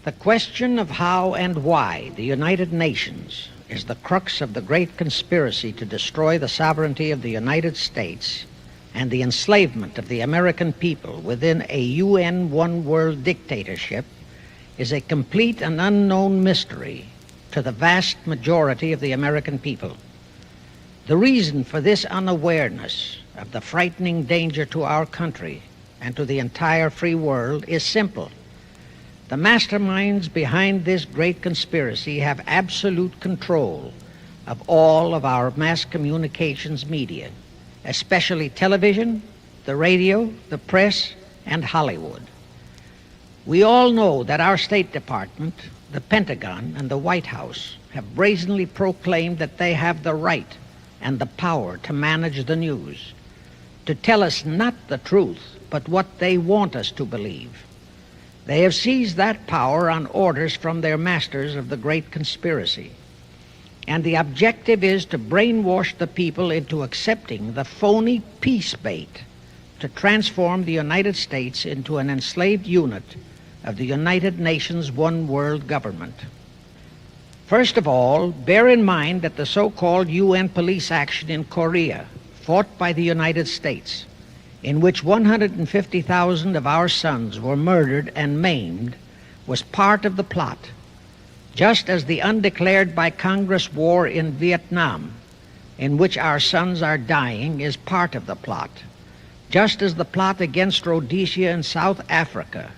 The question of how and why the United Nations is the crux of the great conspiracy to destroy the sovereignty of the United States and the enslavement of the American people within a UN one-world dictatorship is a complete and unknown mystery to the vast majority of the American people. The reason for this unawareness of the frightening danger to our country and to the entire free world is simple. The masterminds behind this great conspiracy have absolute control of all of our mass communications media, especially television, the radio, the press, and Hollywood. We all know that our State Department, the Pentagon, and the White House have brazenly proclaimed that they have the right and the power to manage the news, to tell us not the truth, but what they want us to believe. They have seized that power on orders from their masters of the great conspiracy. And the objective is to brainwash the people into accepting the phony peace bait to transform the United States into an enslaved unit of the United Nations one world government. First of all, bear in mind that the so-called UN police action in Korea, fought by the United States, in which 150,000 of our sons were murdered and maimed, was part of the plot, just as the undeclared by Congress war in Vietnam, in which our sons are dying, is part of the plot, just as the plot against Rhodesia and South Africa,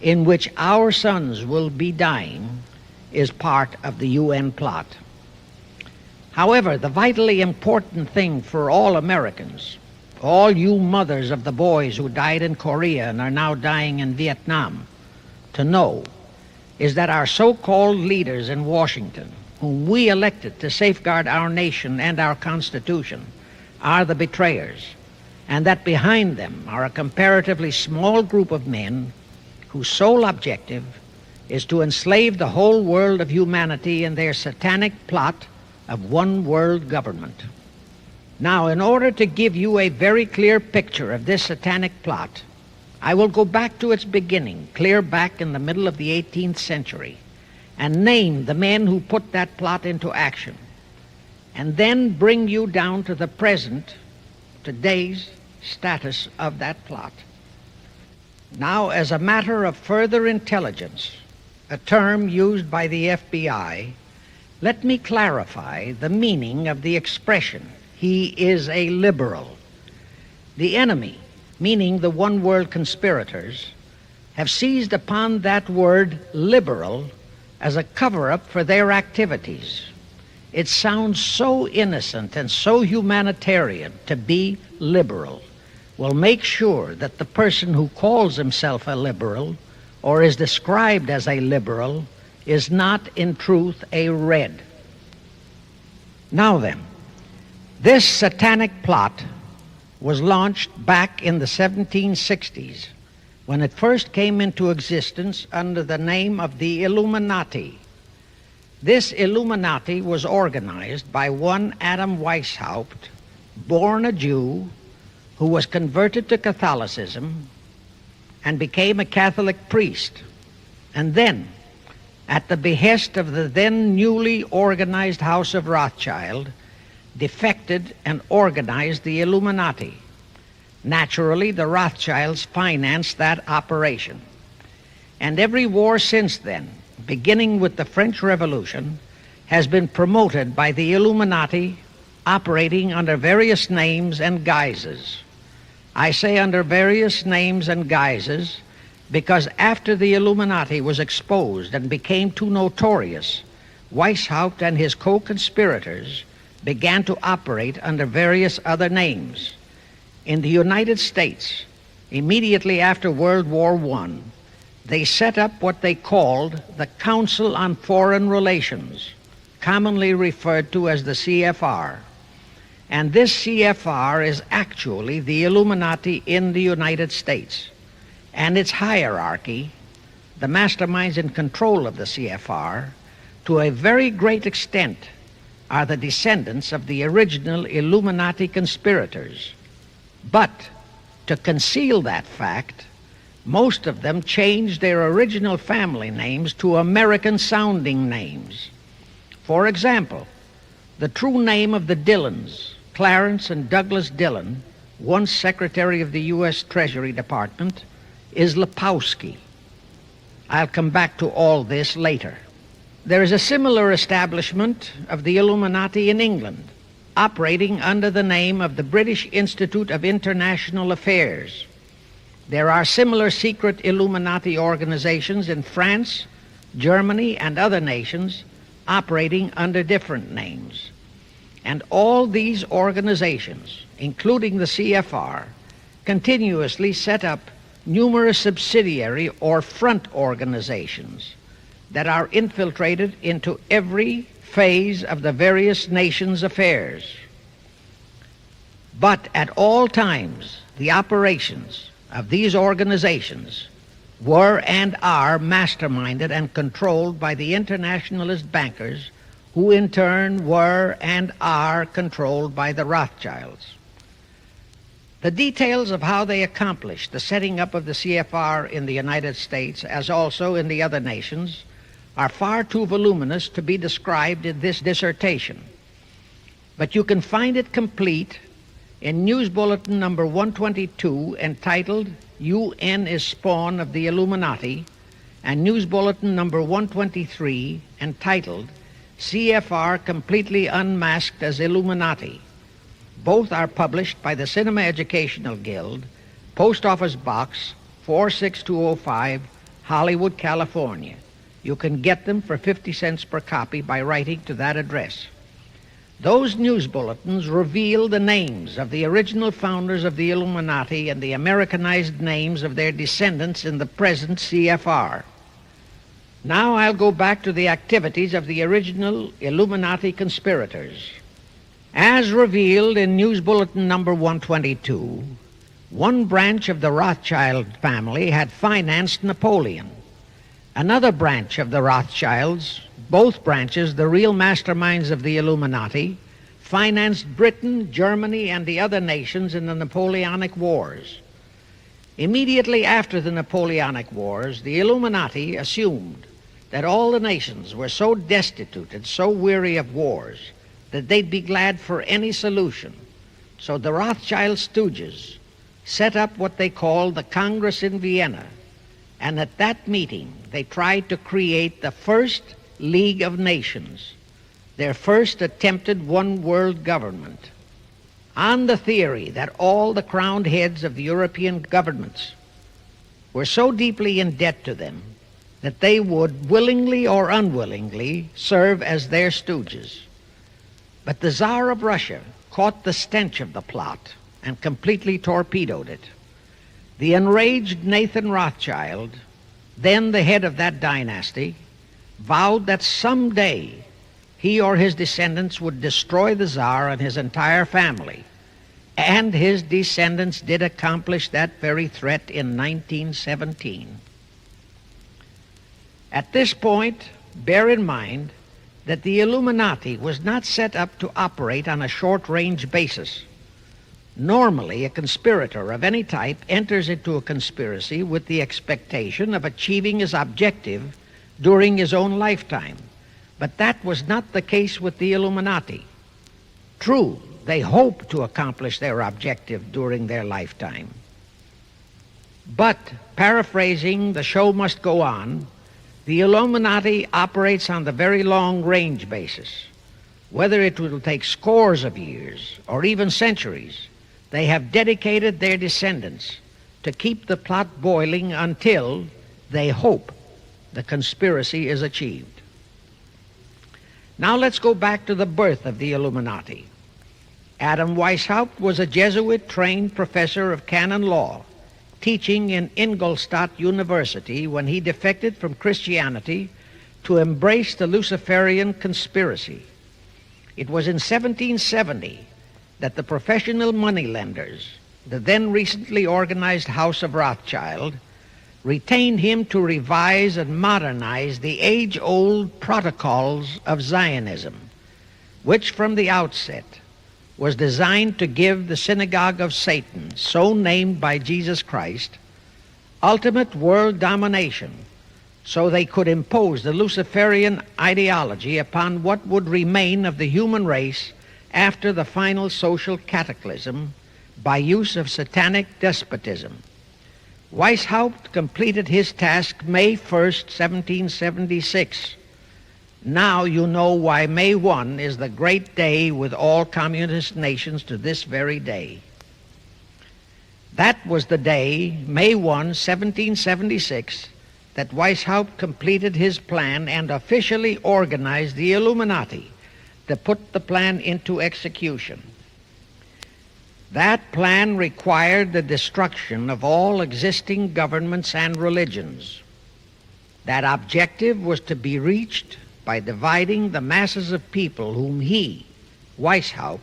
in which our sons will be dying, is part of the UN plot. However, the vitally important thing for all Americans, all you mothers of the boys who died in Korea and are now dying in Vietnam, to know is that our so-called leaders in Washington, whom we elected to safeguard our nation and our Constitution, are the betrayers, and that behind them are a comparatively small group of men whose sole objective is to enslave the whole world of humanity in their satanic plot of one world government. Now, in order to give you a very clear picture of this satanic plot, I will go back to its beginning, clear back in the middle of the 18th century, and name the men who put that plot into action, and then bring you down to the present, today's status of that plot. Now, as a matter of further intelligence, a term used by the FBI, let me clarify the meaning of the expression, "He is a liberal." The enemy, meaning the one world conspirators, have seized upon that word liberal as a cover-up for their activities. It sounds so innocent and so humanitarian to be liberal. Will make sure that the person who calls himself a liberal or is described as a liberal is not in truth a red. Now then, this satanic plot was launched back in the 1760s when it first came into existence under the name of the Illuminati. This Illuminati was organized by one Adam Weishaupt, born a Jew, who was converted to Catholicism and became a Catholic priest, and then, at the behest of the then newly organized House of Rothschild, defected and organized the Illuminati. Naturally, the Rothschilds financed that operation. And every war since then, beginning with the French Revolution, has been promoted by the Illuminati, operating under various names and guises. I say under various names and guises because after the Illuminati was exposed and became too notorious, Weishaupt and his co-conspirators began to operate under various other names. In the United States, immediately after World War I, they set up what they called the Council on Foreign Relations, commonly referred to as the CFR. And this CFR is actually the Illuminati in the United States. And its hierarchy, the masterminds in control of the CFR, to a very great extent are the descendants of the original Illuminati conspirators. But to conceal that fact, Most of them changed their original family names to American-sounding names. For example, the true name of the Dillons, Clarence and Douglas Dillon, once Secretary of the U.S. Treasury Department, is Lepowski. I'll come back to all this later. There is a similar establishment of the Illuminati in England, operating under the name of the British Institute of International Affairs. There are similar secret Illuminati organizations in France, Germany, and other nations operating under different names. And all these organizations, including the CFR, continuously set up numerous subsidiary or front organizations that are infiltrated into every phase of the various nations' affairs. But at all times, the operations of these organizations were and are masterminded and controlled by the internationalist bankers, who in turn were and are controlled by the Rothschilds. The details of how they accomplished the setting up of the CFR in the United States, as also in the other nations, are far too voluminous to be described in this dissertation. But you can find it complete in News Bulletin number 122, entitled UN is Spawn of the Illuminati, and News Bulletin number 123, entitled CFR Completely Unmasked as Illuminati. Both are published by the Cinema Educational Guild, Post Office Box 46205, Hollywood, California. You can get them for 50 cents per copy by writing to that address. Those news bulletins reveal the names of the original founders of the Illuminati and the Americanized names of their descendants in the present CFR. Now I'll go back to the activities of the original Illuminati conspirators. As revealed in News Bulletin number 122, one branch of the Rothschild family had financed Napoleon. Another branch of the Rothschilds, both branches the real masterminds of the Illuminati, financed Britain, Germany, and the other nations in the Napoleonic Wars. Immediately after the Napoleonic Wars, the Illuminati assumed that all the nations were so destitute and so weary of wars that they'd be glad for any solution. So the Rothschild stooges set up what they called the Congress in Vienna, and at that meeting they tried to create the first League of Nations, their first attempted one world government, on the theory that all the crowned heads of the European governments were so deeply in debt to them that they would willingly or unwillingly serve as their stooges. But the Tsar of Russia caught the stench of the plot and completely torpedoed it. The enraged Nathan Rothschild, then the head of that dynasty, vowed that someday he or his descendants would destroy the Tsar and his entire family. And his descendants did accomplish that very threat in 1917. At this point, bear in mind that the Illuminati was not set up to operate on a short-range basis. Normally, a conspirator of any type enters into a conspiracy with the expectation of achieving his objective during his own lifetime. But that was not the case with the Illuminati. True, they hoped to accomplish their objective during their lifetime. But, paraphrasing The Show Must Go On, the Illuminati operates on the very long-range basis. Whether it will take scores of years or even centuries, they have dedicated their descendants to keep the plot boiling until they hope the conspiracy is achieved. Now let's go back to the birth of the Illuminati. Adam Weishaupt was a Jesuit-trained professor of canon law, teaching in Ingolstadt University when he defected from Christianity to embrace the Luciferian conspiracy. It was in 1770 that the professional moneylenders, the then recently organized House of Rothschild, retained him to revise and modernize the age-old protocols of Zionism, which from the outset was designed to give the synagogue of Satan, so named by Jesus Christ, ultimate world domination, so they could impose the Luciferian ideology upon what would remain of the human race after the final social cataclysm by use of satanic despotism. Weishaupt completed his task May 1st, 1776. Now you know why May 1 is the great day with all communist nations to this very day. That was the day, May 1, 1776, that Weishaupt completed his plan and officially organized the Illuminati to put the plan into execution. That plan required the destruction of all existing governments and religions. That objective was to be reached by dividing the masses of people whom he, Weishaupt,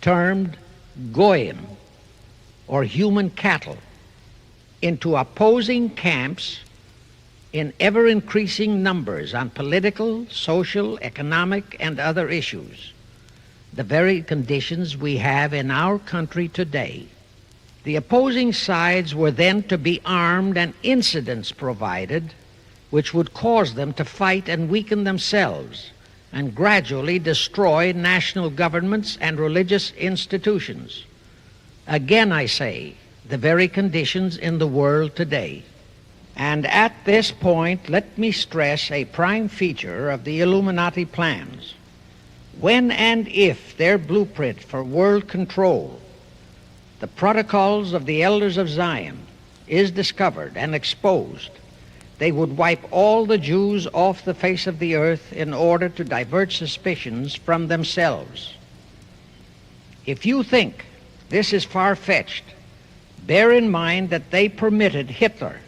termed Goyim, or human cattle, into opposing camps in ever-increasing numbers on political, social, economic, and other issues, the very conditions we have in our country today. The opposing sides were then to be armed and incidents provided which would cause them to fight and weaken themselves and gradually destroy national governments and religious institutions. Again, I say, the very conditions in the world today. And at this point, let me stress a prime feature of the Illuminati plans. When and if their blueprint for world control, the protocols of the elders of Zion, is discovered and exposed, they would wipe all the Jews off the face of the earth in order to divert suspicions from themselves. If you think this is far-fetched, bear in mind that they permitted Hitler,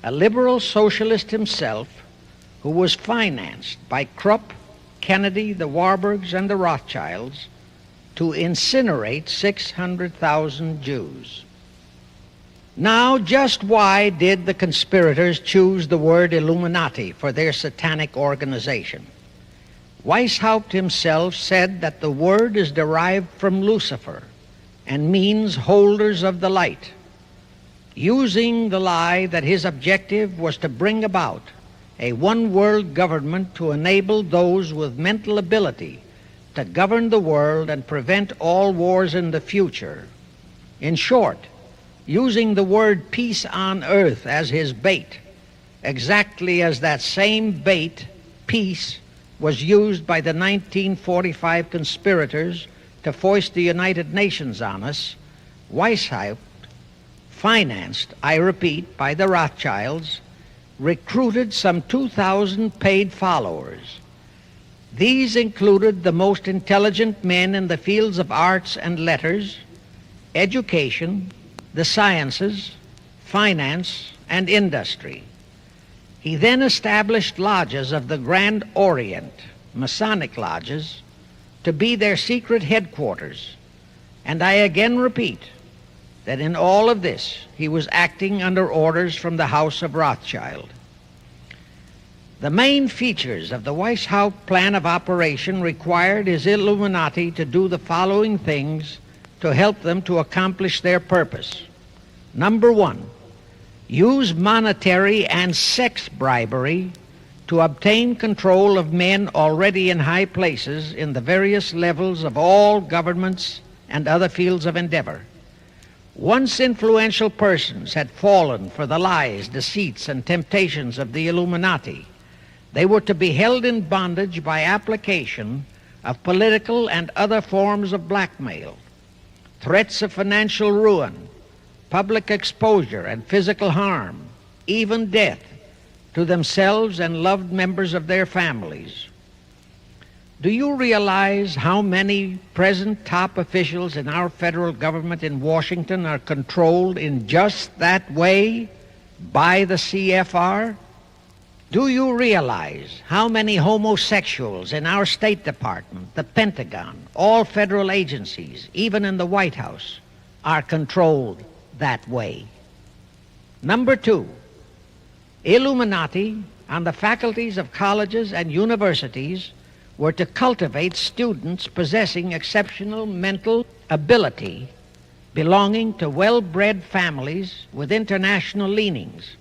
a liberal socialist himself, who was financed by Krupp, Kennedy, the Warburgs, and the Rothschilds, to incinerate 600,000 Jews. Now, just why did the conspirators choose the word Illuminati for their satanic organization? Weishaupt himself said that the word is derived from Lucifer and means holders of the light, using the lie that his objective was to bring about a one-world government to enable those with mental ability to govern the world and prevent all wars in the future. In short, using the word peace on earth as his bait, exactly as that same bait, peace, was used by the 1945 conspirators to foist the United Nations on us. Weishaupt, financed, I repeat, by the Rothschilds, recruited some 2,000 paid followers. These included the most intelligent men in the fields of arts and letters, education, the sciences, finance, and industry. He then established lodges of the Grand Orient, Masonic lodges, to be their secret headquarters. And I again repeat that in all of this he was acting under orders from the House of Rothschild. The main features of the Weishaupt plan of operation required his Illuminati to do the following things to help them to accomplish their purpose. Number one, use monetary and sex bribery to obtain control of men already in high places in the various levels of all governments and other fields of endeavor. Once influential persons had fallen for the lies, deceits, and temptations of the Illuminati, they were to be held in bondage by application of political and other forms of blackmail, threats of financial ruin, public exposure and physical harm, even death, to themselves and loved members of their families. Do you realize how many present top officials in our federal government in Washington are controlled in just that way by the CFR? Do you realize how many homosexuals in our State Department, the Pentagon, all federal agencies, even in the White House, are controlled that way? Number two, Illuminati on the faculties of colleges and universities were to cultivate students possessing exceptional mental ability belonging to well-bred families with international leanings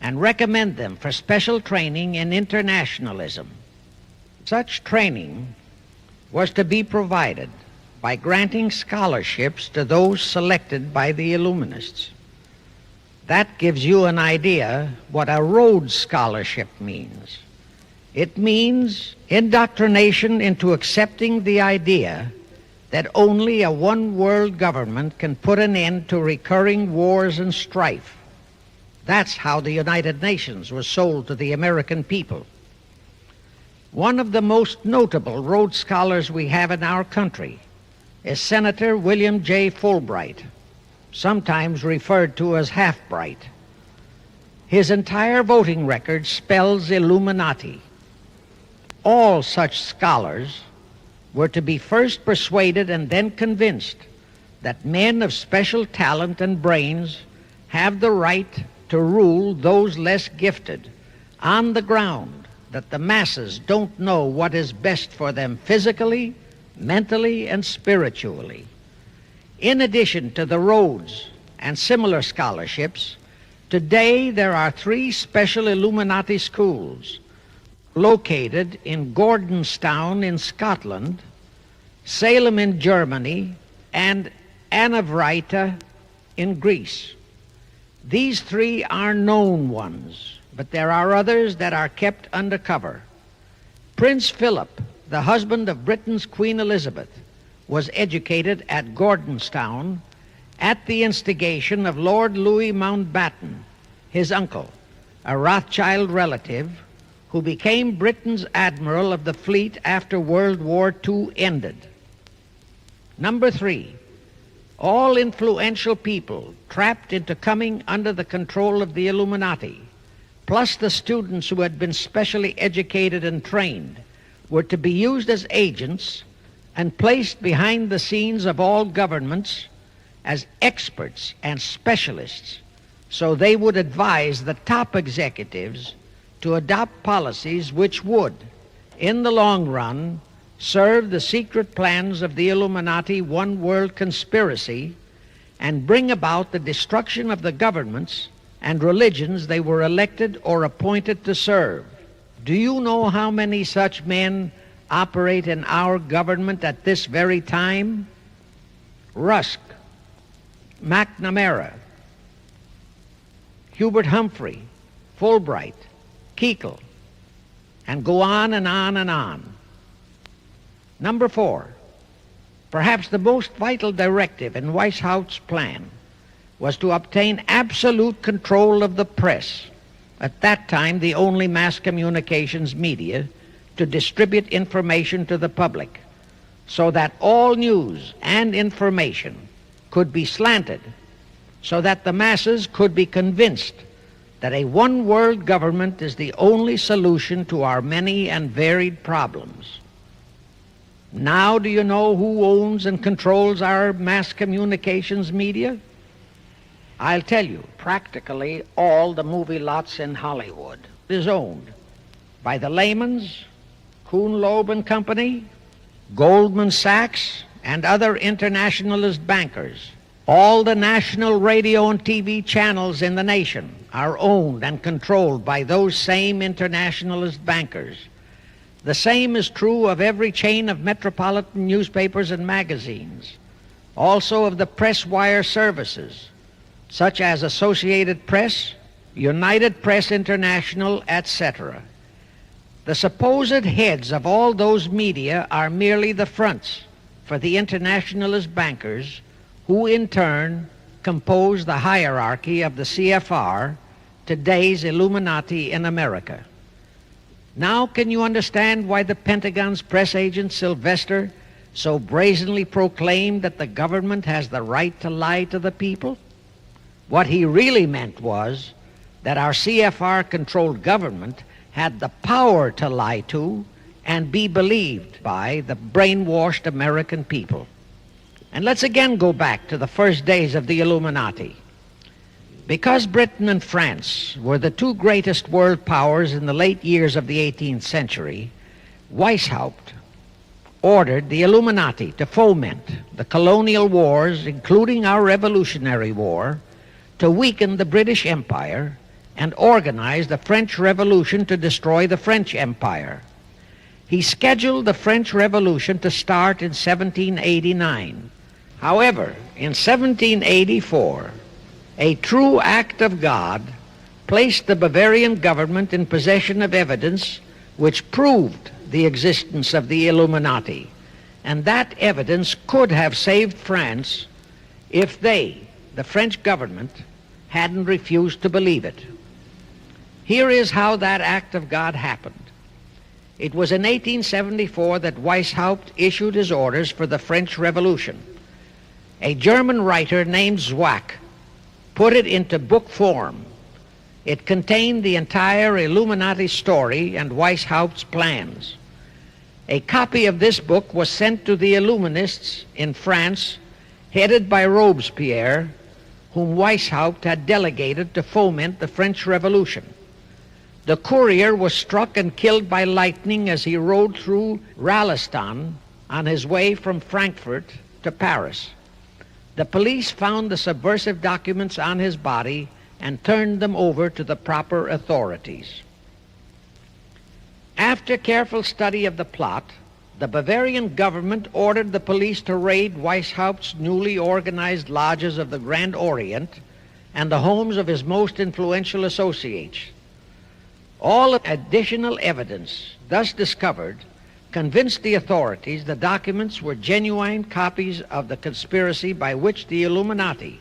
and recommend them for special training in internationalism. Such training was to be provided by granting scholarships to those selected by the Illuminists. That gives you an idea what a Rhodes Scholarship means. It means indoctrination into accepting the idea that only a one-world government can put an end to recurring wars and strife. That's how the United Nations was sold to the American people. One of the most notable Rhodes Scholars we have in our country is Senator William J. Fulbright, sometimes referred to as Half-Bright. His entire voting record spells Illuminati. All such scholars were to be first persuaded and then convinced that men of special talent and brains have the right to rule those less gifted on the ground that the masses don't know what is best for them physically, mentally, and spiritually. In addition to the Rhodes and similar scholarships, today there are 3 special Illuminati schools located in Gordonstown in Scotland, Salem in Germany, and Anavrita in Greece. These 3 are known ones, but there are others that are kept undercover. Prince Philip, the husband of Britain's Queen Elizabeth, was educated at Gordonstown at the instigation of Lord Louis Mountbatten, his uncle, a Rothschild relative who became Britain's admiral of the fleet after World War II ended. Number 3, all influential people trapped into coming under the control of the Illuminati, plus the students who had been specially educated and trained, were to be used as agents and placed behind the scenes of all governments as experts and specialists, so they would advise the top executives to adopt policies which would, in the long run, serve the secret plans of the Illuminati one-world conspiracy and bring about the destruction of the governments and religions they were elected or appointed to serve. Do you know how many such men operate in our government at this very time? Rusk, McNamara, Hubert Humphrey, Fulbright, Kuchel, and go on and on and on. Number 4, perhaps the most vital directive in Weishaupt's plan was to obtain absolute control of the press, at that time the only mass communications media, to distribute information to the public, so that all news and information could be slanted, so that the masses could be convinced that a one-world government is the only solution to our many and varied problems. Now do you know who owns and controls our mass communications media? I'll tell you, practically all the movie lots in Hollywood is owned by the Lehmans, Kuhn, Loeb and Company, Goldman Sachs, and other internationalist bankers. All the national radio and TV channels in the nation are owned and controlled by those same internationalist bankers. The same is true of every chain of metropolitan newspapers and magazines, also of the press wire services, such as Associated Press, United Press International, etc. The supposed heads of all those media are merely the fronts for the internationalist bankers, who in turn compose the hierarchy of the CFR, today's Illuminati in America. Now can you understand why the Pentagon's press agent Sylvester so brazenly proclaimed that the government has the right to lie to the people? What he really meant was that our CFR-controlled government had the power to lie to and be believed by the brainwashed American people. And let's again go back to the first days of the Illuminati. Because Britain and France were the 2 greatest world powers in the late years of the 18th century, Weishaupt ordered the Illuminati to foment the colonial wars, including our Revolutionary War, to weaken the British Empire and organize the French Revolution to destroy the French Empire. He scheduled the French Revolution to start in 1789. However, in 1784, a true act of God placed the Bavarian government in possession of evidence which proved the existence of the Illuminati, and that evidence could have saved France if they, the French government, hadn't refused to believe it. Here is how that act of God happened. It was in 1874 that Weishaupt issued his orders for the French Revolution. A German writer named Zwack put it into book form. It contained the entire Illuminati story and Weishaupt's plans. A copy of this book was sent to the Illuminists in France, headed by Robespierre, whom Weishaupt had delegated to foment the French Revolution. The courier was struck and killed by lightning as he rode through Ralestan on his way from Frankfurt to Paris. The police found the subversive documents on his body and turned them over to the proper authorities. After careful study of the plot, the Bavarian government ordered the police to raid Weishaupt's newly organized lodges of the Grand Orient and the homes of his most influential associates. All additional evidence thus discovered convinced the authorities the documents were genuine copies of the conspiracy by which the Illuminati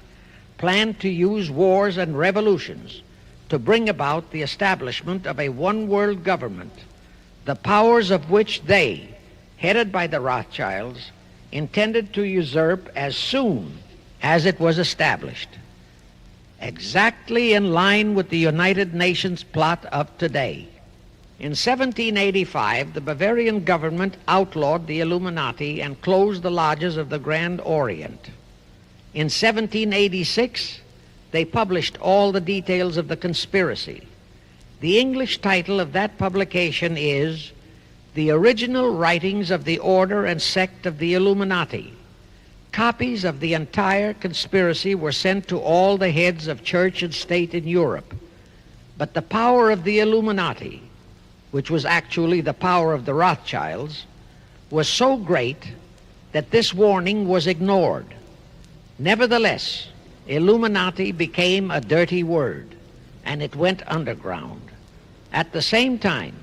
planned to use wars and revolutions to bring about the establishment of a one-world government, the powers of which they, headed by the Rothschilds, intended to usurp as soon as it was established, exactly in line with the United Nations plot of today. In 1785, the Bavarian government outlawed the Illuminati and closed the lodges of the Grand Orient. In 1786, they published all the details of the conspiracy. The English title of that publication is The Original Writings of the Order and Sect of the Illuminati. Copies of the entire conspiracy were sent to all the heads of church and state in Europe. But the power of the Illuminati, which was actually the power of the Rothschilds, was so great that this warning was ignored. Nevertheless, Illuminati became a dirty word, and it went underground. At the same time,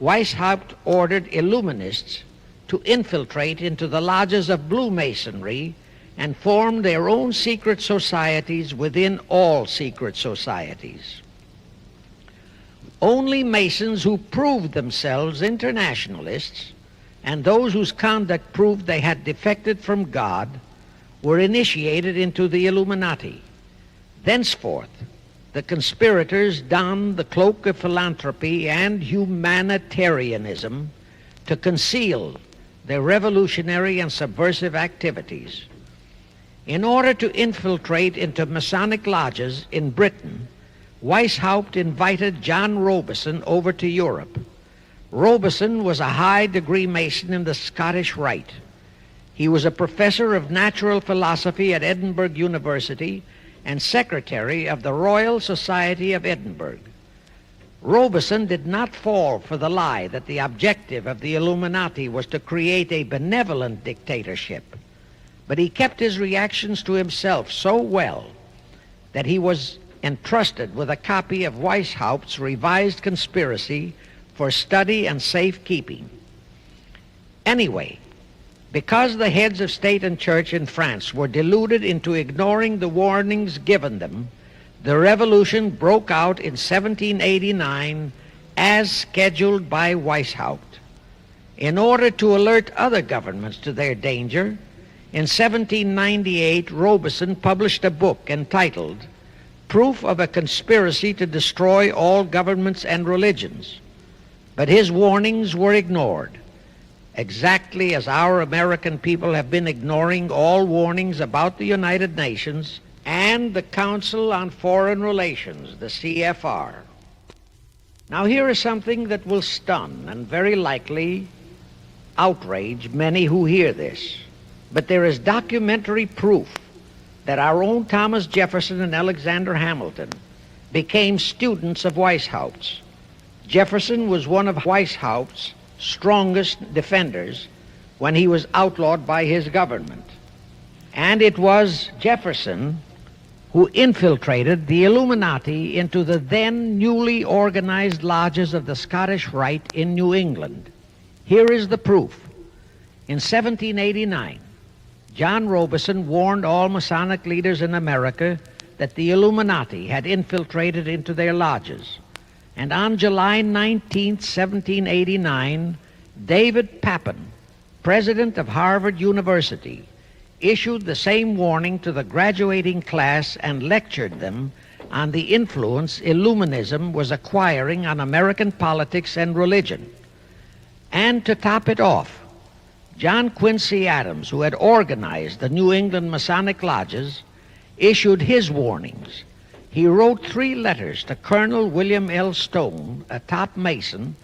Weishaupt ordered Illuminists to infiltrate into the lodges of Blue Masonry and form their own secret societies within all secret societies. Only Masons who proved themselves internationalists and those whose conduct proved they had defected from God were initiated into the Illuminati. Thenceforth, the conspirators donned the cloak of philanthropy and humanitarianism to conceal their revolutionary and subversive activities. In order to infiltrate into Masonic lodges in Britain, Weishaupt invited John Robison over to Europe. Robison was a high-degree Mason in the Scottish Rite. He was a professor of natural philosophy at Edinburgh University and secretary of the Royal Society of Edinburgh. Robison did not fall for the lie that the objective of the Illuminati was to create a benevolent dictatorship, but he kept his reactions to himself so well that he was entrusted with a copy of Weishaupt's revised conspiracy for study and safekeeping. Anyway, because the heads of state and church in France were deluded into ignoring the warnings given them, the revolution broke out in 1789 as scheduled by Weishaupt. In order to alert other governments to their danger, in 1798 Robison published a book entitled Proof of a Conspiracy to Destroy All Governments and Religions. But his warnings were ignored, exactly as our American people have been ignoring all warnings about the United Nations and the Council on Foreign Relations, the CFR. Now here is something that will stun and very likely outrage many who hear this, but there is documentary proof that our own Thomas Jefferson and Alexander Hamilton became students of Weishaupt. Jefferson was one of Weishaupt's strongest defenders when he was outlawed by his government. And it was Jefferson who infiltrated the Illuminati into the then newly organized lodges of the Scottish Rite in New England. Here is the proof. In 1789, John Robeson warned all Masonic leaders in America that the Illuminati had infiltrated into their lodges. And on July 19, 1789, David Papin, president of Harvard University, issued the same warning to the graduating class and lectured them on the influence Illuminism was acquiring on American politics and religion. And to top it off, John Quincy Adams, who had organized the New England Masonic lodges, issued his warnings. He wrote 3 letters to Colonel William L. Stone, a top Mason,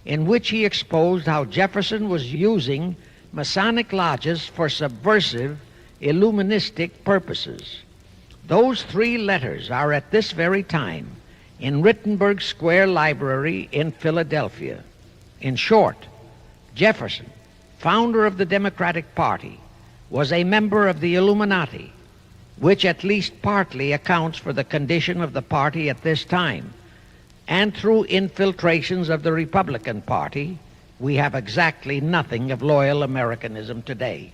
in which he exposed how Jefferson was using Masonic lodges for subversive, Illuministic purposes. Those 3 letters are at this very time in Rittenberg Square Library in Philadelphia. In short, Jefferson, founder of the Democratic Party, was a member of the Illuminati, which at least partly accounts for the condition of the party at this time. And through infiltrations of the Republican Party, we have exactly nothing of loyal Americanism today.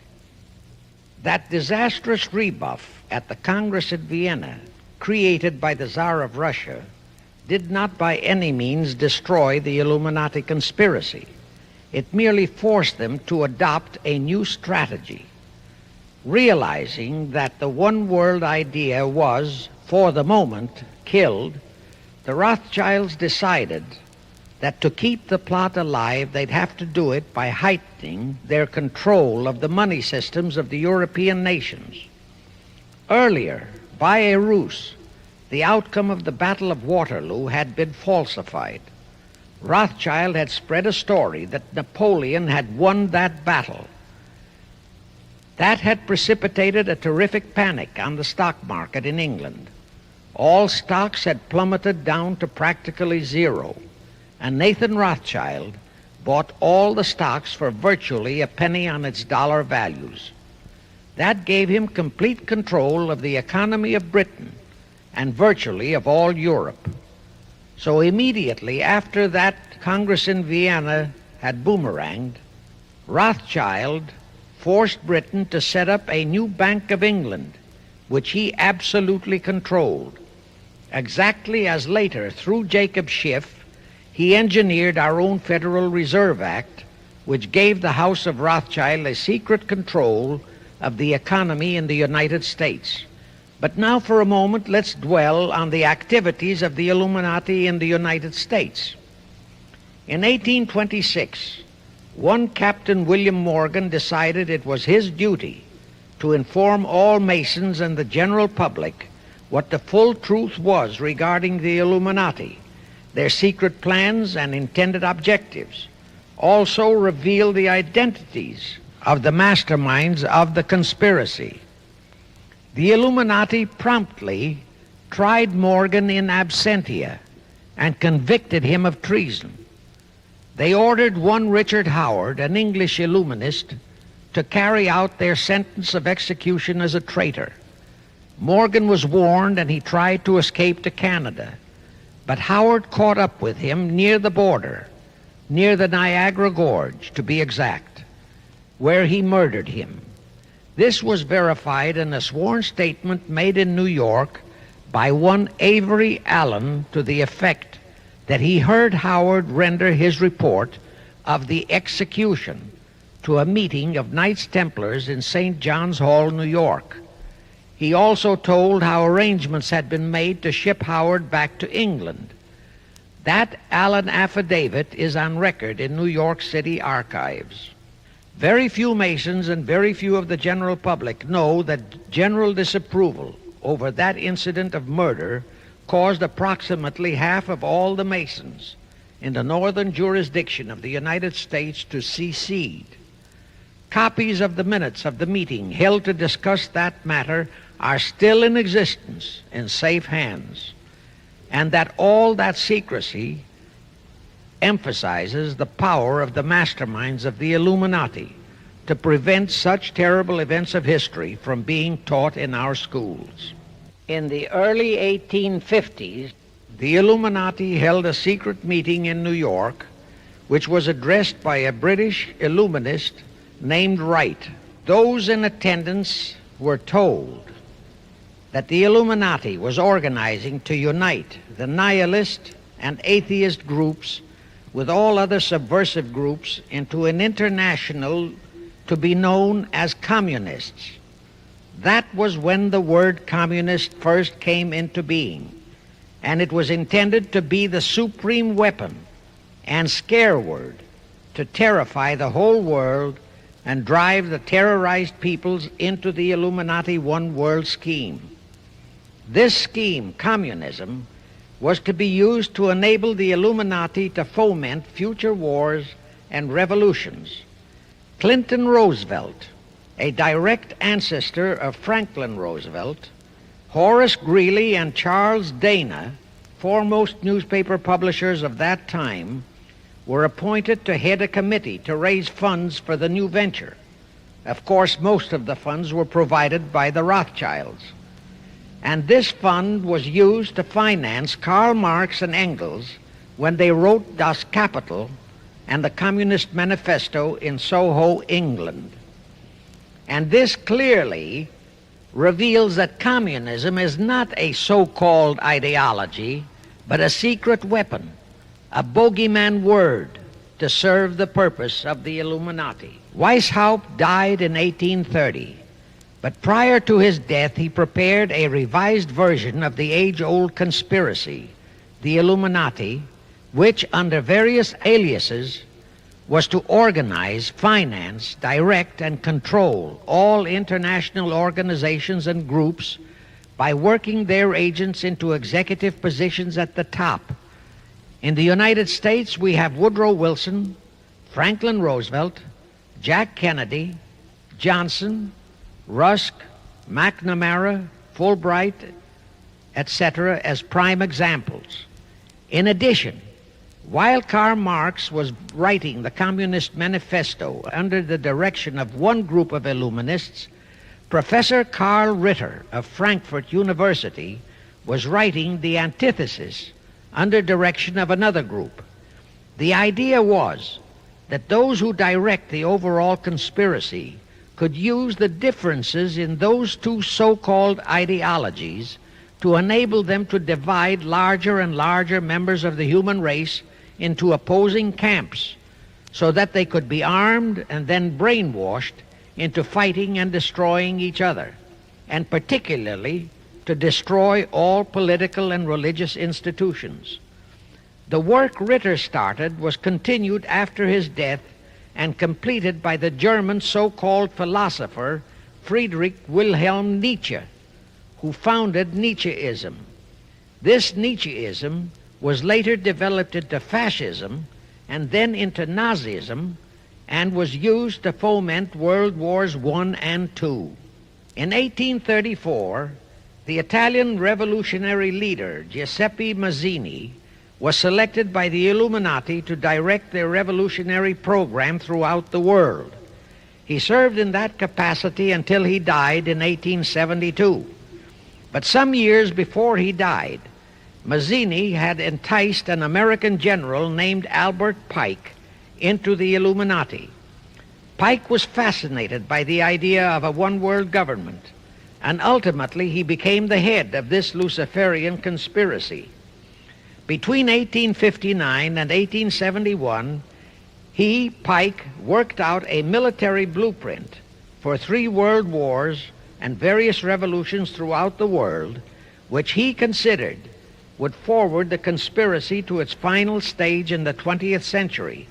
That disastrous rebuff at the Congress at Vienna, created by the Tsar of Russia, did not by any means destroy the Illuminati conspiracy. It merely forced them to adopt a new strategy. Realizing that the one world idea was, for the moment, killed, the Rothschilds decided that to keep the plot alive, they'd have to do it by heightening their control of the money systems of the European nations. Earlier, by a ruse, the outcome of the Battle of Waterloo had been falsified. Rothschild had spread a story that Napoleon had won that battle. That had precipitated a terrific panic on the stock market in England. All stocks had plummeted down to practically zero, and Nathan Rothschild bought all the stocks for virtually a penny on its dollar values. That gave him complete control of the economy of Britain and virtually of all Europe. So immediately after that Congress in Vienna had boomeranged, Rothschild forced Britain to set up a new Bank of England, which he absolutely controlled. Exactly as later, through Jacob Schiff, he engineered our own Federal Reserve Act, which gave the House of Rothschild a secret control of the economy in the United States. But now for a moment, let's dwell on the activities of the Illuminati in the United States. In 1826, one Captain William Morgan decided it was his duty to inform all Masons and the general public what the full truth was regarding the Illuminati, their secret plans and intended objectives, also reveal the identities of the masterminds of the conspiracy. The Illuminati promptly tried Morgan in absentia and convicted him of treason. They ordered one Richard Howard, an English Illuminist, to carry out their sentence of execution as a traitor. Morgan was warned and he tried to escape to Canada, but Howard caught up with him near the border, near the Niagara Gorge to be exact, where he murdered him. This was verified in a sworn statement made in New York by one Avery Allen to the effect that he heard Howard render his report of the execution to a meeting of Knights Templars in St. John's Hall, New York. He also told how arrangements had been made to ship Howard back to England. That Allen affidavit is on record in New York City archives. Very few Masons and very few of the general public know that general disapproval over that incident of murder caused approximately half of all the Masons in the northern jurisdiction of the United States to secede. Copies of the minutes of the meeting held to discuss that matter are still in existence in safe hands, and that all that secrecy emphasizes the power of the masterminds of the Illuminati to prevent such terrible events of history from being taught in our schools. In the early 1850s, the Illuminati held a secret meeting in New York, which was addressed by a British Illuminist named Wright. Those in attendance were told that the Illuminati was organizing to unite the nihilist and atheist groups with all other subversive groups into an international to be known as communists. That was when the word communist first came into being, and it was intended to be the supreme weapon and scare word to terrify the whole world and drive the terrorized peoples into the Illuminati one world scheme. This scheme, communism, was to be used to enable the Illuminati to foment future wars and revolutions. Clinton Roosevelt, a direct ancestor of Franklin Roosevelt, Horace Greeley and Charles Dana, foremost newspaper publishers of that time, were appointed to head a committee to raise funds for the new venture. Of course, most of the funds were provided by the Rothschilds. And this fund was used to finance Karl Marx and Engels when they wrote Das Kapital and the Communist Manifesto in Soho, England. And this clearly reveals that communism is not a so-called ideology, but a secret weapon, a bogeyman word to serve the purpose of the Illuminati. Weishaupt died in 1830. But prior to his death, he prepared a revised version of the age-old conspiracy, the Illuminati, which, under various aliases, was to organize, finance, direct, and control all international organizations and groups by working their agents into executive positions at the top. In the United States, we have Woodrow Wilson, Franklin Roosevelt, Jack Kennedy, Johnson, Rusk, McNamara, Fulbright, etc., as prime examples. In addition, while Karl Marx was writing the Communist Manifesto under the direction of one group of Illuminists, Professor Karl Ritter of Frankfurt University was writing the antithesis under direction of another group. The idea was that those who direct the overall conspiracy could use the differences in those two so-called ideologies to enable them to divide larger and larger members of the human race into opposing camps so that they could be armed and then brainwashed into fighting and destroying each other, and particularly to destroy all political and religious institutions. The work Ritter started was continued after his death and completed by the German so-called philosopher Friedrich Wilhelm Nietzsche, who founded Nietzscheism. This Nietzscheism was later developed into fascism and then into Nazism and was used to foment World Wars I and II. In 1834, the Italian revolutionary leader Giuseppe Mazzini was selected by the Illuminati to direct their revolutionary program throughout the world. He served in that capacity until he died in 1872. But some years before he died, Mazzini had enticed an American general named Albert Pike into the Illuminati. Pike was fascinated by the idea of a one-world government, and ultimately he became the head of this Luciferian conspiracy. Between 1859 and 1871, he, Pike, worked out a military blueprint for 3 world wars and various revolutions throughout the world, which he considered would forward the conspiracy to its final stage in the 20th century.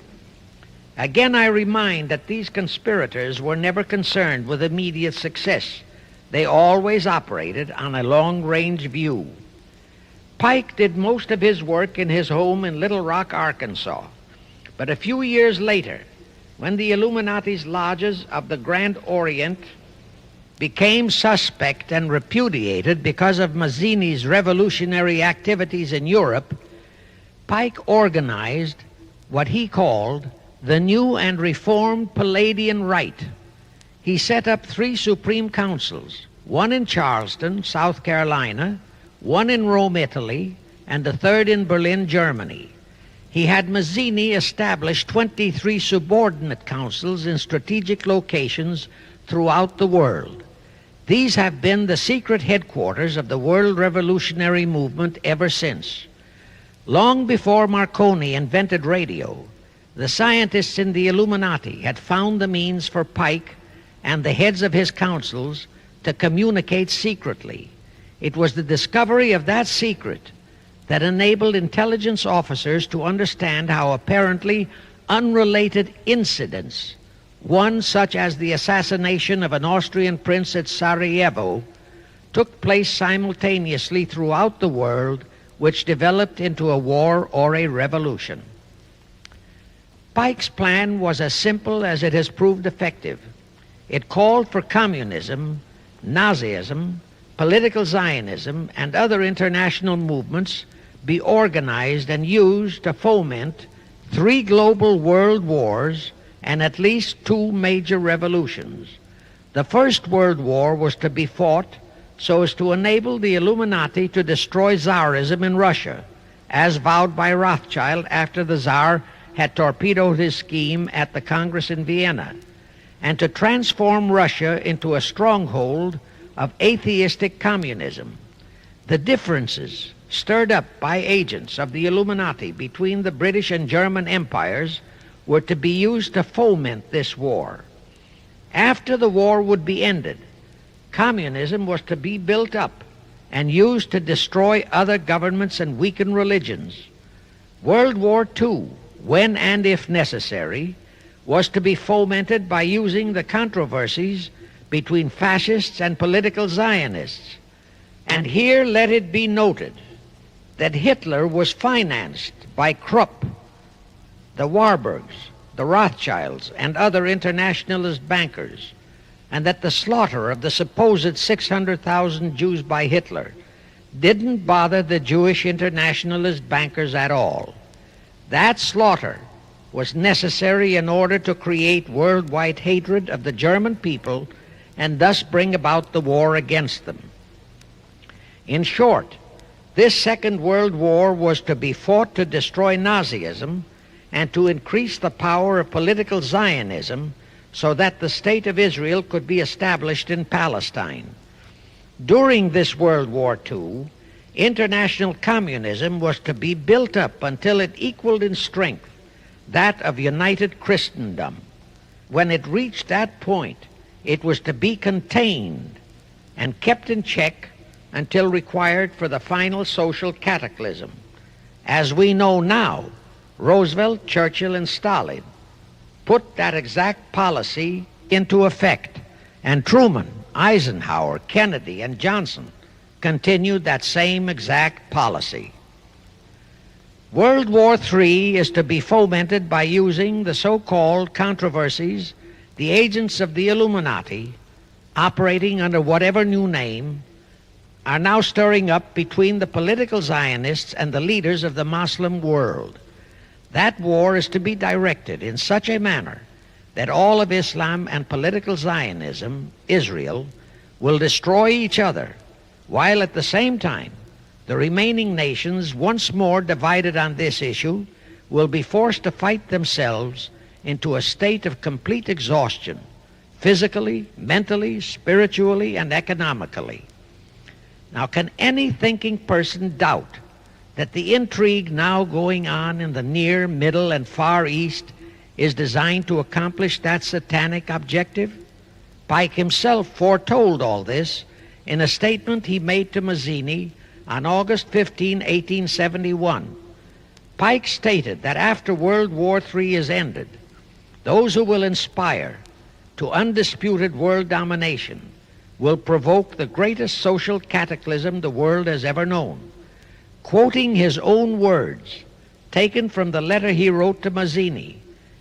Again, I remind that these conspirators were never concerned with immediate success. They always operated on a long-range view. Pike did most of his work in his home in Little Rock, Arkansas. But a few years later, when the Illuminati's lodges of the Grand Orient became suspect and repudiated because of Mazzini's revolutionary activities in Europe, Pike organized what he called the New and Reformed Palladian Rite. He set up 3 Supreme Councils, one in Charleston, South Carolina, one in Rome, Italy, and the third in Berlin, Germany. He had Mazzini establish 23 subordinate councils in strategic locations throughout the world. These have been the secret headquarters of the world revolutionary movement ever since. Long before Marconi invented radio, the scientists in the Illuminati had found the means for Pike and the heads of his councils to communicate secretly. It was the discovery of that secret that enabled intelligence officers to understand how apparently unrelated incidents, one such as the assassination of an Austrian prince at Sarajevo, took place simultaneously throughout the world, which developed into a war or a revolution. Pike's plan was as simple as it has proved effective. It called for communism, Nazism, political Zionism, and other international movements be organized and used to foment 3 global world wars and at least 2 major revolutions. The First World War was to be fought so as to enable the Illuminati to destroy Tsarism in Russia, as vowed by Rothschild after the Tsar had torpedoed his scheme at the Congress in Vienna, and to transform Russia into a stronghold of atheistic communism. The differences stirred up by agents of the Illuminati between the British and German empires were to be used to foment this war. After the war would be ended, communism was to be built up and used to destroy other governments and weaken religions. World War II, when and if necessary, was to be fomented by using the controversies between fascists and political Zionists. And here let it be noted that Hitler was financed by Krupp, the Warburgs, the Rothschilds, and other internationalist bankers, and that the slaughter of the supposed 600,000 Jews by Hitler didn't bother the Jewish internationalist bankers at all. That slaughter was necessary in order to create worldwide hatred of the German people and thus bring about the war against them. In short, this Second World War was to be fought to destroy Nazism and to increase the power of political Zionism so that the State of Israel could be established in Palestine. During this World War II, international communism was to be built up until it equaled in strength that of united Christendom. When it reached that point, it was to be contained and kept in check until required for the final social cataclysm. As we know now, Roosevelt, Churchill, and Stalin put that exact policy into effect, and Truman, Eisenhower, Kennedy, and Johnson continued that same exact policy. World War III is to be fomented by using the so-called controversies the agents of the Illuminati, operating under whatever new name, are now stirring up between the political Zionists and the leaders of the Muslim world. That war is to be directed in such a manner that all of Islam and political Zionism, Israel, will destroy each other, while at the same time the remaining nations, once more divided on this issue, will be forced to fight themselves into a state of complete exhaustion, physically, mentally, spiritually, and economically. Now, can any thinking person doubt that the intrigue now going on in the Near, Middle, and Far East is designed to accomplish that satanic objective? Pike himself foretold all this in a statement he made to Mazzini on August 15, 1871. Pike stated that after World War III is ended, those who will inspire to undisputed world domination will provoke the greatest social cataclysm the world has ever known. Quoting his own words, taken from the letter he wrote to Mazzini,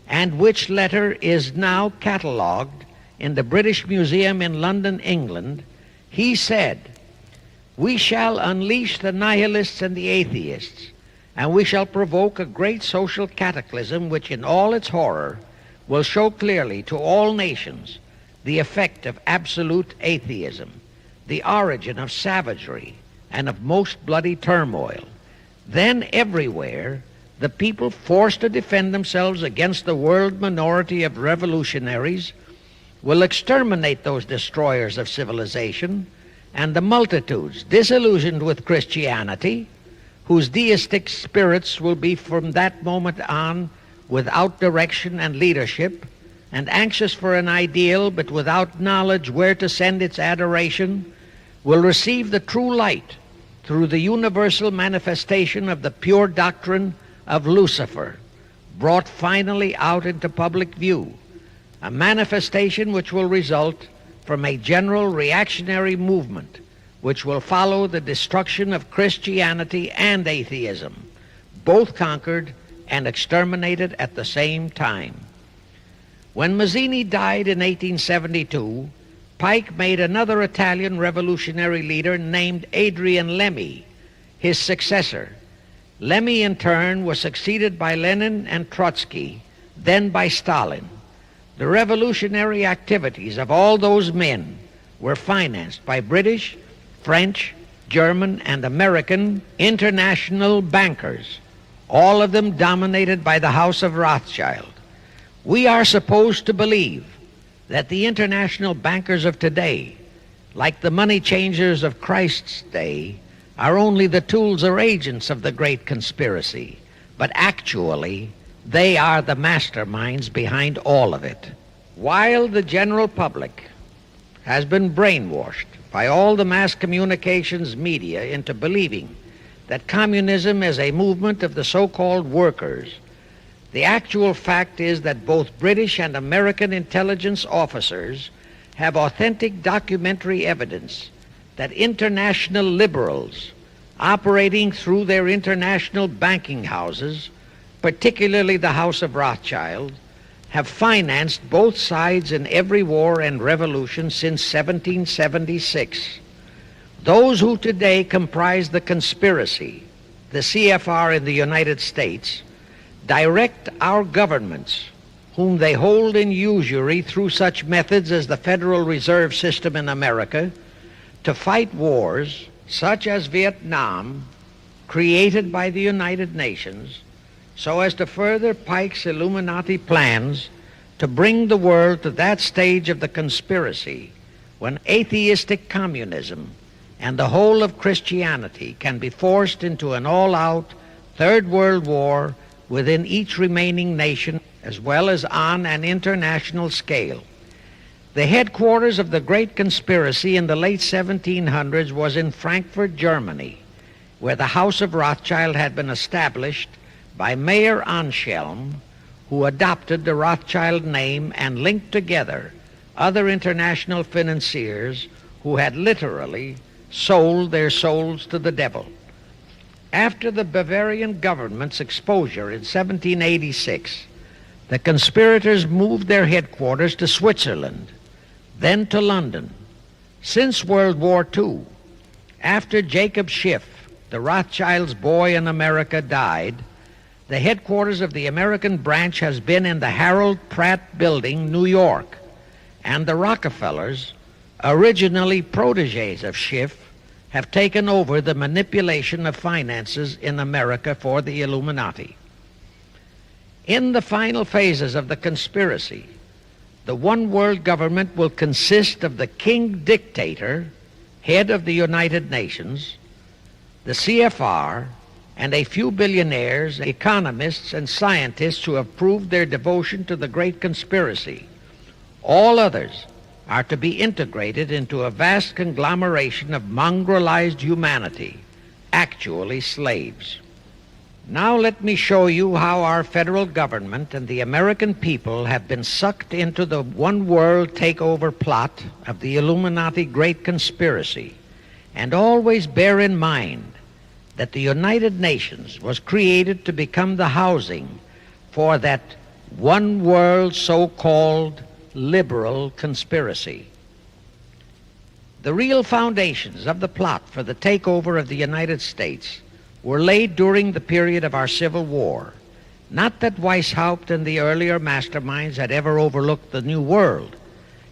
and which letter is now catalogued in the British Museum in London, England, he said, "We shall unleash the nihilists and the atheists, and we shall provoke a great social cataclysm which in all its horror will show clearly to all nations the effect of absolute atheism, the origin of savagery and of most bloody turmoil. Then everywhere the people forced to defend themselves against the world minority of revolutionaries will exterminate those destroyers of civilization, and the multitudes disillusioned with Christianity, whose deistic spirits will be from that moment on without direction and leadership, and anxious for an ideal but without knowledge where to send its adoration, will receive the true light through the universal manifestation of the pure doctrine of Lucifer, brought finally out into public view, a manifestation which will result from a general reactionary movement which will follow the destruction of Christianity and atheism, both conquered and exterminated at the same time." When Mazzini died in 1872, Pike made another Italian revolutionary leader named Adrian Lemmy his successor. Lemmy, in turn, was succeeded by Lenin and Trotsky, then by Stalin. The revolutionary activities of all those men were financed by British, French, German, and American international bankers, all of them dominated by the House of Rothschild. We are supposed to believe that the international bankers of today, like the money changers of Christ's day, are only the tools or agents of the great conspiracy, but actually they are the masterminds behind all of it. While the general public has been brainwashed by all the mass communications media into believing that communism is a movement of the so-called workers, the actual fact is that both British and American intelligence officers have authentic documentary evidence that international liberals operating through their international banking houses, particularly the House of Rothschild, have financed both sides in every war and revolution since 1776. Those who today comprise the conspiracy, the CFR in the United States, direct our governments, whom they hold in usury through such methods as the Federal Reserve System in America, to fight wars such as Vietnam, created by the United Nations, so as to further Pike's Illuminati plans to bring the world to that stage of the conspiracy when atheistic communism and the whole of Christianity can be forced into an all-out Third World War within each remaining nation, as well as on an international scale. The headquarters of the great conspiracy in the late 1700s was in Frankfurt, Germany, where the House of Rothschild had been established by Mayer Anschelm, who adopted the Rothschild name and linked together other international financiers who had literally sold their souls to the devil. After the Bavarian government's exposure in 1786, the conspirators moved their headquarters to Switzerland, then to London. Since World War II, after Jacob Schiff, the Rothschild's boy in America, died, the headquarters of the American branch has been in the Harold Pratt Building, New York, and the Rockefellers, originally protégés of Schiff, have taken over the manipulation of finances in America for the Illuminati. In the final phases of the conspiracy, the one world government will consist of the king dictator, head of the United Nations, the CFR, and a few billionaires, economists, and scientists who have proved their devotion to the great conspiracy. All others are to be integrated into a vast conglomeration of mongrelized humanity, actually slaves. Now let me show you how our federal government and the American people have been sucked into the one world takeover plot of the Illuminati great conspiracy. And always bear in mind that the United Nations was created to become the housing for that one world so-called liberal conspiracy. The real foundations of the plot for the takeover of the United States were laid during the period of our Civil War. Not that Weishaupt and the earlier masterminds had ever overlooked the New World.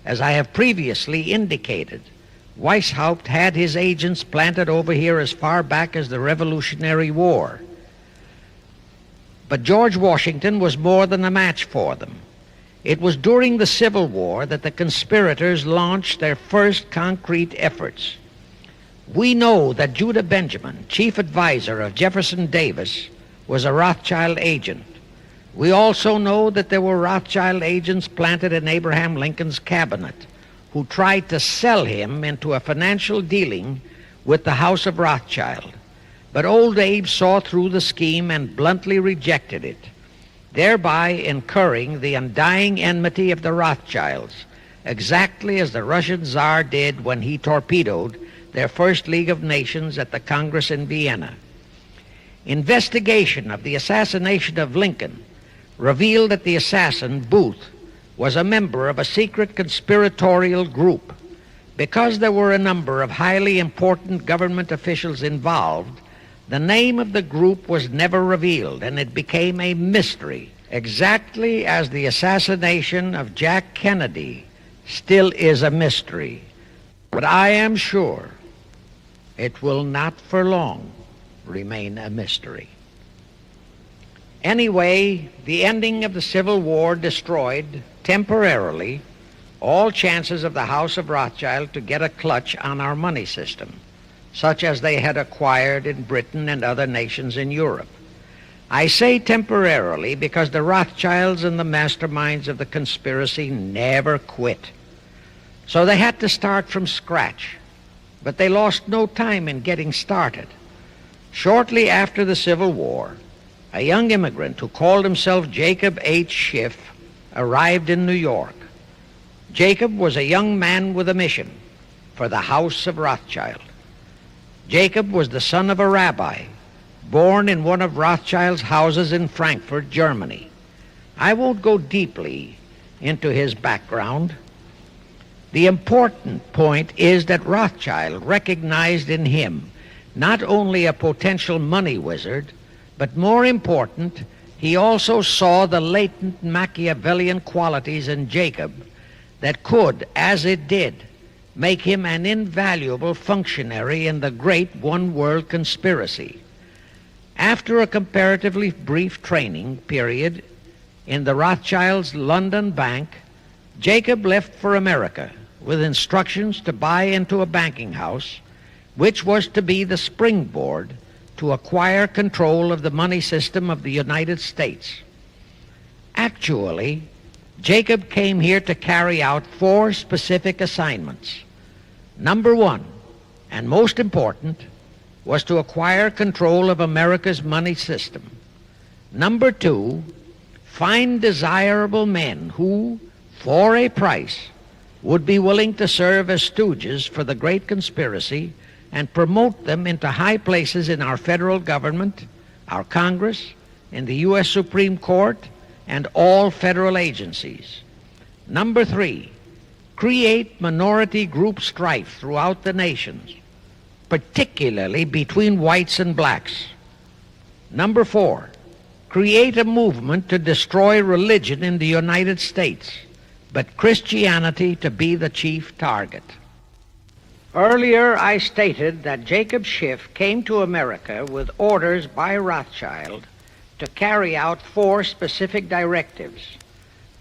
As I have previously indicated, Weishaupt had his agents planted over here as far back as the Revolutionary War. But George Washington was more than a match for them. It was during the Civil War that the conspirators launched their first concrete efforts. We know that Judah Benjamin, chief advisor of Jefferson Davis, was a Rothschild agent. We also know that there were Rothschild agents planted in Abraham Lincoln's cabinet who tried to sell him into a financial dealing with the House of Rothschild. But old Abe saw through the scheme and bluntly rejected it, thereby incurring the undying enmity of the Rothschilds, exactly as the Russian Tsar did when he torpedoed their first League of Nations at the Congress in Vienna. Investigation of the assassination of Lincoln revealed that the assassin, Booth, was a member of a secret conspiratorial group. Because there were a number of highly important government officials involved, the name of the group was never revealed, and it became a mystery, exactly as the assassination of Jack Kennedy still is a mystery. But I am sure it will not for long remain a mystery. Anyway, the ending of the Civil War destroyed, temporarily, all chances of the House of Rothschild to get a clutch on our money system, such as they had acquired in Britain and other nations in Europe. I say temporarily because the Rothschilds and the masterminds of the conspiracy never quit. So they had to start from scratch, but they lost no time in getting started. Shortly after the Civil War, a young immigrant who called himself Jacob H. Schiff arrived in New York. Jacob was a young man with a mission for the House of Rothschild. Jacob was the son of a rabbi, born in one of Rothschild's houses in Frankfurt, Germany. I won't go deeply into his background. The important point is that Rothschild recognized in him not only a potential money wizard, but more important, he also saw the latent Machiavellian qualities in Jacob that could, as it did, make him an invaluable functionary in the great one-world conspiracy. After a comparatively brief training period in the Rothschilds' London bank, Jacob left for America with instructions to buy into a banking house, which was to be the springboard to acquire control of the money system of the United States. Actually, Jacob came here to carry out 4 specific assignments. Number 1, and most important, was to acquire control of America's money system. Number 2, find desirable men who, for a price, would be willing to serve as stooges for the great conspiracy and promote them into high places in our federal government, our Congress, in the U.S. Supreme Court, and all federal agencies. Number 3, create minority group strife throughout the nations, particularly between whites and blacks. Number 4, create a movement to destroy religion in the United States, but Christianity to be the chief target. Earlier, I stated that Jacob Schiff came to America with orders by Rothschild to carry out 4 specific directives.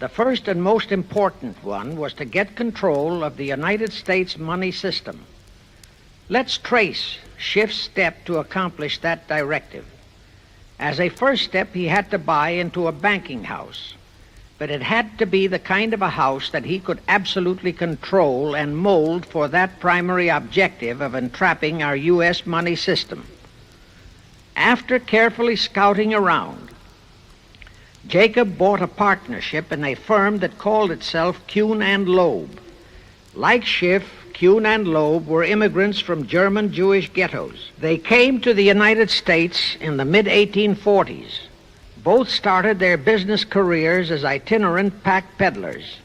The first and most important one was to get control of the United States money system. Let's trace Schiff's step to accomplish that directive. As a first step, he had to buy into a banking house, but it had to be the kind of a house that he could absolutely control and mold for that primary objective of entrapping our U.S. money system. After carefully scouting around, Jacob bought a partnership in a firm that called itself Kuhn and Loeb. Like Schiff, Kuhn and Loeb were immigrants from German Jewish ghettos. They came to the United States in the mid-1840s, Both started their business careers as itinerant pack peddlers.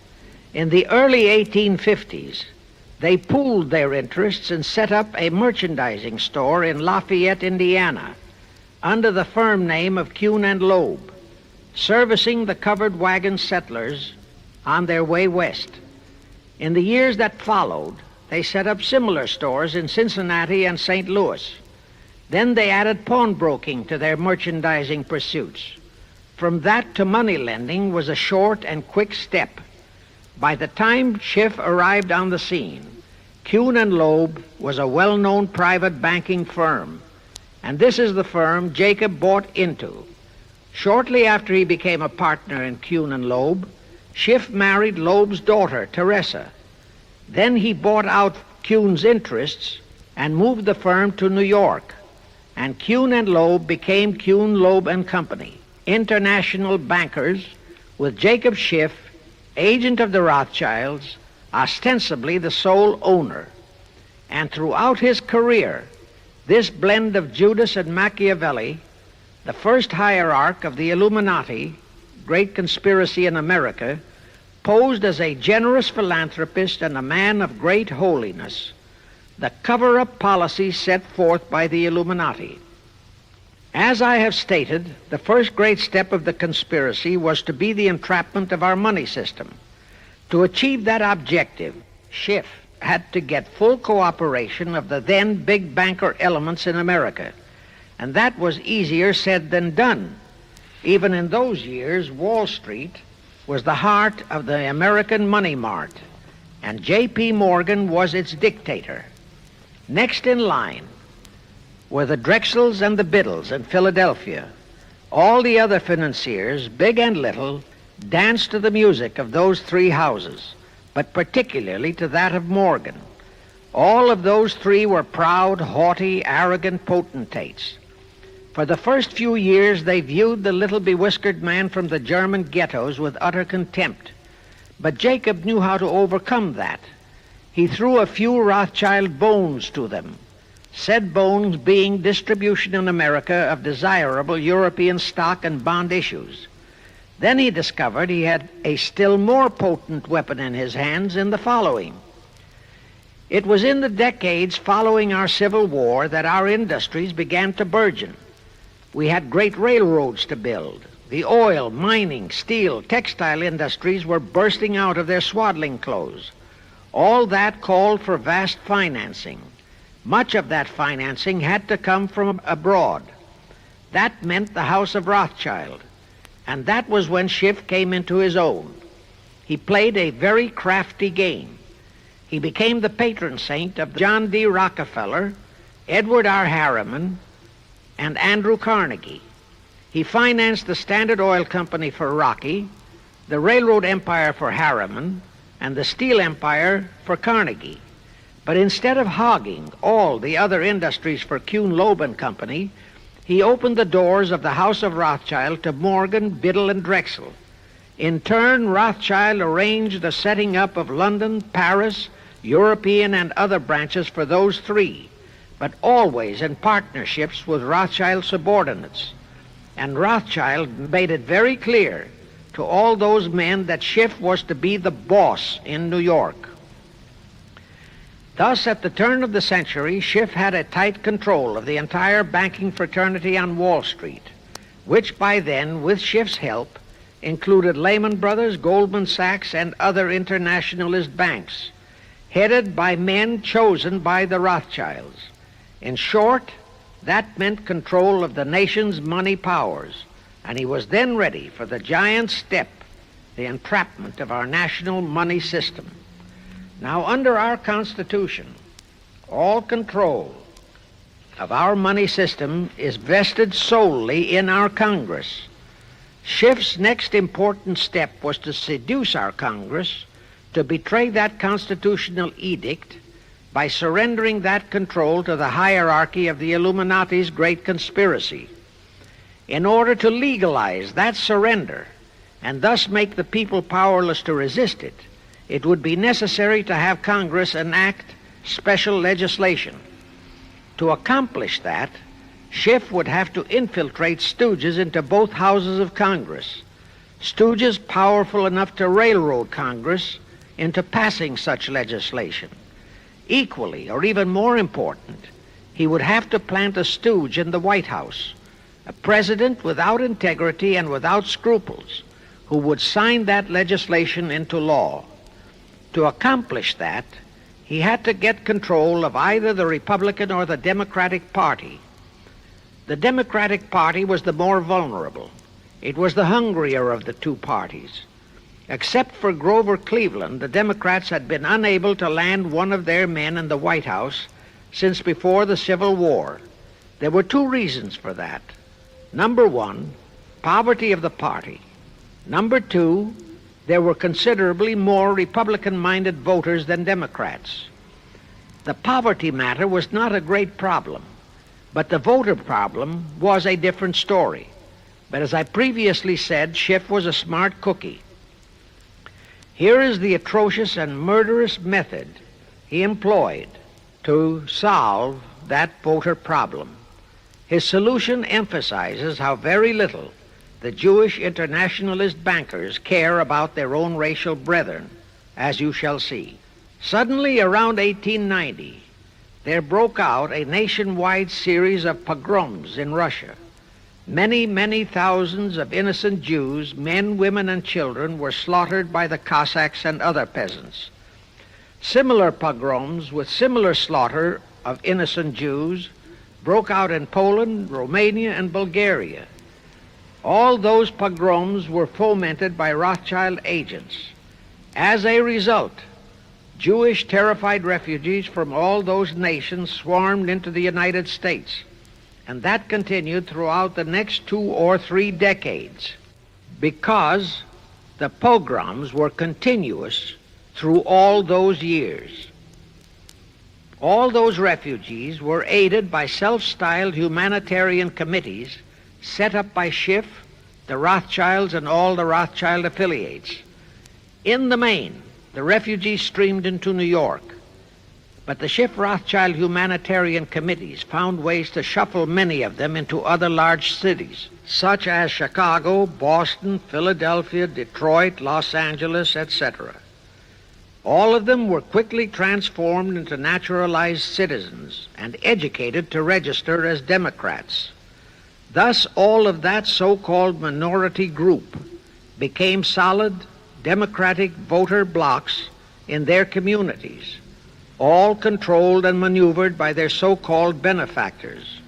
In the early 1850s, they pooled their interests and set up a merchandising store in Lafayette, Indiana, under the firm name of Kuhn and Loeb, servicing the covered wagon settlers on their way west. In the years that followed, they set up similar stores in Cincinnati and St. Louis. Then they added pawnbroking to their merchandising pursuits. From that to money lending was a short and quick step. By the time Schiff arrived on the scene, Kuhn and Loeb was a well-known private banking firm, and this is the firm Jacob bought into. Shortly after he became a partner in Kuhn and Loeb, Schiff married Loeb's daughter, Teresa. Then he bought out Kuhn's interests and moved the firm to New York, and Kuhn and Loeb became Kuhn, Loeb and Company, international bankers, with Jacob Schiff, agent of the Rothschilds, ostensibly the sole owner. And throughout his career, this blend of Judas and Machiavelli, the first hierarch of the Illuminati, great conspiracy in America, posed as a generous philanthropist and a man of great holiness, the cover-up policy set forth by the Illuminati. As I have stated, the first great step of the conspiracy was to be the entrapment of our money system. To achieve that objective, Schiff had to get full cooperation of the then big banker elements in America, and that was easier said than done. Even in those years, Wall Street was the heart of the American money mart, and J.P. Morgan was its dictator. Next in line were the Drexels and the Biddles in Philadelphia. All the other financiers, big and little, danced to the music of those three houses, but particularly to that of Morgan. All of those three were proud, haughty, arrogant potentates. For the first few years, they viewed the little bewhiskered man from the German ghettos with utter contempt. But Jacob knew how to overcome that. He threw a few Rothschild bones to them, said bones being distribution in America of desirable European stock and bond issues. Then he discovered he had a still more potent weapon in his hands in the following. It was in the decades following our Civil War that our industries began to burgeon. We had great railroads to build. The oil, mining, steel, textile industries were bursting out of their swaddling clothes. All that called for vast financing. Much of that financing had to come from abroad. That meant the House of Rothschild, and that was when Schiff came into his own. He played a very crafty game. He became the patron saint of John D. Rockefeller, Edward R. Harriman, and Andrew Carnegie. He financed the Standard Oil Company for Rocky, the railroad empire for Harriman, and the steel empire for Carnegie. But instead of hogging all the other industries for Kuhn, Loeb and Company, he opened the doors of the House of Rothschild to Morgan, Biddle, and Drexel. In turn, Rothschild arranged the setting up of London, Paris, European, and other branches for those three, but always in partnerships with Rothschild subordinates. And Rothschild made it very clear to all those men that Schiff was to be the boss in New York. Thus, at the turn of the century, Schiff had a tight control of the entire banking fraternity on Wall Street, which by then, with Schiff's help, included Lehman Brothers, Goldman Sachs, and other internationalist banks, headed by men chosen by the Rothschilds. In short, that meant control of the nation's money powers, and he was then ready for the giant step, the entrapment of our national money system. Now, under our Constitution, all control of our money system is vested solely in our Congress. Schiff's next important step was to seduce our Congress to betray that constitutional edict by surrendering that control to the hierarchy of the Illuminati's great conspiracy. In order to legalize that surrender and thus make the people powerless to resist it, it would be necessary to have Congress enact special legislation. To accomplish that, Schiff would have to infiltrate stooges into both houses of Congress, stooges powerful enough to railroad Congress into passing such legislation. Equally, or even more important, he would have to plant a stooge in the White House, a president without integrity and without scruples, who would sign that legislation into law. To accomplish that, he had to get control of either the Republican or the Democratic Party. The Democratic Party was the more vulnerable. It was the hungrier of the two parties. Except for Grover Cleveland, the Democrats had been unable to land one of their men in the White House since before the Civil War. There were two reasons for that. Number one, poverty of the party. Number two, there were considerably more Republican-minded voters than Democrats. The poverty matter was not a great problem, but the voter problem was a different story. But as I previously said, Schiff was a smart cookie. Here is the atrocious and murderous method he employed to solve that voter problem. His solution emphasizes how very little the Jewish internationalist bankers care about their own racial brethren, as you shall see. Suddenly, around 1890, there broke out a nationwide series of pogroms in Russia. Many, many thousands of innocent Jews, men, women, and children, were slaughtered by the Cossacks and other peasants. Similar pogroms with similar slaughter of innocent Jews broke out in Poland, Romania, and Bulgaria. All those pogroms were fomented by Rothschild agents. As a result, Jewish terrified refugees from all those nations swarmed into the United States, and that continued throughout the next 2 or 3 decades because the pogroms were continuous through all those years. All those refugees were aided by self-styled humanitarian committees set up by Schiff, the Rothschilds, and all the Rothschild affiliates. In the main, the refugees streamed into New York, but the Schiff-Rothschild humanitarian committees found ways to shuffle many of them into other large cities, such as Chicago, Boston, Philadelphia, Detroit, Los Angeles, etc. All of them were quickly transformed into naturalized citizens and educated to register as Democrats. Thus, all of that so-called minority group became solid Democratic voter blocs in their communities, all controlled and maneuvered by their so-called benefactors.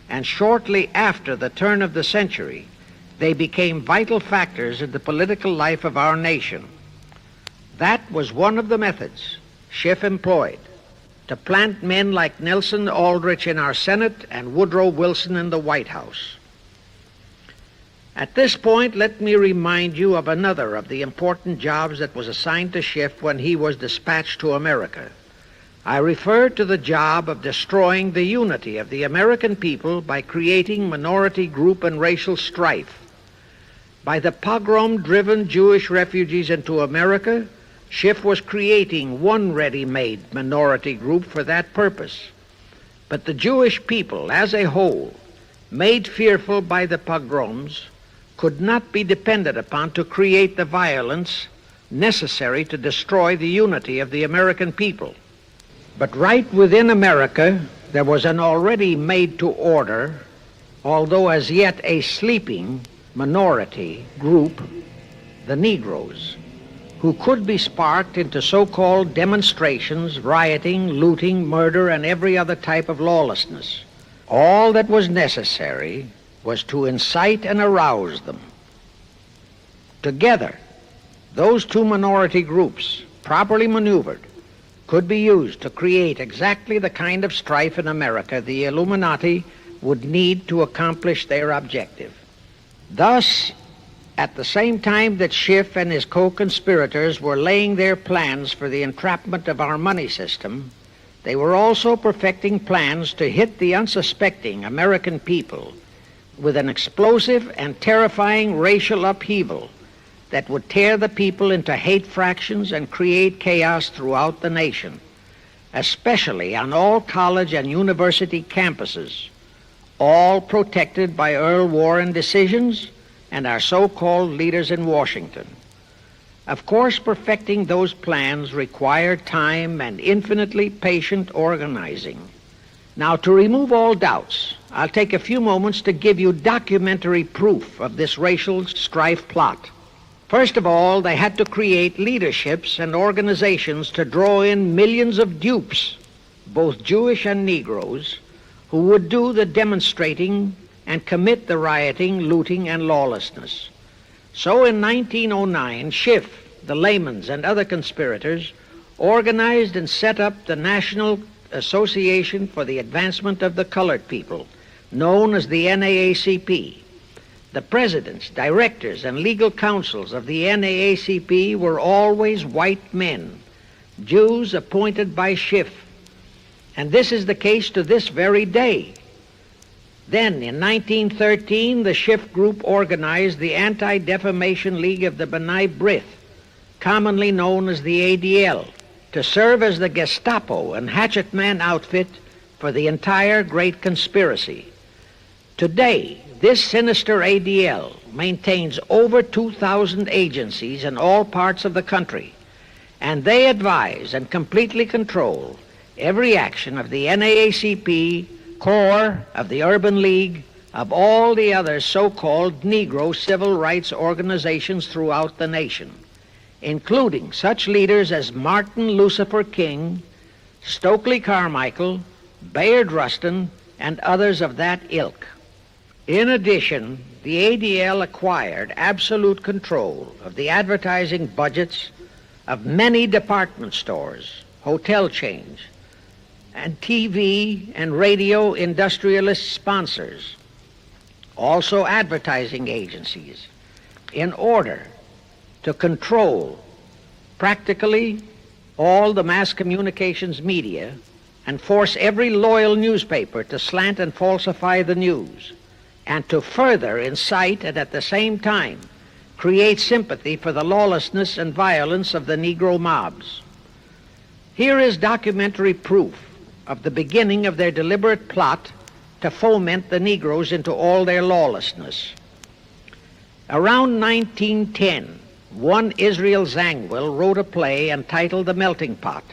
And shortly after the turn of the century, they became vital factors in the political life of our nation. That was one of the methods Schiff employed to plant men like Nelson Aldrich in our Senate and Woodrow Wilson in the White House. At this point, let me remind you of another of the important jobs that was assigned to Schiff when he was dispatched to America. I refer to the job of destroying the unity of the American people by creating minority group and racial strife. By the pogrom-driven Jewish refugees into America, Schiff was creating one ready-made minority group for that purpose. But the Jewish people as a whole, made fearful by the pogroms, could not be depended upon to create the violence necessary to destroy the unity of the American people. But right within America, there was an already made-to-order, although as yet a sleeping minority group, the Negroes, who could be sparked into so-called demonstrations, rioting, looting, murder, and every other type of lawlessness. All that was necessary was to incite and arouse them. Together, those two minority groups, properly maneuvered, could be used to create exactly the kind of strife in America the Illuminati would need to accomplish their objective. Thus, at the same time that Schiff and his co-conspirators were laying their plans for the entrapment of our money system, they were also perfecting plans to hit the unsuspecting American people with an explosive and terrifying racial upheaval that would tear the people into hate fractions and create chaos throughout the nation, especially on all college and university campuses. all protected by Earl Warren decisions and our so-called leaders in Washington. Of course, perfecting those plans required time and infinitely patient organizing. Now, to remove all doubts, I'll take a few moments to give you documentary proof of this racial strife plot. First of all, they had to create leaderships and organizations to draw in millions of dupes, both Jewish and Negroes, who would do the demonstrating and commit the rioting, looting, and lawlessness. So in 1909, Schiff, the Layman's, and other conspirators organized and set up the National Association for the Advancement of the Colored People, known as the NAACP. The presidents, directors, and legal counsels of the NAACP were always white men, Jews appointed by Schiff. And this is the case to this very day. Then, in 1913, the Schiff Group organized the Anti-Defamation League of the B'nai B'rith, commonly known as the ADL, to serve as the Gestapo and hatchet man outfit for the entire great conspiracy. Today, this sinister ADL maintains over 2,000 agencies in all parts of the country, and they advise and completely control every action of the NAACP, core of the Urban League, of all the other so-called Negro civil rights organizations throughout the nation, including such leaders as Martin Lucifer King, Stokely Carmichael, Bayard Rustin, and others of that ilk. In addition, the ADL acquired absolute control of the advertising budgets of many department stores, hotel chains, and TV and radio industrialist sponsors, also advertising agencies, in order to control practically all the mass communications media and force every loyal newspaper to slant and falsify the news, and to further incite and at the same time create sympathy for the lawlessness and violence of the Negro mobs. Here is documentary proof of the beginning of their deliberate plot to foment the Negroes into all their lawlessness. Around 1910, one Israel Zangwill wrote a play entitled The Melting Pot.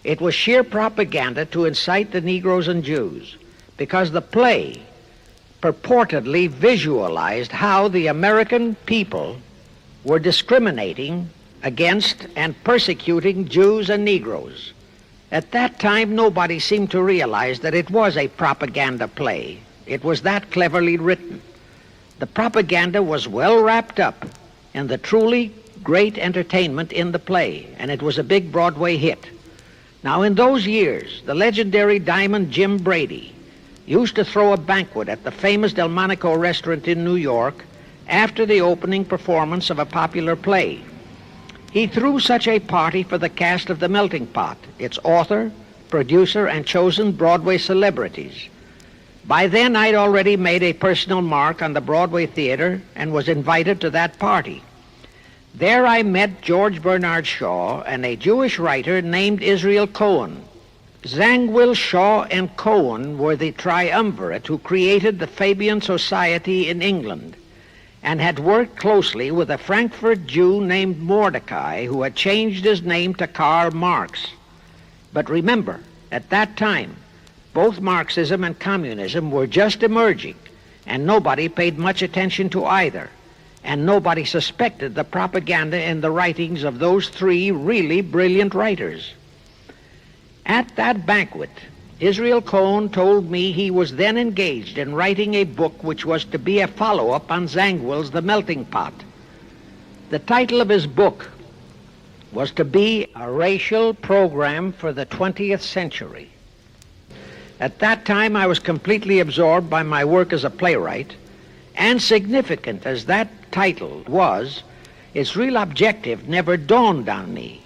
It was sheer propaganda to incite the Negroes and Jews, because the play purportedly visualized how the American people were discriminating against and persecuting Jews and Negroes. At that time, nobody seemed to realize that it was a propaganda play. It was that cleverly written. The propaganda was well wrapped up in the truly great entertainment in the play, and it was a big Broadway hit. Now, in those years, the legendary Diamond Jim Brady used to throw a banquet at the famous Delmonico restaurant in New York after the opening performance of a popular play. He threw such a party for the cast of The Melting Pot, its author, producer, and chosen Broadway celebrities. By then, I'd already made a personal mark on the Broadway theater and was invited to that party. There I met George Bernard Shaw and a Jewish writer named Israel Cohen. Zangwill, Shaw, and Cohen were the triumvirate who created the Fabian Society in England and had worked closely with a Frankfurt Jew named Mordecai, who had changed his name to Karl Marx. But remember, at that time, both Marxism and communism were just emerging, and nobody paid much attention to either, and nobody suspected the propaganda in the writings of those three really brilliant writers. At that banquet, Israel Cohen told me he was then engaged in writing a book which was to be a follow-up on Zangwill's The Melting Pot. The title of his book was to be A Racial Program for the 20th Century. At that time, I was completely absorbed by my work as a playwright, and significant as that title was, its real objective never dawned on me,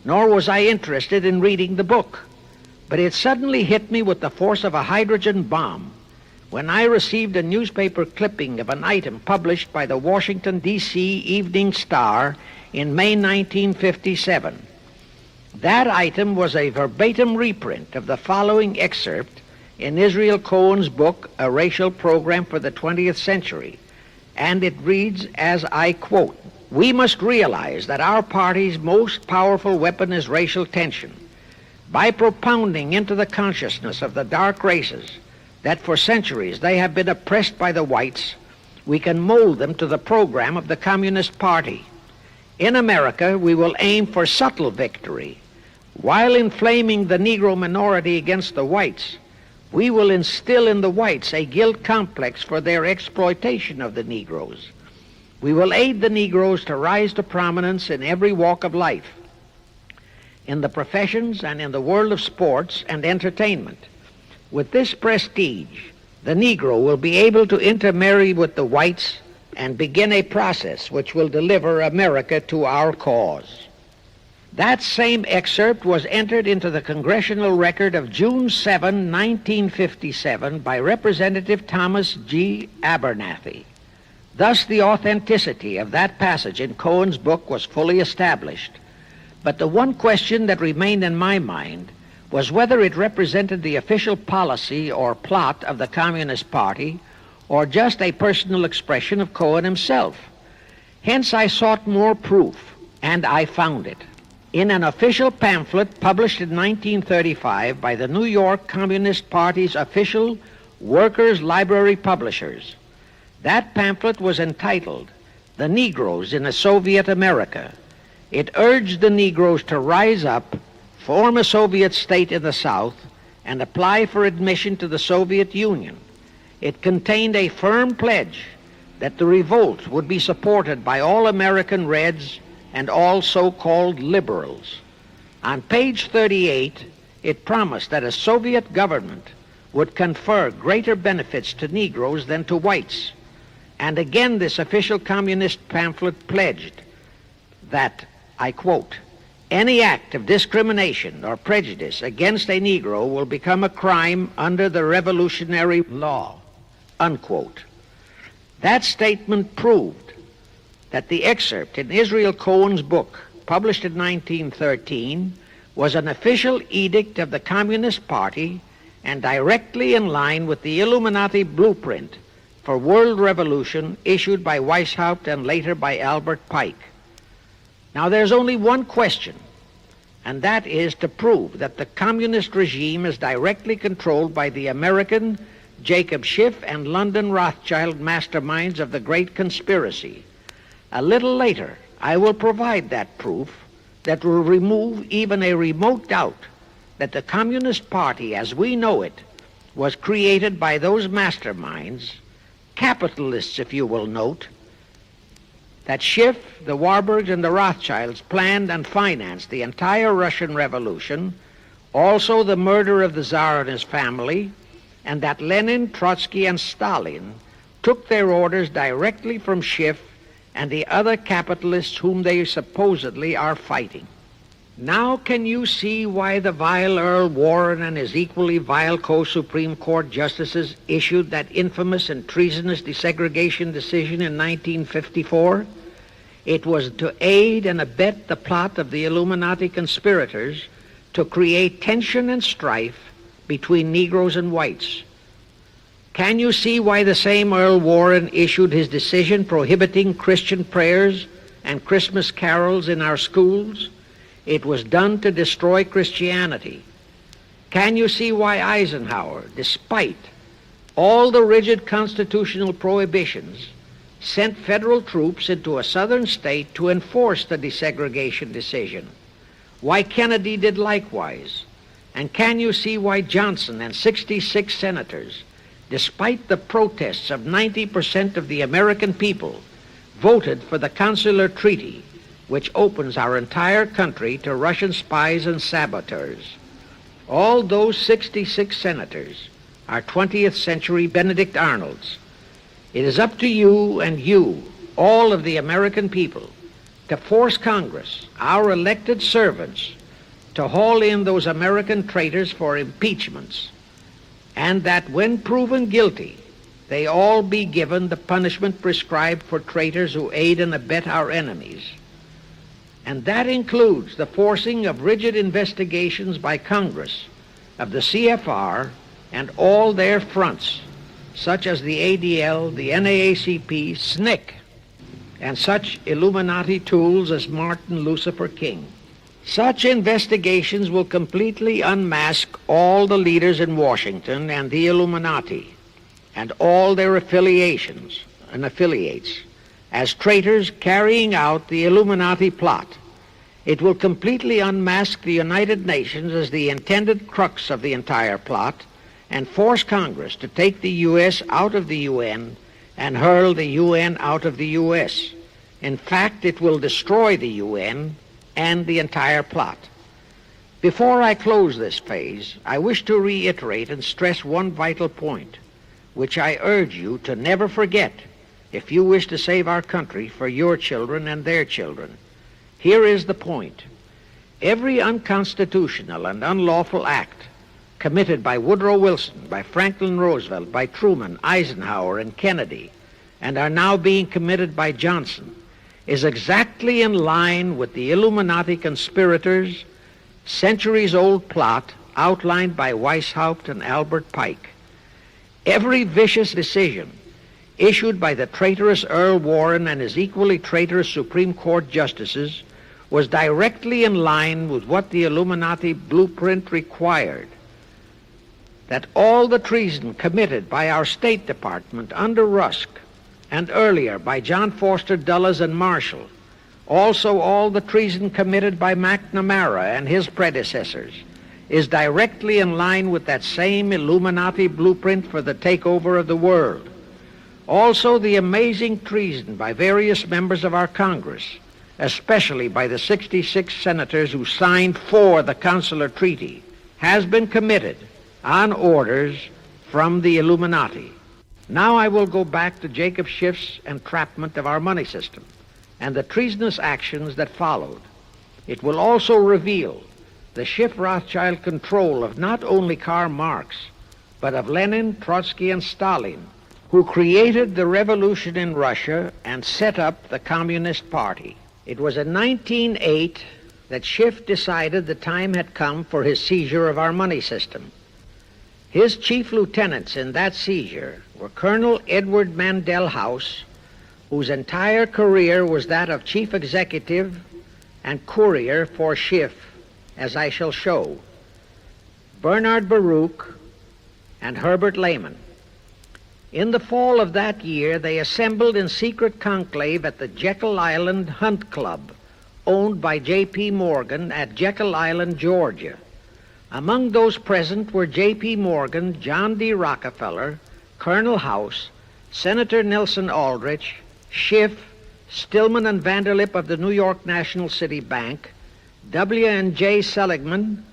nor was I interested in reading the book. But it suddenly hit me with the force of a hydrogen bomb when I received a newspaper clipping of an item published by the Washington, D.C. Evening Star in May 1957. That item was a verbatim reprint of the following excerpt in Israel Cohen's book, A Racial Program for the 20th Century, and it reads, as I quote, "We must realize that our party's most powerful weapon is racial tension. By propounding into the consciousness of the dark races that for centuries they have been oppressed by the whites, we can mold them to the program of the Communist Party. In America, we will aim for subtle victory. While inflaming the Negro minority against the whites, we will instill in the whites a guilt complex for their exploitation of the Negroes. We will aid the Negroes to rise to prominence in every walk of life, in the professions and in the world of sports and entertainment. With this prestige, the Negro will be able to intermarry with the whites and begin a process which will deliver America to our cause." That same excerpt was entered into the congressional record of June 7, 1957 by Representative Thomas G. Abernathy. Thus the authenticity of that passage in Cohen's book was fully established. But the one question that remained in my mind was whether it represented the official policy or plot of the Communist Party or just a personal expression of Cohen himself. Hence I sought more proof, and I found it. In an official pamphlet published in 1935 by the New York Communist Party's official Workers' Library Publishers, that pamphlet was entitled "The Negroes in a Soviet America." It urged the Negroes to rise up, form a Soviet state in the South, and apply for admission to the Soviet Union. It contained a firm pledge that the revolt would be supported by all American Reds and all so-called liberals. On page 38, it promised that a Soviet government would confer greater benefits to Negroes than to whites. And again, this official communist pamphlet pledged that, I quote, "Any act of discrimination or prejudice against a Negro will become a crime under the revolutionary law," unquote. That statement proved that the excerpt in Israel Cohen's book, published in 1913, was an official edict of the Communist Party and directly in line with the Illuminati blueprint for world revolution issued by Weishaupt and later by Albert Pike. Now there's only one question, and that is to prove that the communist regime is directly controlled by the American Jacob Schiff and London Rothschild masterminds of the Great Conspiracy. A little later, I will provide that proof that will remove even a remote doubt that the Communist Party, as we know it, was created by those masterminds, capitalists, if you will note, that Schiff, the Warburgs, and the Rothschilds planned and financed the entire Russian Revolution, also the murder of the Tsar and his family, and that Lenin, Trotsky, and Stalin took their orders directly from Schiff and the other capitalists whom they supposedly are fighting. Now can you see why the vile Earl Warren and his equally vile co-Supreme Court justices issued that infamous and treasonous desegregation decision in 1954? It was to aid and abet the plot of the Illuminati conspirators to create tension and strife between Negroes and whites. Can you see why the same Earl Warren issued his decision prohibiting Christian prayers and Christmas carols in our schools? It was done to destroy Christianity. Can you see why Eisenhower, despite all the rigid constitutional prohibitions, sent federal troops into a southern state to enforce the desegregation decision? Why Kennedy did likewise? And can you see why Johnson and 66 senators, despite the protests of 90% of the American people, voted for the consular treaty, which opens our entire country to Russian spies and saboteurs? All those 66 senators are 20th century Benedict Arnolds. It is up to you and you, all of the American people, to force Congress, our elected servants, to haul in those American traitors for impeachments, and that when proven guilty, they all be given the punishment prescribed for traitors who aid and abet our enemies. And that includes the forcing of rigid investigations by Congress of the CFR, and all their fronts, such as the ADL, the NAACP, SNCC, and such Illuminati tools as Martin Lucifer King. Such investigations will completely unmask all the leaders in Washington and the Illuminati and all their affiliations and affiliates as traitors carrying out the Illuminati plot. It will completely unmask the United Nations as the intended crux of the entire plot and force Congress to take the U.S. out of the UN and hurl the UN out of the U.S. In fact, it will destroy the UN and the entire plot. Before I close this phase, I wish to reiterate and stress one vital point, which I urge you to never forget if you wish to save our country for your children and their children. Here is the point. Every unconstitutional and unlawful act committed by Woodrow Wilson, by Franklin Roosevelt, by Truman, Eisenhower, and Kennedy, and are now being committed by Johnson, is exactly in line with the Illuminati conspirators' centuries-old plot outlined by Weishaupt and Albert Pike. Every vicious decision issued by the traitorous Earl Warren and his equally traitorous Supreme Court justices was directly in line with what the Illuminati blueprint required. That all the treason committed by our State Department under Rusk and earlier by John Foster Dulles and Marshall, also all the treason committed by McNamara and his predecessors, is directly in line with that same Illuminati blueprint for the takeover of the world. Also the amazing treason by various members of our Congress, especially by the 66 senators who signed for the Consular Treaty, has been committed on orders from the Illuminati. Now I will go back to Jacob Schiff's entrapment of our money system and the treasonous actions that followed. It will also reveal the Schiff-Rothschild control of not only Karl Marx, but of Lenin, Trotsky, and Stalin, who created the revolution in Russia and set up the Communist Party. It was in 1908 that Schiff decided the time had come for his seizure of our money system. His chief lieutenants in that seizure were Colonel Edward Mandel House, whose entire career was that of chief executive and courier for Schiff, as I shall show, Bernard Baruch, and Herbert Lehman. In the fall of that year, they assembled in secret conclave at the Jekyll Island Hunt Club, owned by J.P. Morgan at Jekyll Island, Georgia. Among those present were J.P. Morgan, John D. Rockefeller, Colonel House, Senator Nelson Aldrich, Schiff, Stillman and Vanderlip of the New York National City Bank, W.N.J. Seligman,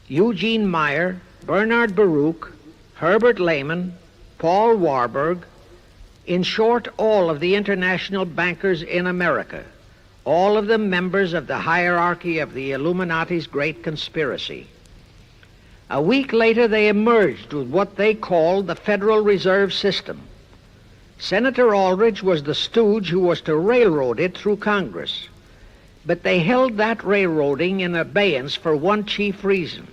Eugene Meyer, Bernard Baruch, Herbert Lehman, Paul Warburg, in short, all of the international bankers in America, all of them members of the hierarchy of the Illuminati's great conspiracy. A week later, they emerged with what they called the Federal Reserve System. Senator Aldrich was the stooge who was to railroad it through Congress. But they held that railroading in abeyance for one chief reason.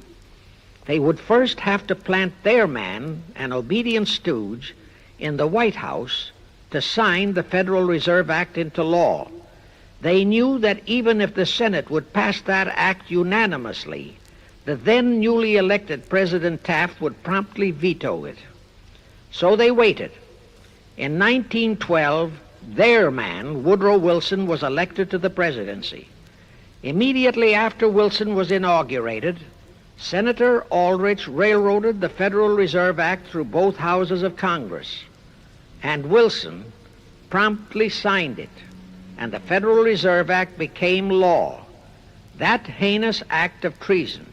They would first have to plant their man, an obedient stooge, in the White House to sign the Federal Reserve Act into law. They knew that even if the Senate would pass that act unanimously, the then newly elected President Taft would promptly veto it. So they waited. In 1912, their man, Woodrow Wilson, was elected to the presidency. Immediately after Wilson was inaugurated, Senator Aldrich railroaded the Federal Reserve Act through both houses of Congress, and Wilson promptly signed it, and the Federal Reserve Act became law. That heinous act of treason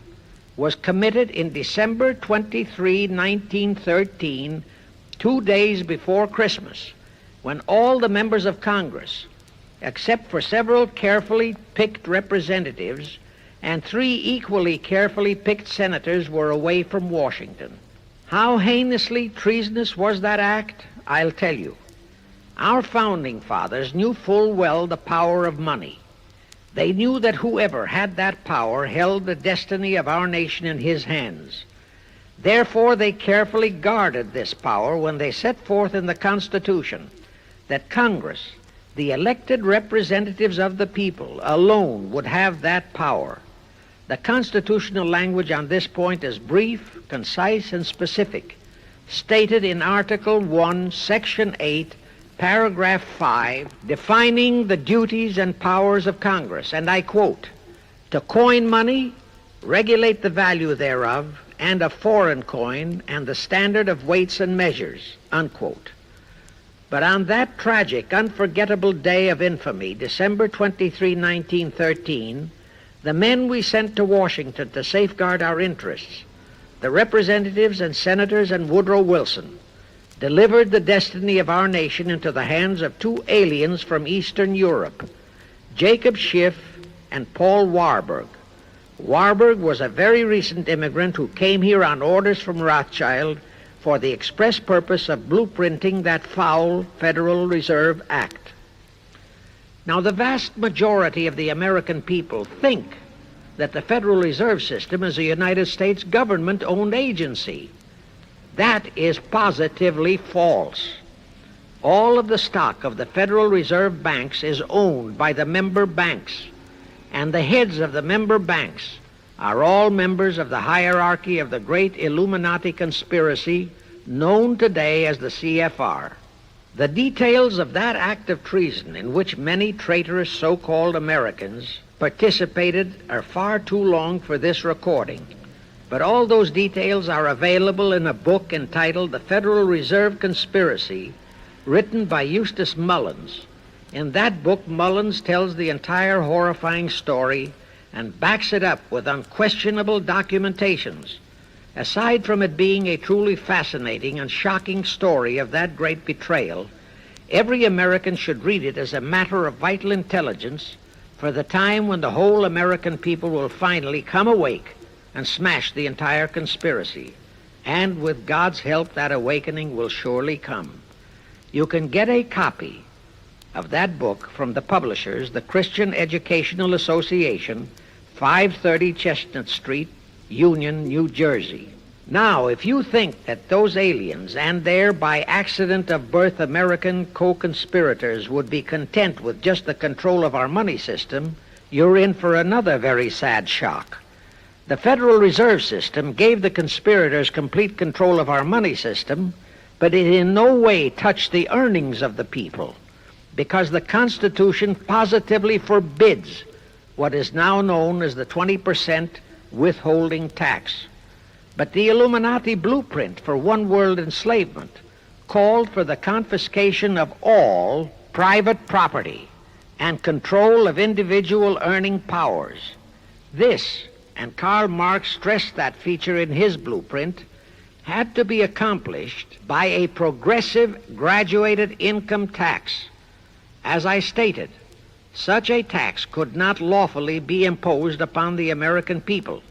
was committed in December 23, 1913, 2 days before Christmas, when all the members of Congress, except for several carefully picked representatives and 3 equally carefully picked senators, were away from Washington. How heinously treasonous was that act? I'll tell you. Our founding fathers knew full well the power of money. They knew that whoever had that power held the destiny of our nation in his hands. Therefore, they carefully guarded this power when they set forth in the Constitution that Congress, the elected representatives of the people, alone would have that power. The constitutional language on this point is brief, concise, and specific, stated in Article 1, Section 8, Paragraph 5, defining the duties and powers of Congress, and I quote, "To coin money, regulate the value thereof, and of foreign coin, and the standard of weights and measures," unquote. But on that tragic, unforgettable day of infamy, December 23, 1913, the men we sent to Washington to safeguard our interests, the representatives and senators and Woodrow Wilson, delivered the destiny of our nation into the hands of two aliens from Eastern Europe, Jacob Schiff and Paul Warburg. Warburg was a very recent immigrant who came here on orders from Rothschild for the express purpose of blueprinting that foul Federal Reserve Act. Now, the vast majority of the American people think that the Federal Reserve System is a United States government-owned agency. That is positively false. All of the stock of the Federal Reserve banks is owned by the member banks, and the heads of the member banks are all members of the hierarchy of the great Illuminati conspiracy known today as the CFR. The details of that act of treason in which many traitorous so-called Americans participated are far too long for this recording, but all those details are available in a book entitled The Federal Reserve Conspiracy, written by Eustace Mullins. In that book, Mullins tells the entire horrifying story and backs it up with unquestionable documentations. Aside from it being a truly fascinating and shocking story of that great betrayal, every American should read it as a matter of vital intelligence for the time when the whole American people will finally come awake and smash the entire conspiracy. And with God's help, that awakening will surely come. You can get a copy of that book from the publishers, the Christian Educational Association, 530 Chestnut Street, Union, New Jersey. Now, if you think that those aliens and their by accident of birth American co-conspirators would be content with just the control of our money system, you're in for another very sad shock. The Federal Reserve System gave the conspirators complete control of our money system, but it in no way touched the earnings of the people, because the Constitution positively forbids what is now known as the 20% withholding tax. But the Illuminati blueprint for one-world enslavement called for the confiscation of all private property and control of individual earning powers. This, and Karl Marx stressed that feature in his blueprint, had to be accomplished by a progressive graduated income tax. As I stated, such a tax could not lawfully be imposed upon the American people.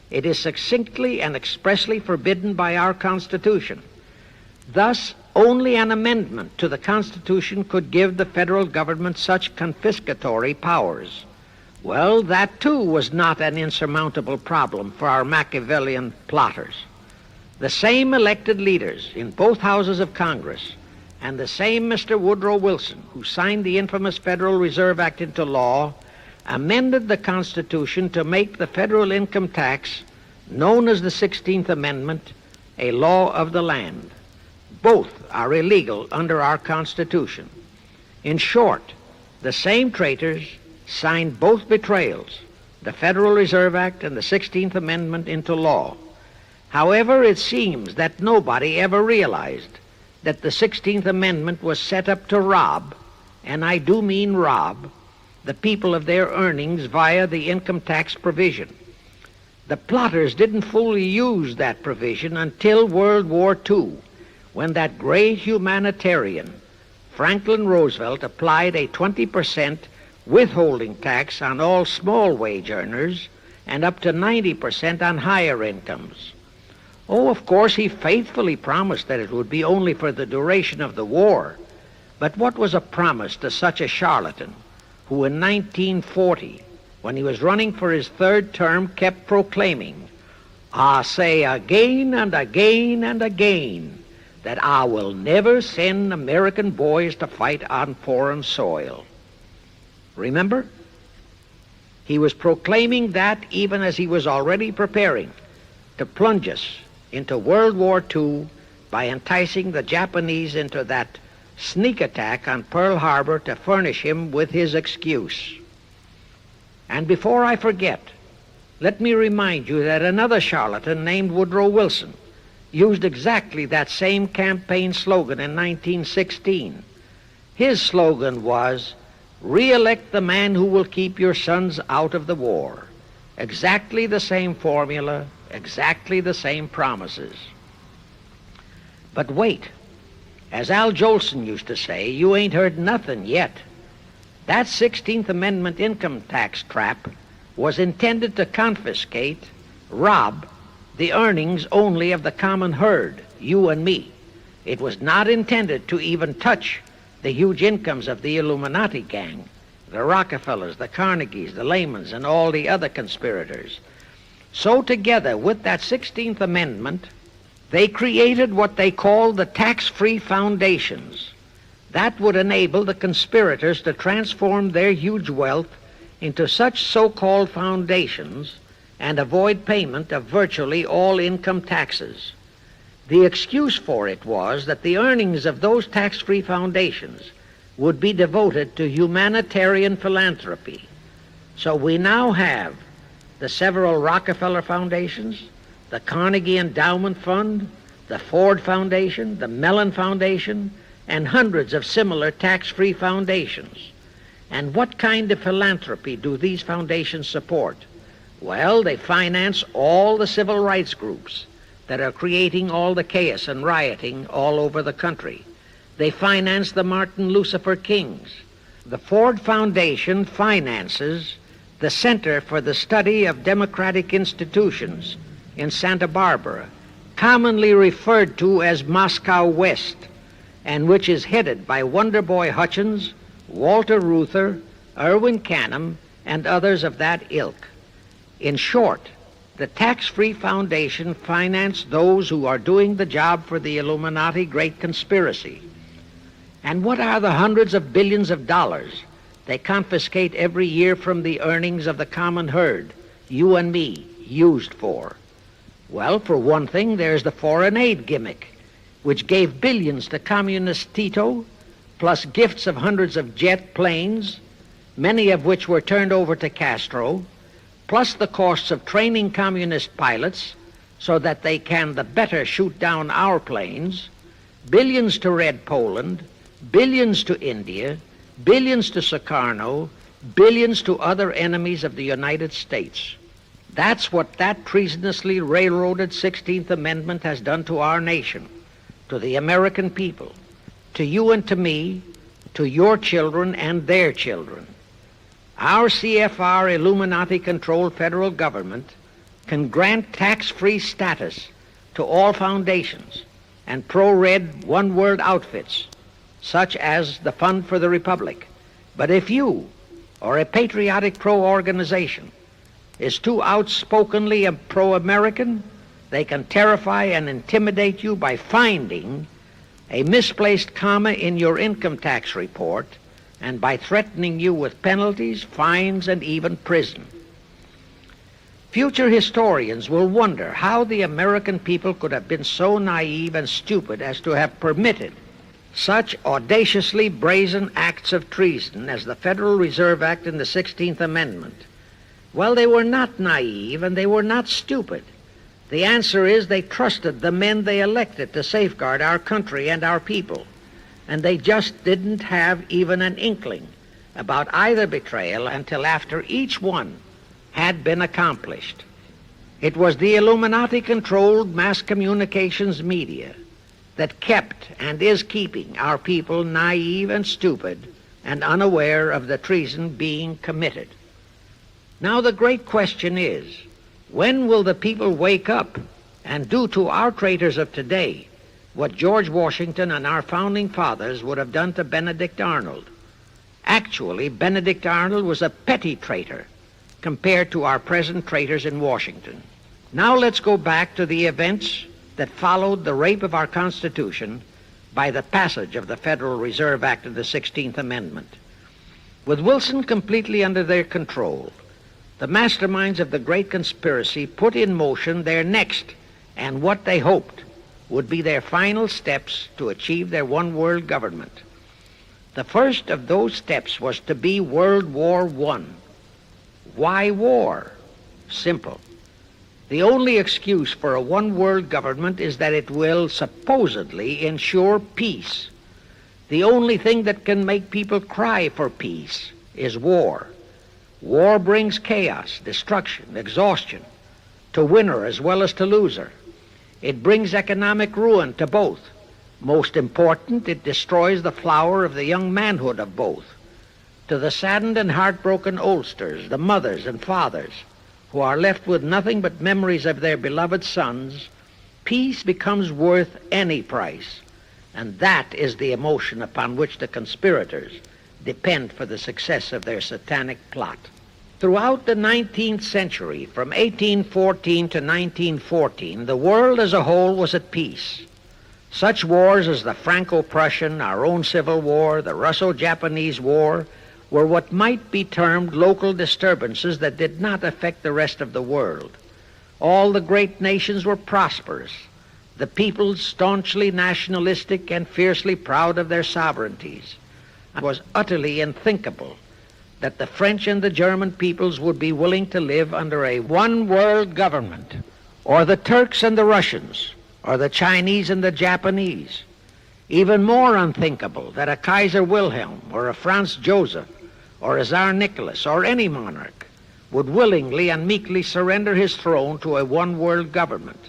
It is succinctly and expressly forbidden by our Constitution. Thus, only an amendment to the Constitution could give the federal government such confiscatory powers. Well, that too was not an insurmountable problem for our Machiavellian plotters. The same elected leaders in both houses of Congress and the same Mr. Woodrow Wilson, who signed the infamous Federal Reserve Act into law, amended the Constitution to make the federal income tax, known as the 16th Amendment, a law of the land. Both are illegal under our Constitution. In short, the same traitors signed both betrayals, the Federal Reserve Act and the 16th Amendment, into law. However, it seems that nobody ever realized that the 16th Amendment was set up to rob, and I do mean rob, the people of their earnings via the income tax provision. The plotters didn't fully use that provision until World War II, when that great humanitarian, Franklin Roosevelt, applied a 20% withholding tax on all small wage earners and up to 90% on higher incomes. Oh, of course, he faithfully promised that it would be only for the duration of the war. But what was a promise to such a charlatan who in 1940, when he was running for his third term, kept proclaiming, I say again and again and again that I will never send American boys to fight on foreign soil. Remember? He was proclaiming that even as he was already preparing to plunge us into World War II by enticing the Japanese into that sneak attack on Pearl Harbor to furnish him with his excuse. And before I forget, let me remind you that another charlatan named Woodrow Wilson used exactly that same campaign slogan in 1916. His slogan was, "Re-elect the man who will keep your sons out of the war." Exactly the same formula, exactly the same promises. But wait, as Al Jolson used to say, you ain't heard nothing yet. That 16th Amendment income tax trap was intended to confiscate, rob, the earnings only of the common herd, you and me. It was not intended to even touch the huge incomes of the Illuminati gang, the Rockefellers, the Carnegies, the Lehmans, and all the other conspirators. So together with that 16th Amendment, they created what they called the tax-free foundations. That would enable the conspirators to transform their huge wealth into such so-called foundations and avoid payment of virtually all income taxes. The excuse for it was that the earnings of those tax-free foundations would be devoted to humanitarian philanthropy. So we now have the several Rockefeller foundations, the Carnegie Endowment Fund, the Ford Foundation, the Mellon Foundation, and hundreds of similar tax-free foundations. And what kind of philanthropy do these foundations support? Well, they finance all the civil rights groups that are creating all the chaos and rioting all over the country. They finance the Martin Lucifer Kings. The Ford Foundation finances the Center for the Study of Democratic Institutions in Santa Barbara, commonly referred to as Moscow West, and which is headed by Wonderboy Hutchins, Walter Reuther, Irwin Canham, and others of that ilk. In short, the tax-free foundation financed those who are doing the job for the Illuminati Great Conspiracy. And what are the hundreds of billions of dollars they confiscate every year from the earnings of the common herd, you and me, used for? Well, for one thing, there's the foreign aid gimmick, which gave billions to communist Tito, plus gifts of hundreds of jet planes, many of which were turned over to Castro, plus the costs of training communist pilots so that they can the better shoot down our planes, billions to Red Poland, billions to India, billions to Sukarno, billions to other enemies of the United States. That's what that treasonously railroaded 16th Amendment has done to our nation, to the American people, to you and to me, to your children and their children. Our CFR Illuminati-controlled federal government can grant tax-free status to all foundations and pro-red one-word outfits, such as the Fund for the Republic. But if you, or a patriotic pro-organization, is too outspokenly pro-American, they can terrify and intimidate you by finding a misplaced comma in your income tax report and by threatening you with penalties, fines, and even prison. Future historians will wonder how the American people could have been so naive and stupid as to have permitted such audaciously brazen acts of treason as the Federal Reserve Act and the 16th Amendment. Well, they were not naive and they were not stupid. The answer is they trusted the men they elected to safeguard our country and our people, and they just didn't have even an inkling about either betrayal until after each one had been accomplished. It was the Illuminati-controlled mass communications media that kept and is keeping our people naive and stupid and unaware of the treason being committed. Now the great question is, when will the people wake up and do to our traitors of today what George Washington and our founding fathers would have done to Benedict Arnold? Actually, Benedict Arnold was a petty traitor compared to our present traitors in Washington. Now let's go back to the events that followed the rape of our Constitution by the passage of the Federal Reserve Act of the 16th Amendment. With Wilson completely under their control, the masterminds of the great conspiracy put in motion their next and what they hoped would be their final steps to achieve their one-world government. The first of those steps was to be World War I. Why war? Simple. The only excuse for a one-world government is that it will supposedly ensure peace. The only thing that can make people cry for peace is war. War brings chaos, destruction, exhaustion, to winner as well as to loser. It brings economic ruin to both. Most important, it destroys the flower of the young manhood of both. To the saddened and heartbroken oldsters, the mothers and fathers, who are left with nothing but memories of their beloved sons, peace becomes worth any price. And that is the emotion upon which the conspirators depend for the success of their satanic plot. Throughout the 19th century, from 1814 to 1914, the world as a whole was at peace. Such wars as the Franco-Prussian, our own Civil War, the Russo-Japanese War, were what might be termed local disturbances that did not affect the rest of the world. All the great nations were prosperous, the peoples staunchly nationalistic and fiercely proud of their sovereignties. It was utterly unthinkable that the French and the German peoples would be willing to live under a one-world government, or the Turks and the Russians, or the Chinese and the Japanese. Even more unthinkable that a Kaiser Wilhelm, or a Franz Joseph, or a Tsar Nicholas, or any monarch would willingly and meekly surrender his throne to a one-world government.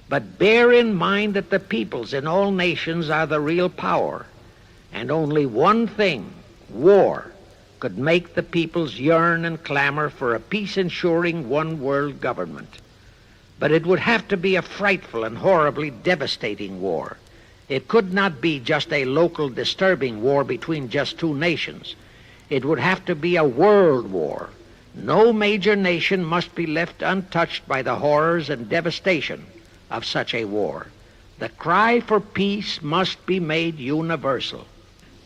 But bear in mind that the peoples in all nations are the real power, and only one thing, war, could make the peoples yearn and clamor for a peace-ensuring one-world government. But it would have to be a frightful and horribly devastating war. It could not be just a local disturbing war between just two nations. It would have to be a world war. No major nation must be left untouched by the horrors and devastation of such a war. The cry for peace must be made universal.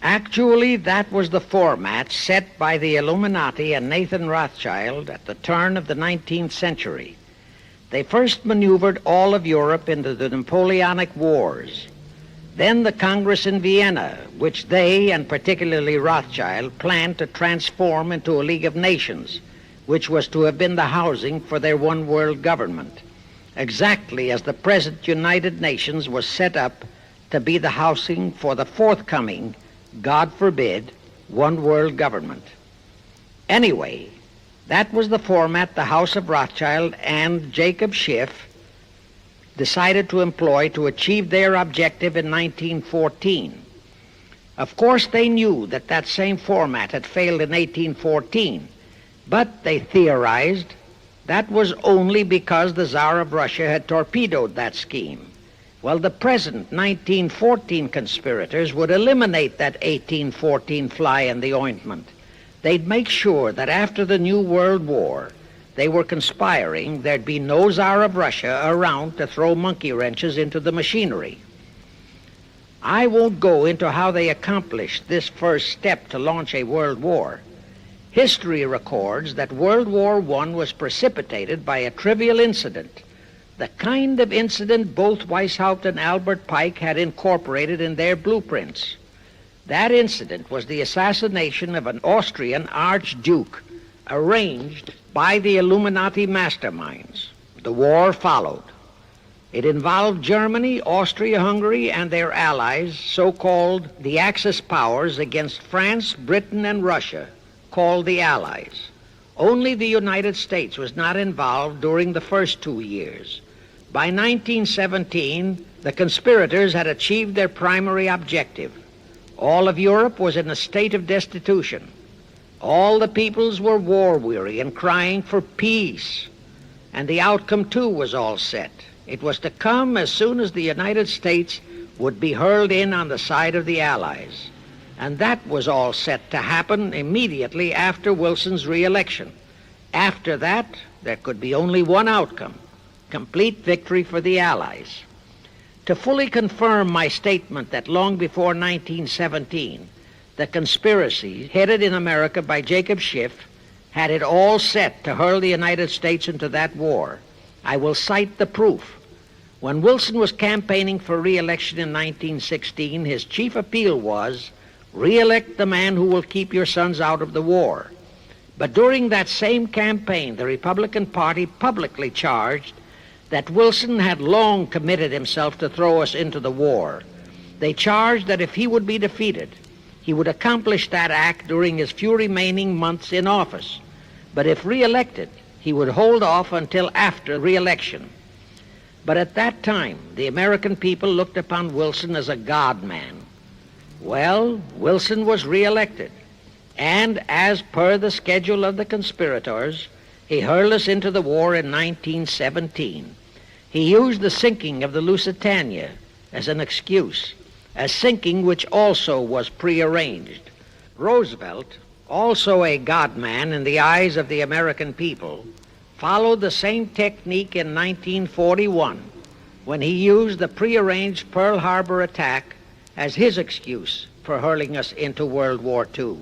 Actually, that was the format set by the Illuminati and Nathan Rothschild at the turn of the 19th century. They first maneuvered all of Europe into the Napoleonic Wars. Then the Congress in Vienna, which they, and particularly Rothschild, planned to transform into a League of Nations, which was to have been the housing for their one-world government, exactly as the present United Nations was set up to be the housing for the forthcoming, God forbid, one-world government. Anyway, that was the format the House of Rothschild and Jacob Schiff decided to employ to achieve their objective in 1914. Of course, they knew that that same format had failed in 1814, but they theorized that was only because the Tsar of Russia had torpedoed that scheme. Well, the present 1914 conspirators would eliminate that 1814 fly in the ointment. They'd make sure that after the New World War, they were conspiring, there'd be no Tsar of Russia around to throw monkey wrenches into the machinery. I won't go into how they accomplished this first step to launch a world war. History records that World War I was precipitated by a trivial incident, the kind of incident both Weishaupt and Albert Pike had incorporated in their blueprints. That incident was the assassination of an Austrian archduke, arranged by the Illuminati masterminds. The war followed. It involved Germany, Austria-Hungary, and their allies, so-called the Axis powers, against France, Britain, and Russia, called the Allies. Only the United States was not involved during the first 2 years. By 1917, the conspirators had achieved their primary objective. All of Europe was in a state of destitution. All the peoples were war-weary and crying for peace. And the outcome, too, was all set. It was to come as soon as the United States would be hurled in on the side of the Allies. And that was all set to happen immediately after Wilson's re-election. After that, there could be only one outcome: complete victory for the Allies. To fully confirm my statement that long before 1917, the conspiracy headed in America by Jacob Schiff had it all set to hurl the United States into that war, I will cite the proof. When Wilson was campaigning for re-election in 1916, his chief appeal was, "Re-elect the man who will keep your sons out of the war." But during that same campaign, the Republican Party publicly charged that Wilson had long committed himself to throw us into the war. They charged that if he would be defeated, he would accomplish that act during his few remaining months in office. But if re-elected, he would hold off until after re-election. But at that time, the American people looked upon Wilson as a God-man. Well, Wilson was re-elected, and as per the schedule of the conspirators, he hurled us into the war in 1917. He used the sinking of the Lusitania as an excuse, a sinking which also was prearranged. Roosevelt, also a God-man in the eyes of the American people, followed the same technique in 1941 when he used the prearranged Pearl Harbor attack as his excuse for hurling us into World War II.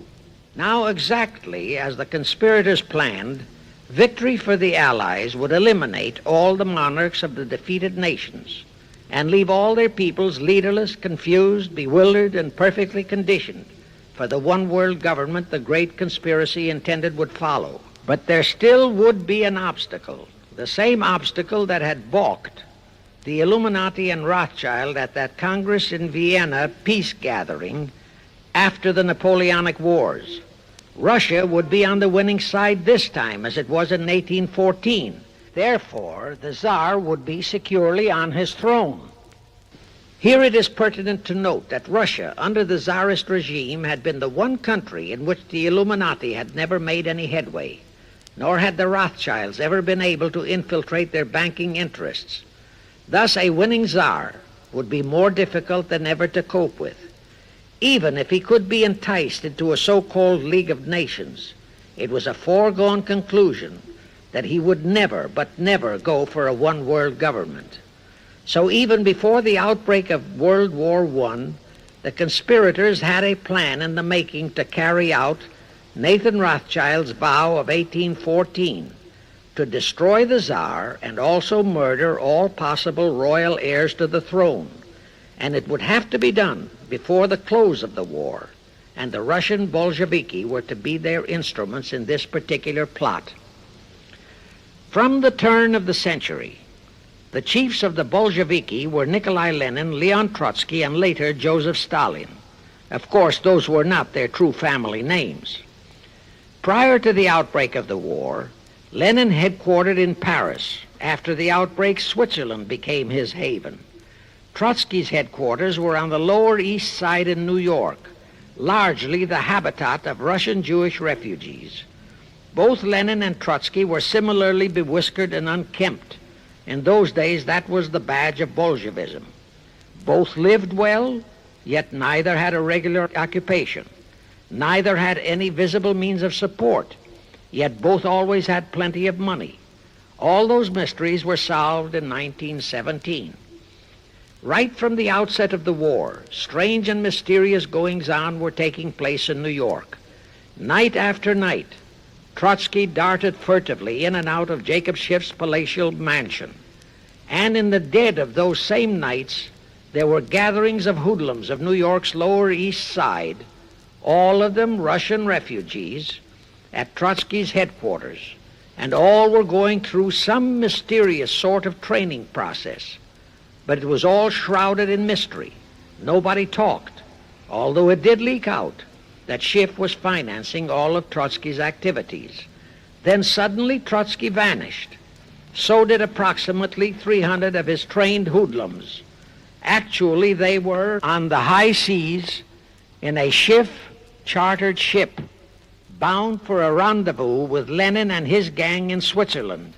Now, exactly as the conspirators planned, victory for the Allies would eliminate all the monarchs of the defeated nations and leave all their peoples leaderless, confused, bewildered, and perfectly conditioned for the one-world government the great conspiracy intended would follow. But there still would be an obstacle, the same obstacle that had balked the Illuminati and Rothschild at that Congress in Vienna peace gathering after the Napoleonic Wars. Russia would be on the winning side this time, as it was in 1814. Therefore, the Tsar would be securely on his throne. Here it is pertinent to note that Russia, under the Tsarist regime, had been the one country in which the Illuminati had never made any headway, nor had the Rothschilds ever been able to infiltrate their banking interests. Thus, a winning Tsar would be more difficult than ever to cope with. Even if he could be enticed into a so-called League of Nations, it was a foregone conclusion that he would never, but never go for a one-world government. So even before the outbreak of World War I, the conspirators had a plan in the making to carry out Nathan Rothschild's vow of 1814 to destroy the Tsar and also murder all possible royal heirs to the throne. And it would have to be done before the close of the war, and the Russian Bolsheviki were to be their instruments in this particular plot. From the turn of the century, the chiefs of the Bolsheviki were Nikolai Lenin, Leon Trotsky, and later Joseph Stalin. Of course, those were not their true family names. Prior to the outbreak of the war, Lenin headquartered in Paris. After the outbreak, Switzerland became his haven. Trotsky's headquarters were on the Lower East Side in New York, largely the habitat of Russian Jewish refugees. Both Lenin and Trotsky were similarly bewhiskered and unkempt. In those days, that was the badge of Bolshevism. Both lived well, yet neither had a regular occupation. Neither had any visible means of support, yet both always had plenty of money. All those mysteries were solved in 1917. Right from the outset of the war, strange and mysterious goings-on were taking place in New York. Night after night, Trotsky darted furtively in and out of Jacob Schiff's palatial mansion. And in the dead of those same nights, there were gatherings of hoodlums of New York's Lower East Side, all of them Russian refugees, at Trotsky's headquarters, and all were going through some mysterious sort of training process. But it was all shrouded in mystery. Nobody talked, although it did leak out that Schiff was financing all of Trotsky's activities. Then suddenly Trotsky vanished. So did approximately 300 of his trained hoodlums. Actually, they were on the high seas in a Schiff-chartered ship bound for a rendezvous with Lenin and his gang in Switzerland.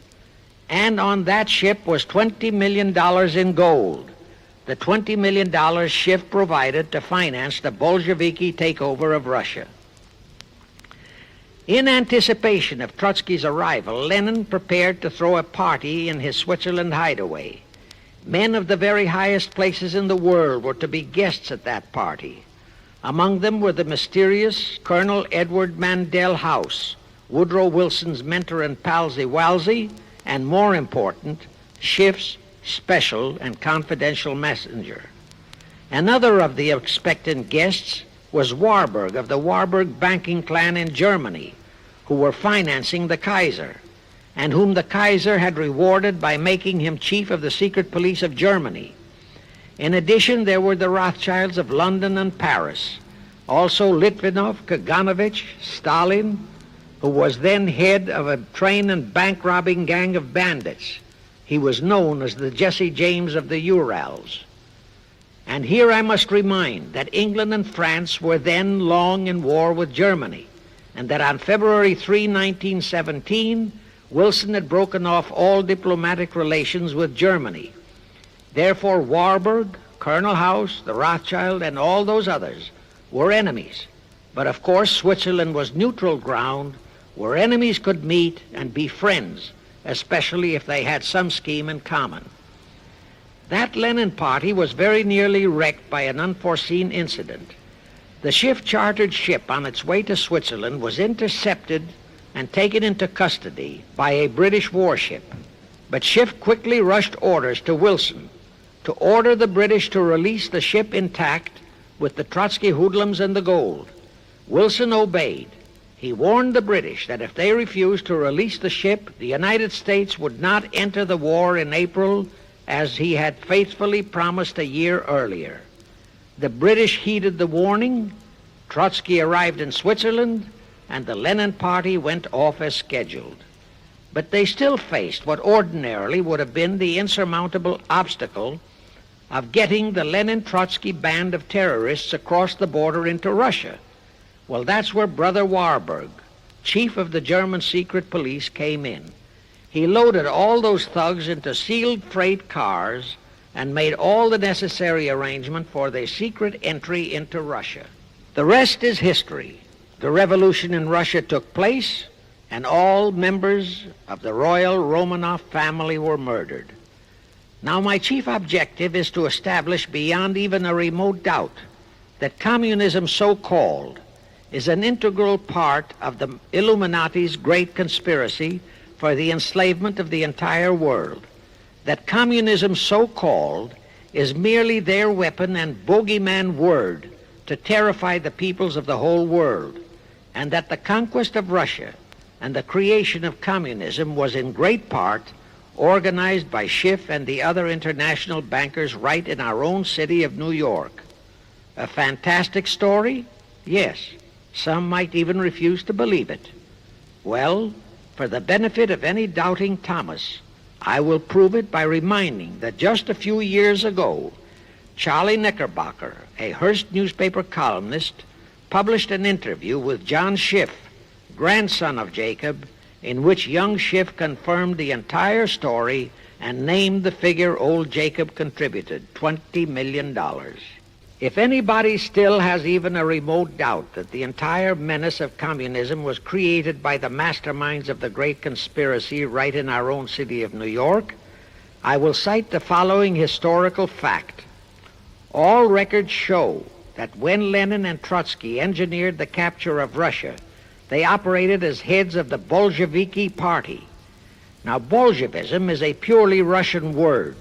And on that ship was $20 million in gold, the $20 million Schiff provided to finance the Bolsheviki takeover of Russia. In anticipation of Trotsky's arrival, Lenin prepared to throw a party in his Switzerland hideaway. Men of the very highest places in the world were to be guests at that party. Among them were the mysterious Colonel Edward Mandell House, Woodrow Wilson's mentor and palsy-walsy, and more important, Schiff's special and confidential messenger. Another of the expectant guests was Warburg of the Warburg banking clan in Germany, who were financing the Kaiser, and whom the Kaiser had rewarded by making him chief of the secret police of Germany. In addition, there were the Rothschilds of London and Paris, also Litvinov, Kaganovich, Stalin, who was then head of a train and bank-robbing gang of bandits. He was known as the Jesse James of the Urals. And here I must remind that England and France were then long in war with Germany, and that on February 3, 1917, Wilson had broken off all diplomatic relations with Germany. Therefore, Warburg, Colonel House, the Rothschild, and all those others were enemies. But of course, Switzerland was neutral ground where enemies could meet and be friends, especially if they had some scheme in common. That Lenin party was very nearly wrecked by an unforeseen incident. The Schiff-chartered ship on its way to Switzerland was intercepted and taken into custody by a British warship. But Schiff quickly rushed orders to Wilson to order the British to release the ship intact with the Trotsky hoodlums and the gold. Wilson obeyed. He warned the British that if they refused to release the ship, the United States would not enter the war in April as he had faithfully promised a year earlier. The British heeded the warning. Trotsky arrived in Switzerland, and the Lenin party went off as scheduled. But they still faced what ordinarily would have been the insurmountable obstacle of getting the Lenin-Trotsky band of terrorists across the border into Russia. Well, that's where Brother Warburg, chief of the German secret police, came in. He loaded all those thugs into sealed freight cars and made all the necessary arrangement for their secret entry into Russia. The rest is history. The revolution in Russia took place, and all members of the royal Romanov family were murdered. Now, my chief objective is to establish beyond even a remote doubt that communism, so-called, is an integral part of the Illuminati's great conspiracy for the enslavement of the entire world, that communism, so-called, is merely their weapon and bogeyman word to terrify the peoples of the whole world, and that the conquest of Russia and the creation of communism was in great part organized by Schiff and the other international bankers right in our own city of New York. A fantastic story? Yes. Some might even refuse to believe it. Well, for the benefit of any doubting Thomas, I will prove it by reminding that just a few years ago, Charlie Knickerbocker, a Hearst newspaper columnist, published an interview with John Schiff, grandson of Jacob, in which young Schiff confirmed the entire story and named the figure old Jacob contributed, $20 million. If anybody still has even a remote doubt that the entire menace of communism was created by the masterminds of the great conspiracy right in our own city of New York, I will cite the following historical fact. All records show that when Lenin and Trotsky engineered the capture of Russia, they operated as heads of the Bolsheviki party. Now, Bolshevism is a purely Russian word.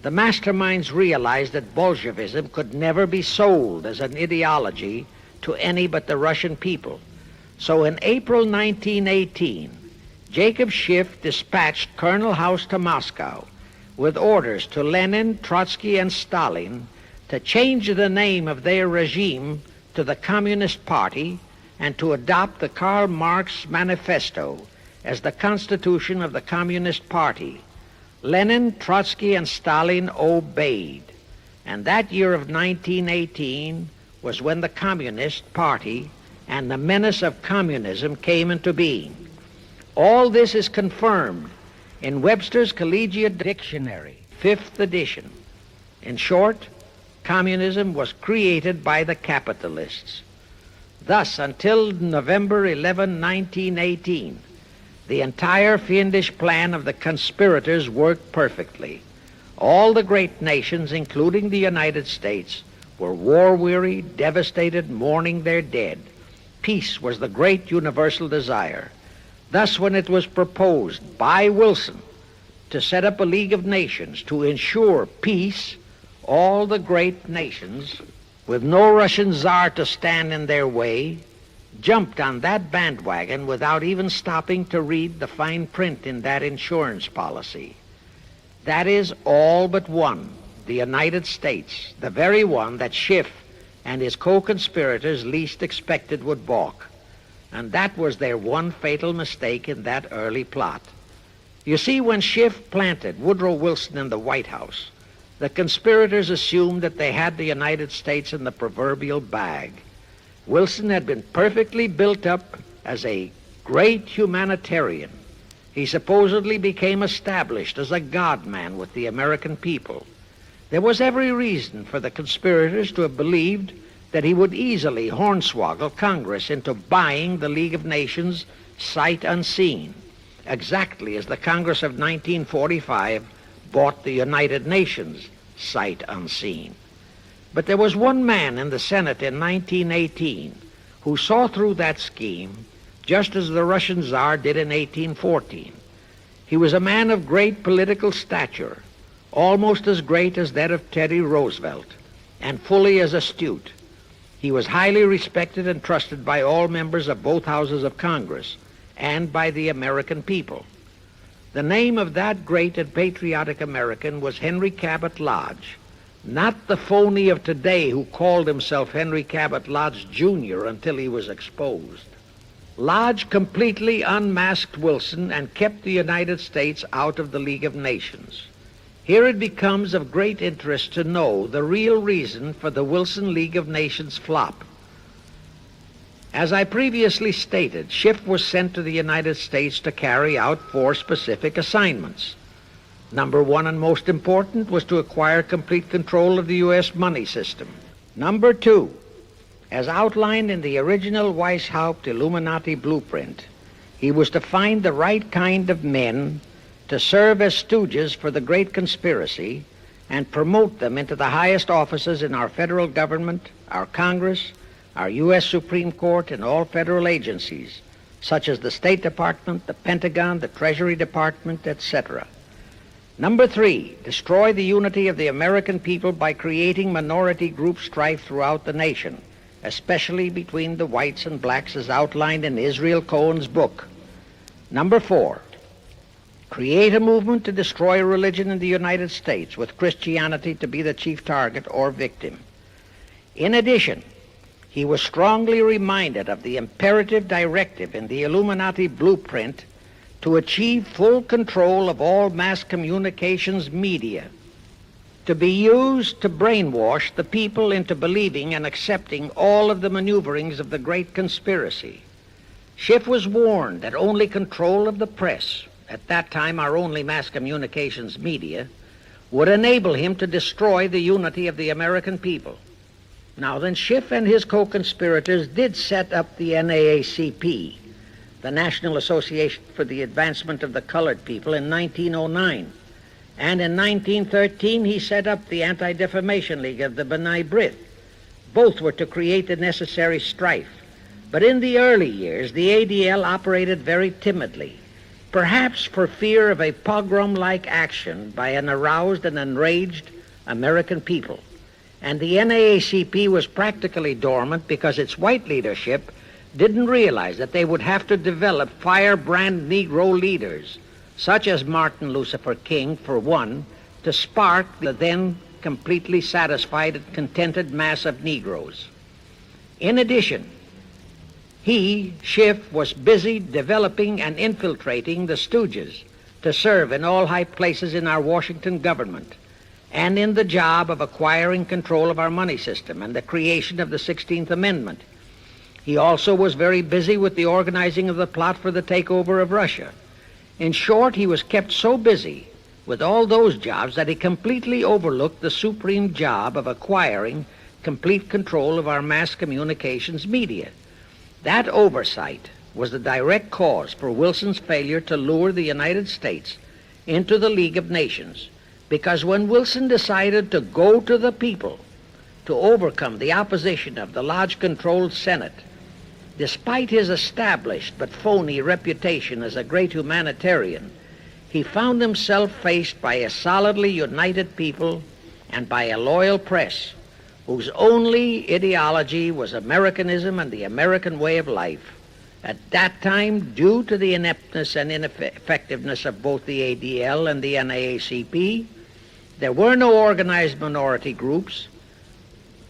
The masterminds realized that Bolshevism could never be sold as an ideology to any but the Russian people. So in April 1918, Jacob Schiff dispatched Colonel House to Moscow with orders to Lenin, Trotsky, and Stalin to change the name of their regime to the Communist Party and to adopt the Karl Marx Manifesto as the constitution of the Communist Party. Lenin, Trotsky, and Stalin obeyed. And that year of 1918 was when the Communist Party and the menace of communism came into being. All this is confirmed in Webster's Collegiate Dictionary, 5th edition. In short, communism was created by the capitalists. Thus, until November 11, 1918, the entire fiendish plan of the conspirators worked perfectly. All the great nations, including the United States, were war-weary, devastated, mourning their dead. Peace was the great universal desire. Thus, when it was proposed by Wilson to set up a League of Nations to ensure peace, all the great nations, with no Russian czar to stand in their way, jumped on that bandwagon without even stopping to read the fine print in that insurance policy. That is, all but one, the United States, the very one that Schiff and his co-conspirators least expected would balk. And that was their one fatal mistake in that early plot. You see, when Schiff planted Woodrow Wilson in the White House, the conspirators assumed that they had the United States in the proverbial bag. Wilson had been perfectly built up as a great humanitarian. He supposedly became established as a God-man with the American people. There was every reason for the conspirators to have believed that he would easily hornswoggle Congress into buying the League of Nations sight unseen, exactly as the Congress of 1945 bought the United Nations sight unseen. But there was one man in the Senate in 1918 who saw through that scheme just as the Russian Tsar did in 1814. He was a man of great political stature, almost as great as that of Teddy Roosevelt, and fully as astute. He was highly respected and trusted by all members of both houses of Congress and by the American people. The name of that great and patriotic American was Henry Cabot Lodge, not the phony of today who called himself Henry Cabot Lodge, Jr. until he was exposed. Lodge completely unmasked Wilson and kept the United States out of the League of Nations. Here it becomes of great interest to know the real reason for the Wilson League of Nations flop. As I previously stated, Schiff was sent to the United States to carry out 4 specific assignments. Number 1 and most important was to acquire complete control of the U.S. money system. Number 2, as outlined in the original Weishaupt Illuminati blueprint, he was to find the right kind of men to serve as stooges for the great conspiracy and promote them into the highest offices in our federal government, our Congress, our U.S. Supreme Court, and all federal agencies, such as the State Department, the Pentagon, the Treasury Department, etc. Number 3, destroy the unity of the American people by creating minority group strife throughout the nation, especially between the whites and blacks as outlined in Israel Cohen's book. Number 4, create a movement to destroy religion in the United States, with Christianity to be the chief target or victim. In addition, he was strongly reminded of the imperative directive in the Illuminati blueprint to achieve full control of all mass communications media, to be used to brainwash the people into believing and accepting all of the maneuverings of the great conspiracy. Schiff was warned that only control of the press, at that time our only mass communications media, would enable him to destroy the unity of the American people. Now then, Schiff and his co-conspirators did set up the NAACP, the National Association for the Advancement of the Colored People, in 1909. And in 1913, he set up the Anti-Defamation League of the B'nai B'rith. Both were to create the necessary strife. But in the early years, the ADL operated very timidly, perhaps for fear of a pogrom-like action by an aroused and enraged American people. And the NAACP was practically dormant because its white leadership didn't realize that they would have to develop firebrand Negro leaders, such as Martin Lucifer King, for one, to spark the then completely satisfied and contented mass of Negroes. In addition, he, Schiff, was busy developing and infiltrating the stooges to serve in all high places in our Washington government, and in the job of acquiring control of our money system and the creation of the 16th Amendment. He also was very busy with the organizing of the plot for the takeover of Russia. In short, he was kept so busy with all those jobs that he completely overlooked the supreme job of acquiring complete control of our mass communications media, That oversight was the direct cause for Wilson's failure to lure the United States into the League of Nations, because when Wilson decided to go to the people to overcome the opposition of the Lodge-controlled Senate, despite his established but phony reputation as a great humanitarian, he found himself faced by a solidly united people and by a loyal press whose only ideology was Americanism and the American way of life. At that time, due to the ineptness and ineffectiveness of both the ADL and the NAACP, there were no organized minority groups,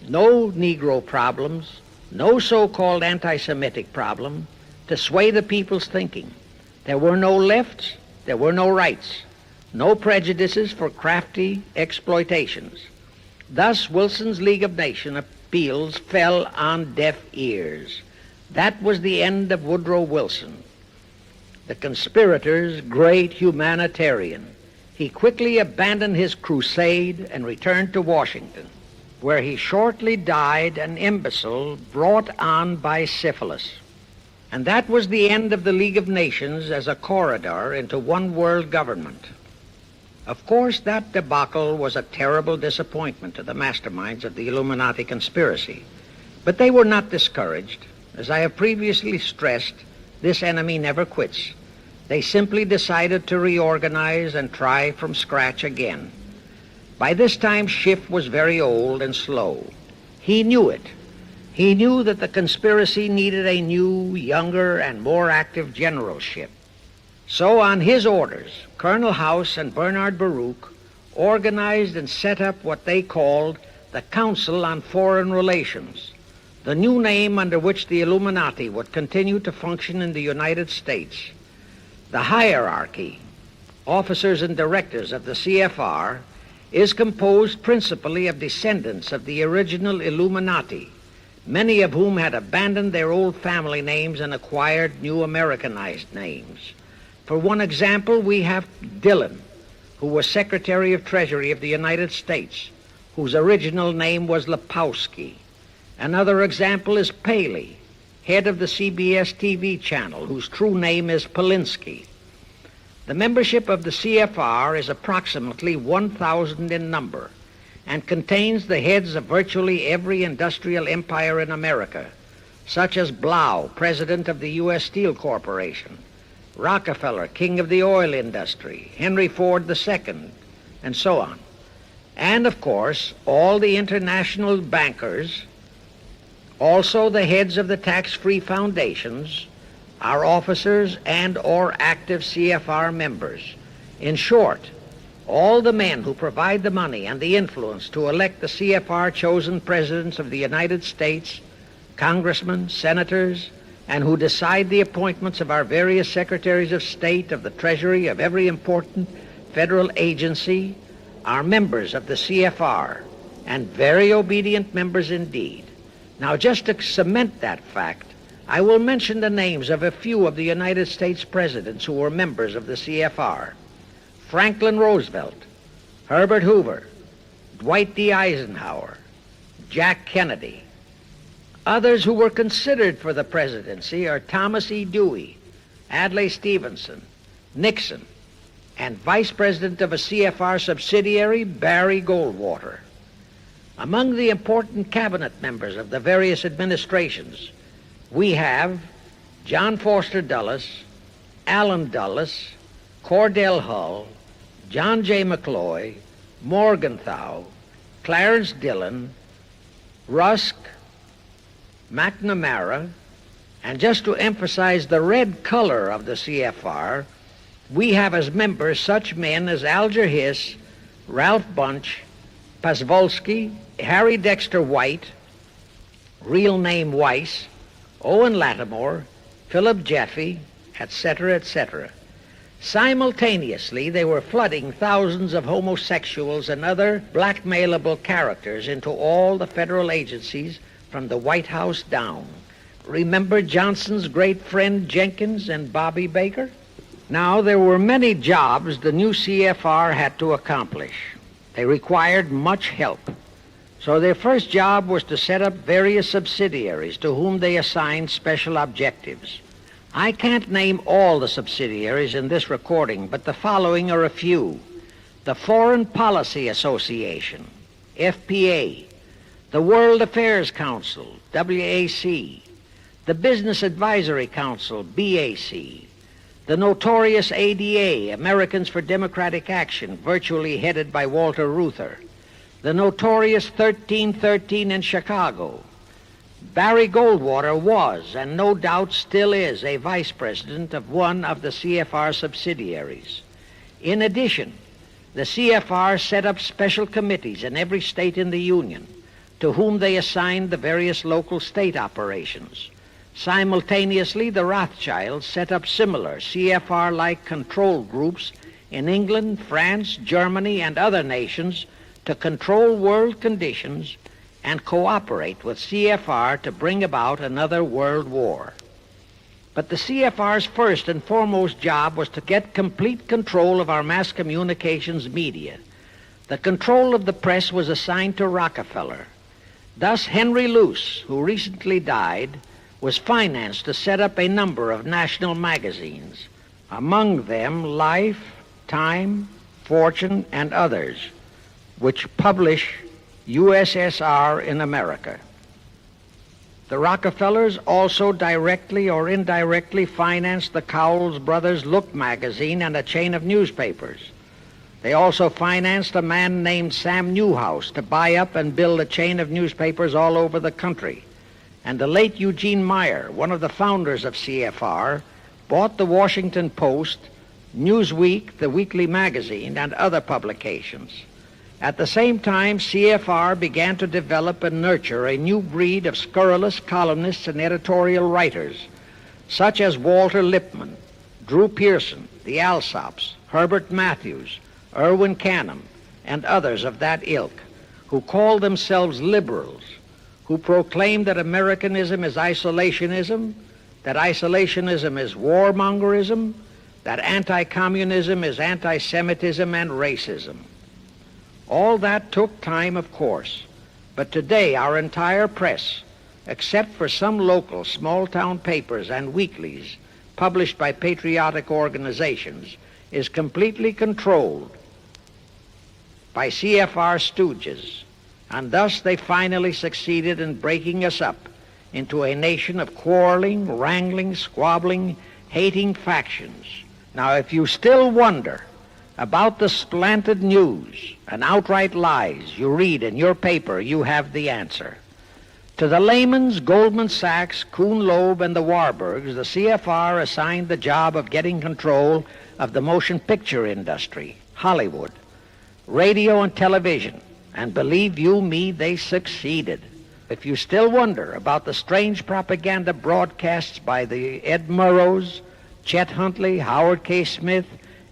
no Negro problems, no so-called anti-Semitic problem to sway the people's thinking. There were no lefts, there were no rights, no prejudices for crafty exploitations. Thus, Wilson's League of Nations appeals fell on deaf ears. That was the end of Woodrow Wilson, the conspirator's great humanitarian. He quickly abandoned his crusade and returned to Washington, where he shortly died an imbecile brought on by syphilis. And that was the end of the League of Nations as a corridor into one world government. Of course, that debacle was a terrible disappointment to the masterminds of the Illuminati conspiracy. But they were not discouraged. As I have previously stressed, this enemy never quits. They simply decided to reorganize and try from scratch again. By this time, Schiff was very old and slow. He knew it. He knew that the conspiracy needed a new, younger, and more active generalship. So on his orders, Colonel House and Bernard Baruch organized and set up what they called the Council on Foreign Relations, the new name under which the Illuminati would continue to function in the United States. The hierarchy, officers and directors of the CFR, is composed principally of descendants of the original Illuminati, many of whom had abandoned their old family names and acquired new Americanized names. For one example, we have Dillon, who was Secretary of Treasury of the United States, whose original name was Lepowski. Another example is Paley, head of the CBS TV channel, whose true name is Polinsky. The membership of the CFR is approximately 1,000 in number and contains the heads of virtually every industrial empire in America, such as Blau, president of the U.S. Steel Corporation, Rockefeller, king of the oil industry, Henry Ford II, and so on. And, of course, all the international bankers, also the heads of the tax-free foundations, are officers and or active CFR members. In short, all the men who provide the money and the influence to elect the CFR-chosen presidents of the United States, congressmen, senators, and who decide the appointments of our various secretaries of state, of the Treasury, of every important federal agency, are members of the CFR, and very obedient members indeed. Now, just to cement that fact, I will mention the names of a few of the United States presidents who were members of the CFR. Franklin Roosevelt, Herbert Hoover, Dwight D. Eisenhower, Jack Kennedy. Others who were considered for the presidency are Thomas E. Dewey, Adlai Stevenson, Nixon, and Vice President of a CFR subsidiary, Barry Goldwater. Among the important cabinet members of the various administrations, we have John Foster Dulles, Allen Dulles, Cordell Hull, John J. McCloy, Morgenthau, Clarence Dillon, Rusk, McNamara, and just to emphasize the red color of the CFR, we have as members such men as Alger Hiss, Ralph Bunch, Pasvolsky, Harry Dexter White, real name Weiss, Owen Lattimore, Philip Jeffy, etc., etc. Simultaneously, they were flooding thousands of homosexuals and other blackmailable characters into all the federal agencies from the White House down. Remember Johnson's great friend Jenkins and Bobby Baker? Now, there were many jobs the new CFR had to accomplish. They required much help. So their first job was to set up various subsidiaries to whom they assigned special objectives. I can't name all the subsidiaries in this recording, but the following are a few. The Foreign Policy Association, FPA, the World Affairs Council, WAC, the Business Advisory Council, BAC, the notorious ADA, Americans for Democratic Action, virtually headed by Walter Reuther, the notorious 1313 in Chicago. Barry Goldwater was, and no doubt still is, a vice president of one of the CFR subsidiaries. In addition, the CFR set up special committees in every state in the Union, to whom they assigned the various local state operations. Simultaneously, the Rothschilds set up similar CFR-like control groups in England, France, Germany, and other nations to control world conditions and cooperate with CFR to bring about another world war. But the CFR's first and foremost job was to get complete control of our mass communications media. The control of the press was assigned to Rockefeller. Thus, Henry Luce, who recently died, was financed to set up a number of national magazines, among them Life, Time, Fortune, and others, which publish USSR in America. The Rockefellers also directly or indirectly financed the Cowles Brothers Look magazine and a chain of newspapers. They also financed a man named Sam Newhouse to buy up and build a chain of newspapers all over the country. And the late Eugene Meyer, one of the founders of CFR, bought the Washington Post, Newsweek, the weekly magazine, and other publications. At the same time, CFR began to develop and nurture a new breed of scurrilous columnists and editorial writers, such as Walter Lippmann, Drew Pearson, the Alsops, Herbert Matthews, Irwin Canham, and others of that ilk, who called themselves liberals, who proclaimed that Americanism is isolationism, that isolationism is warmongerism, that anti-communism is anti-Semitism and racism. All that took time, of course, but today our entire press, except for some local small-town papers and weeklies published by patriotic organizations, is completely controlled by CFR stooges, and thus they finally succeeded in breaking us up into a nation of quarreling, wrangling, squabbling, hating factions. Now, if you still wonder about the slanted news and outright lies you read in your paper, you have the answer. To the Lehmans, Goldman Sachs, Kuhn Loeb, and the Warburgs, the CFR assigned the job of getting control of the motion picture industry, Hollywood, radio and television, and believe you me, they succeeded. If you still wonder about the strange propaganda broadcasts by the Ed Murrows, Chet Huntley, Howard K. Smith,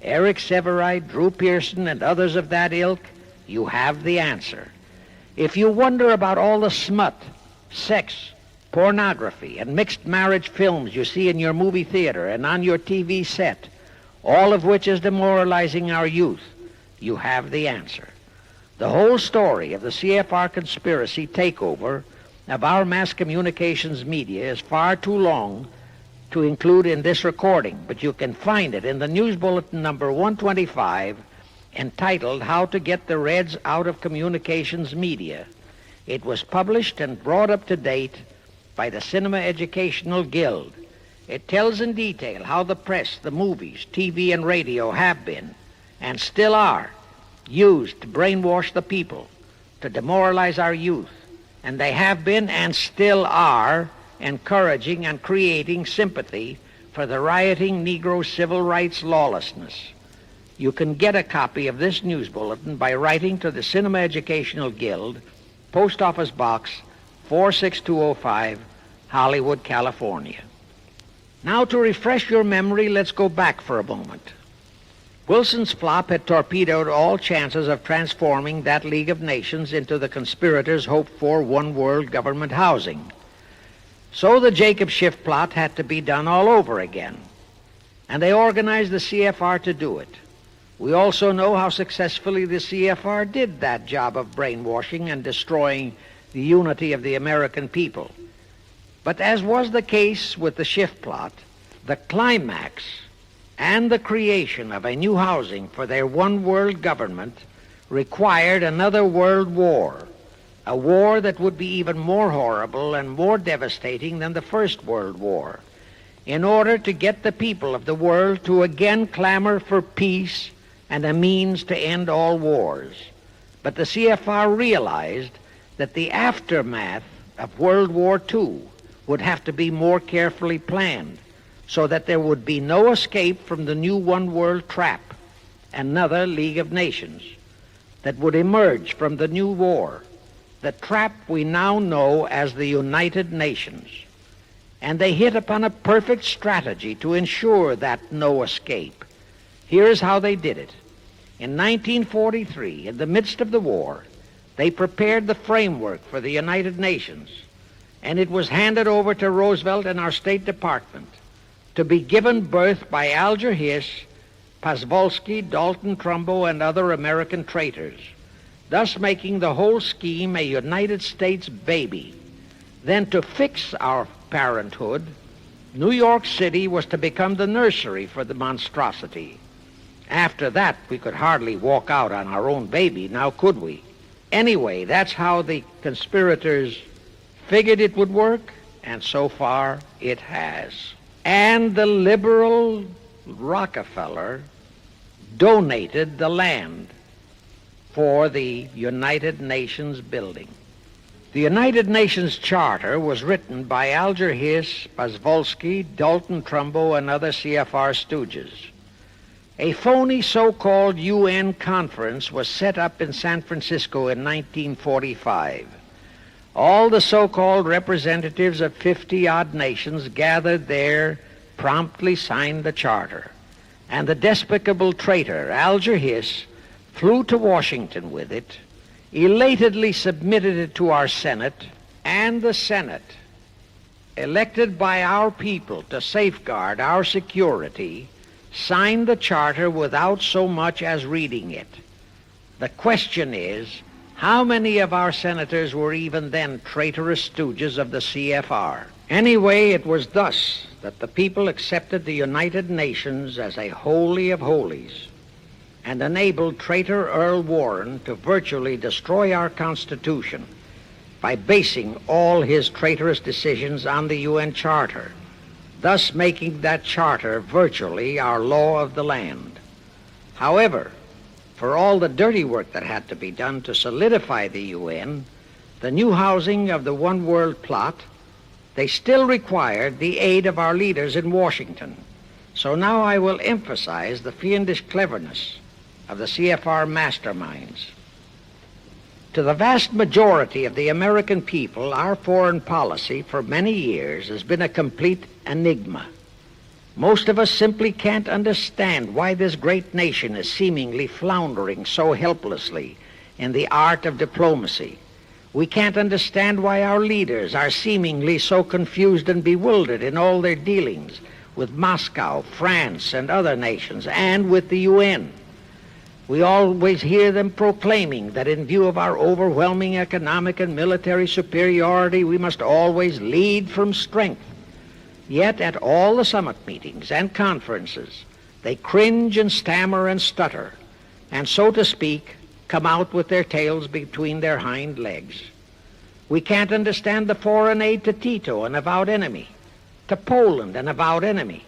Eric Severide, Drew Pearson, and others of that ilk, you have the answer. If you wonder about all the smut, sex, pornography, and mixed marriage films you see in your movie theater and on your TV set, all of which is demoralizing our youth, you have the answer. The whole story of the CFR conspiracy takeover of our mass communications media is far too long to include in this recording, but you can find it in the News Bulletin number 125, entitled How to Get the Reds Out of Communications Media. It was published and brought up to date by the Cinema Educational Guild. It tells in detail how the press, the movies, TV, and radio have been, and still are, used to brainwash the people, to demoralize our youth, and they have been and still are encouraging and creating sympathy for the rioting Negro civil rights lawlessness. You can get a copy of this news bulletin by writing to the Cinema Educational Guild, Post Office Box 46205, Hollywood, California. Now, to refresh your memory, let's go back for a moment. Wilson's flop had torpedoed all chances of transforming that League of Nations into the conspirators' hoped-for one-world government housing. So the Jacob Schiff plot had to be done all over again, and they organized the CFR to do it. We also know how successfully the CFR did that job of brainwashing and destroying the unity of the American people. But as was the case with the Schiff plot, the climax and the creation of a new housing for their one-world government required another world war, a war that would be even more horrible and more devastating than the First World War, in order to get the people of the world to again clamor for peace and a means to end all wars. But the CFR realized that the aftermath of World War II would have to be more carefully planned so that there would be no escape from the new one-world trap, another League of Nations, that would emerge from the new war, the trap we now know as the United Nations. And they hit upon a perfect strategy to ensure that no escape. Here's how they did it. In 1943, in the midst of the war, they prepared the framework for the United Nations, and it was handed over to Roosevelt and our State Department to be given birth by Alger Hiss, Pasvolsky, Dalton Trumbo, and other American traitors, thus making the whole scheme a United States baby. Then to fix our parenthood, New York City was to become the nursery for the monstrosity. After that, we could hardly walk out on our own baby, now could we? Anyway, that's how the conspirators figured it would work, and so far it has. And the liberal Rockefeller donated the land for the United Nations building. The United Nations Charter was written by Alger Hiss, Pasvolsky, Dalton Trumbo, and other CFR stooges. A phony so-called UN conference was set up in San Francisco in 1945. All the so-called representatives of 50-odd nations gathered there, promptly signed the charter, and the despicable traitor Alger Hiss flew to Washington with it, elatedly submitted it to our Senate, and the Senate, elected by our people to safeguard our security, signed the charter without so much as reading it. The question is, how many of our senators were even then traitorous stooges of the CFR? Anyway, it was thus that the people accepted the United Nations as a holy of holies and enabled traitor Earl Warren to virtually destroy our Constitution by basing all his traitorous decisions on the UN Charter, thus making that charter virtually our law of the land. However, for all the dirty work that had to be done to solidify the UN, the new housing of the one world plot, they still required the aid of our leaders in Washington. So now I will emphasize the fiendish cleverness of the CFR masterminds. To the vast majority of the American people, our foreign policy for many years has been a complete enigma. Most of us simply can't understand why this great nation is seemingly floundering so helplessly in the art of diplomacy. We can't understand why our leaders are seemingly so confused and bewildered in all their dealings with Moscow, France, and other nations, and with the UN. We always hear them proclaiming that in view of our overwhelming economic and military superiority, we must always lead from strength. Yet at all the summit meetings and conferences, they cringe and stammer and stutter, and so to speak, come out with their tails between their hind legs. We can't understand the foreign aid to Tito, an avowed enemy, to Poland, an avowed enemy,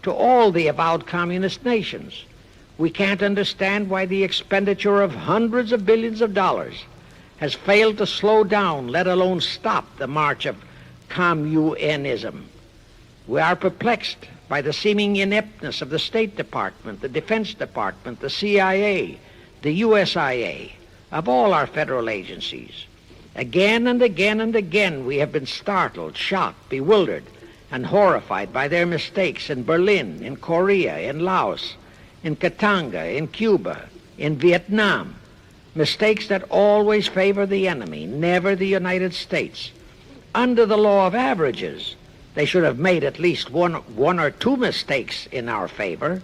to all the avowed communist nations. We can't understand why the expenditure of hundreds of billions of dollars has failed to slow down, let alone stop, the march of communism. We are perplexed by the seeming ineptness of the State Department, the Defense Department, the CIA, the USIA, of all our federal agencies. Again and again and again we have been startled, shocked, bewildered, and horrified by their mistakes in Berlin, in Korea, in Laos, in Katanga, in Cuba, in Vietnam. Mistakes that always favor the enemy, never the United States. Under the law of averages, they should have made at least one or two mistakes in our favor,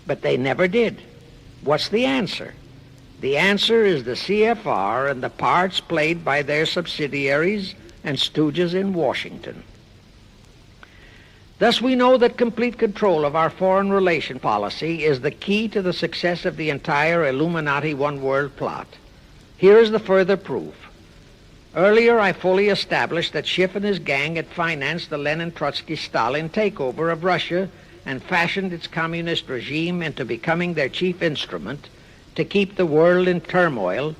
but they never did. What's the answer? The answer is the CFR and the parts played by their subsidiaries and stooges in Washington. Thus, we know that complete control of our foreign relation policy is the key to the success of the entire Illuminati one-world plot. Here is the further proof. Earlier, I fully established that Schiff and his gang had financed the Lenin-Trotsky-Stalin takeover of Russia and fashioned its communist regime into becoming their chief instrument to keep the world in turmoil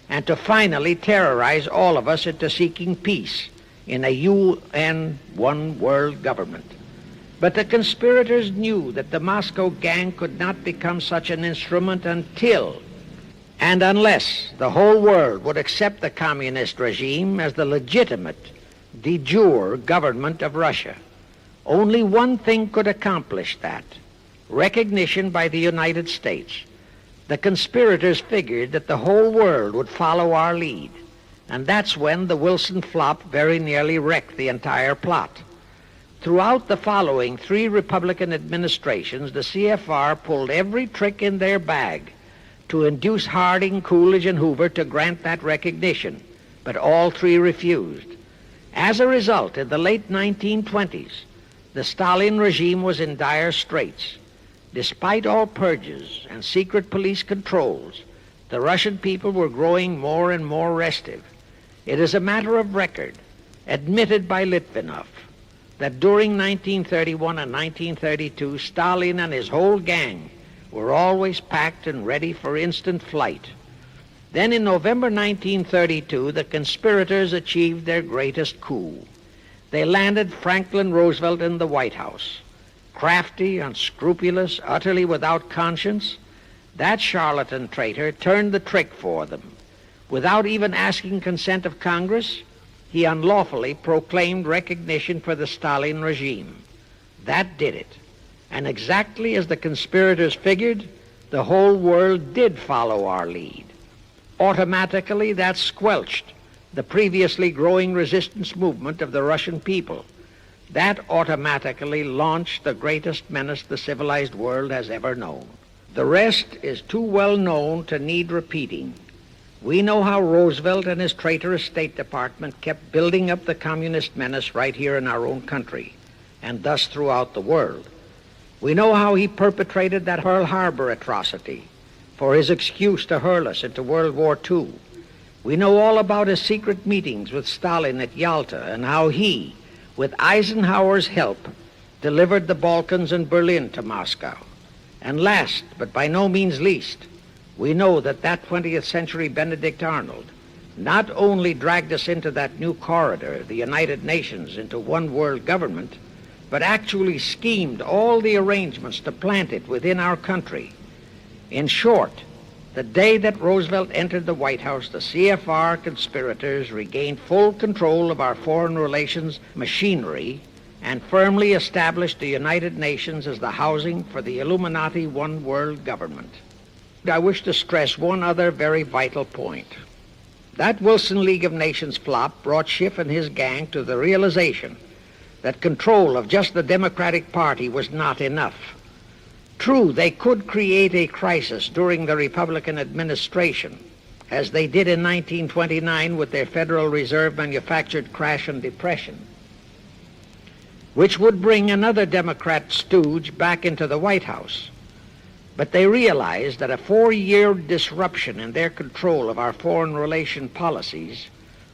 and to finally terrorize all of us into seeking peace in a UN one-world government. But the conspirators knew that the Moscow gang could not become such an instrument until and unless the whole world would accept the communist regime as the legitimate, de jure government of Russia. Only one thing could accomplish that: recognition by the United States. The conspirators figured that the whole world would follow our lead, and that's when the Wilson flop very nearly wrecked the entire plot. Throughout the following 3 Republican administrations, the CFR pulled every trick in their bag to induce Harding, Coolidge, and Hoover to grant that recognition, but all 3 refused. As a result, in the late 1920s, the Stalin regime was in dire straits. Despite all purges and secret police controls, the Russian people were growing more and more restive. It is a matter of record, admitted by Litvinov, that during 1931 and 1932, Stalin and his whole gang were always packed and ready for instant flight. Then in November 1932, the conspirators achieved their greatest coup. They landed Franklin Roosevelt in the White House. Crafty, unscrupulous, utterly without conscience, that charlatan traitor turned the trick for them. Without even asking consent of Congress, he unlawfully proclaimed recognition for the Stalin regime. That did it. And exactly as the conspirators figured, the whole world did follow our lead. Automatically, that squelched the previously growing resistance movement of the Russian people. That automatically launched the greatest menace the civilized world has ever known. The rest is too well known to need repeating. We know how Roosevelt and his traitorous State Department kept building up the communist menace right here in our own country, and thus throughout the world. We know how he perpetrated that Pearl Harbor atrocity for his excuse to hurl us into World War II. We know all about his secret meetings with Stalin at Yalta and how he, with Eisenhower's help, delivered the Balkans and Berlin to Moscow. And last, but by no means least, we know that 20th century Benedict Arnold not only dragged us into that new corridor, the United Nations, into one world government, but actually schemed all the arrangements to plant it within our country. In short, the day that Roosevelt entered the White House, the CFR conspirators regained full control of our foreign relations machinery and firmly established the United Nations as the housing for the Illuminati one world government. I wish to stress one other very vital point. That Wilson League of Nations flop brought Schiff and his gang to the realization that control of just the Democratic Party was not enough. True, they could create a crisis during the Republican administration, as they did in 1929 with their Federal Reserve manufactured crash and depression, which would bring another Democrat stooge back into the White House. But they realized that a 4-year disruption in their control of our foreign relation policies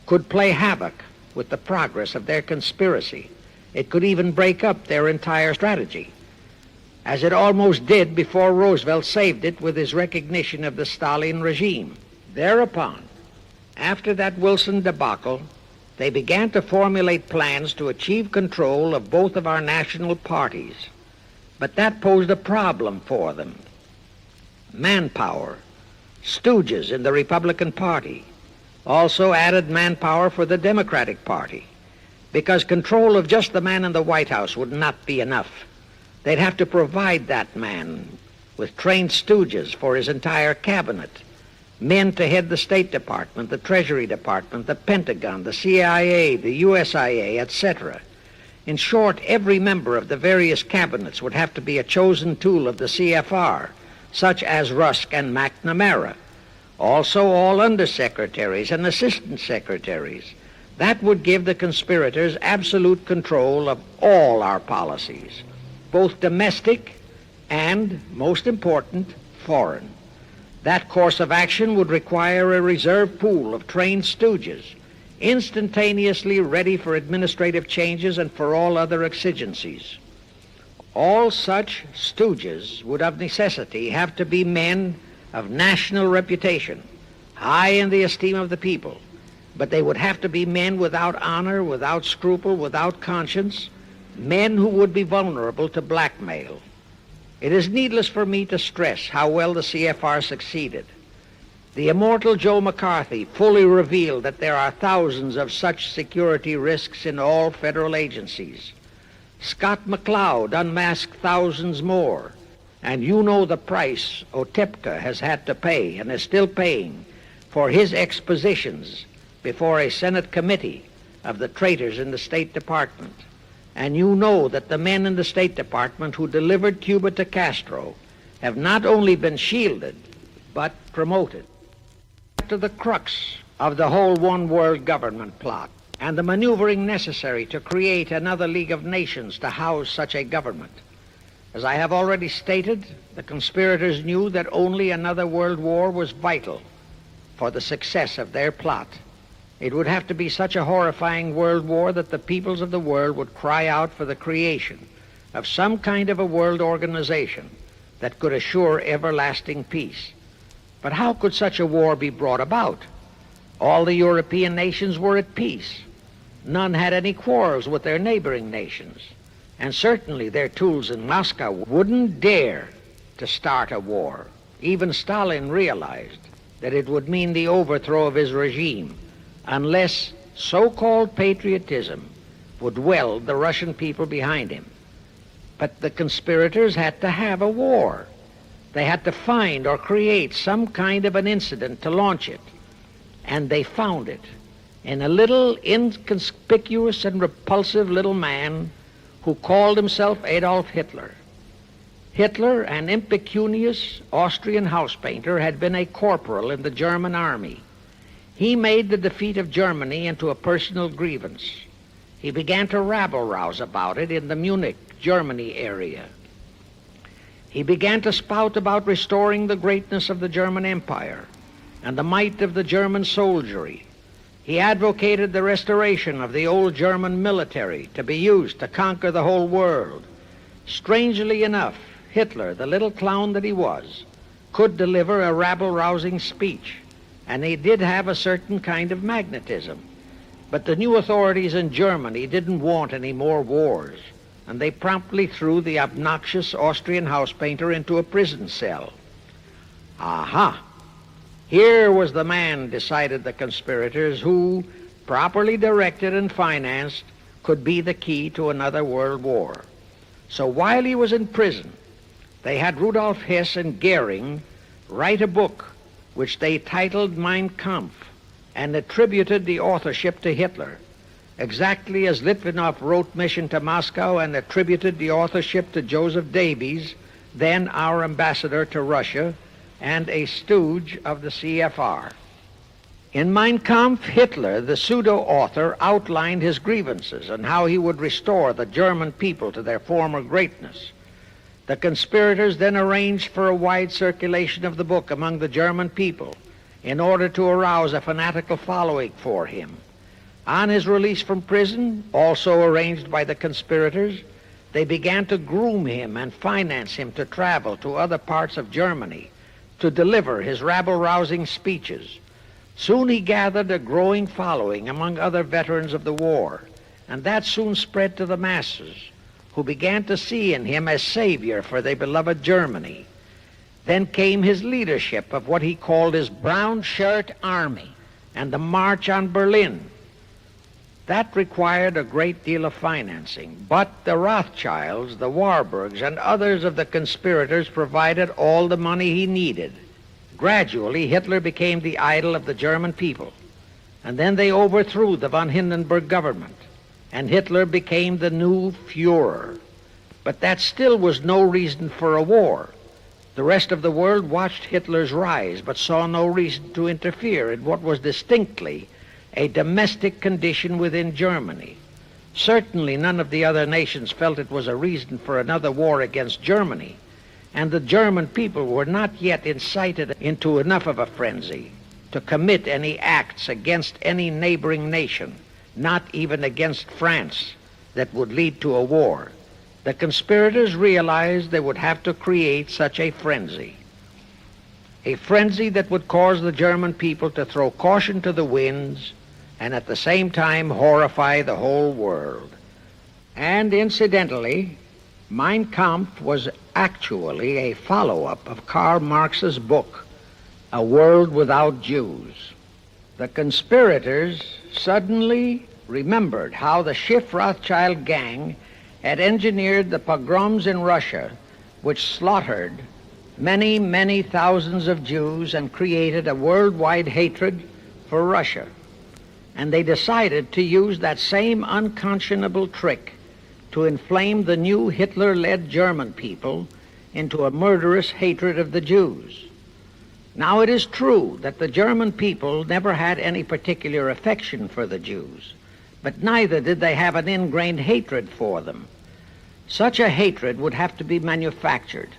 could play havoc with the progress of their conspiracy. It could even break up their entire strategy, as it almost did before Roosevelt saved it with his recognition of the Stalin regime. Thereupon, after that Wilson debacle, they began to formulate plans to achieve control of both of our national parties. But that posed a problem for them. Manpower, stooges in the Republican Party, also added manpower for the Democratic Party, because control of just the man in the White House would not be enough. They'd have to provide that man with trained stooges for his entire cabinet, men to head the State Department, the Treasury Department, the Pentagon, the CIA, the USIA, etc. In short, every member of the various cabinets would have to be a chosen tool of the CFR, such as Rusk and McNamara, also all undersecretaries and assistant secretaries. That would give the conspirators absolute control of all our policies, both domestic and, most important, foreign. That course of action would require a reserve pool of trained stooges, instantaneously ready for administrative changes and for all other exigencies. All such stooges would of necessity have to be men of national reputation, high in the esteem of the people, but they would have to be men without honor, without scruple, without conscience, men who would be vulnerable to blackmail. It is needless for me to stress how well the CFR succeeded. The immortal Joe McCarthy fully revealed that there are thousands of such security risks in all federal agencies. Scott McCloud unmasked thousands more, and you know the price Otepka has had to pay and is still paying for his expositions before a Senate committee of the traitors in the State Department. And you know that the men in the State Department who delivered Cuba to Castro have not only been shielded, but promoted. To the crux of the whole one-world government plot and the maneuvering necessary to create another League of Nations to house such a government. As I have already stated, the conspirators knew that only another world war was vital for the success of their plot. It would have to be such a horrifying world war that the peoples of the world would cry out for the creation of some kind of a world organization that could assure everlasting peace. But how could such a war be brought about? All the European nations were at peace. None had any quarrels with their neighboring nations. And certainly their tools in Moscow wouldn't dare to start a war. Even Stalin realized that it would mean the overthrow of his regime unless so-called patriotism would weld the Russian people behind him. But the conspirators had to have a war. They had to find or create some kind of an incident to launch it. And they found it in a little inconspicuous and repulsive little man who called himself Adolf Hitler. Hitler, an impecunious Austrian house painter, had been a corporal in the German army. He made the defeat of Germany into a personal grievance. He began to rabble-rouse about it in the Munich, Germany area. He began to spout about restoring the greatness of the German Empire and the might of the German soldiery. He advocated the restoration of the old German military to be used to conquer the whole world. Strangely enough, Hitler, the little clown that he was, could deliver a rabble-rousing speech, and he did have a certain kind of magnetism. But the new authorities in Germany didn't want any more wars, and they promptly threw the obnoxious Austrian house painter into a prison cell. Aha! Here was the man, decided the conspirators, who, properly directed and financed, could be the key to another world war. So while he was in prison, they had Rudolf Hess and Goering write a book which they titled Mein Kampf and attributed the authorship to Hitler, exactly as Litvinov wrote Mission to Moscow and attributed the authorship to Joseph Davies, then our ambassador to Russia and a stooge of the CFR. In Mein Kampf, Hitler, the pseudo-author, outlined his grievances and how he would restore the German people to their former greatness. The conspirators then arranged for a wide circulation of the book among the German people in order to arouse a fanatical following for him. On his release from prison, also arranged by the conspirators, they began to groom him and finance him to travel to other parts of Germany to deliver his rabble-rousing speeches. Soon he gathered a growing following among other veterans of the war, and that soon spread to the masses, who began to see in him a savior for their beloved Germany. Then came his leadership of what he called his brown shirt army and the march on Berlin. That required a great deal of financing, but the Rothschilds, the Warburgs, and others of the conspirators provided all the money he needed. Gradually, Hitler became the idol of the German people, and then they overthrew the von Hindenburg government, and Hitler became the new Führer. But that still was no reason for a war. The rest of the world watched Hitler's rise, but saw no reason to interfere in what was distinctly a domestic condition within Germany. Certainly none of the other nations felt it was a reason for another war against Germany, and the German people were not yet incited into enough of a frenzy to commit any acts against any neighboring nation, not even against France, that would lead to a war. The conspirators realized they would have to create such a frenzy that would cause the German people to throw caution to the winds and at the same time horrify the whole world. And incidentally, Mein Kampf was actually a follow-up of Karl Marx's book, A World Without Jews. The conspirators suddenly remembered how the Schiff Rothschild gang had engineered the pogroms in Russia, which slaughtered many, many thousands of Jews and created a worldwide hatred for Russia. And they decided to use that same unconscionable trick to inflame the new Hitler-led German people into a murderous hatred of the Jews. Now, it is true that the German people never had any particular affection for the Jews, but neither did they have an ingrained hatred for them. Such a hatred would have to be manufactured,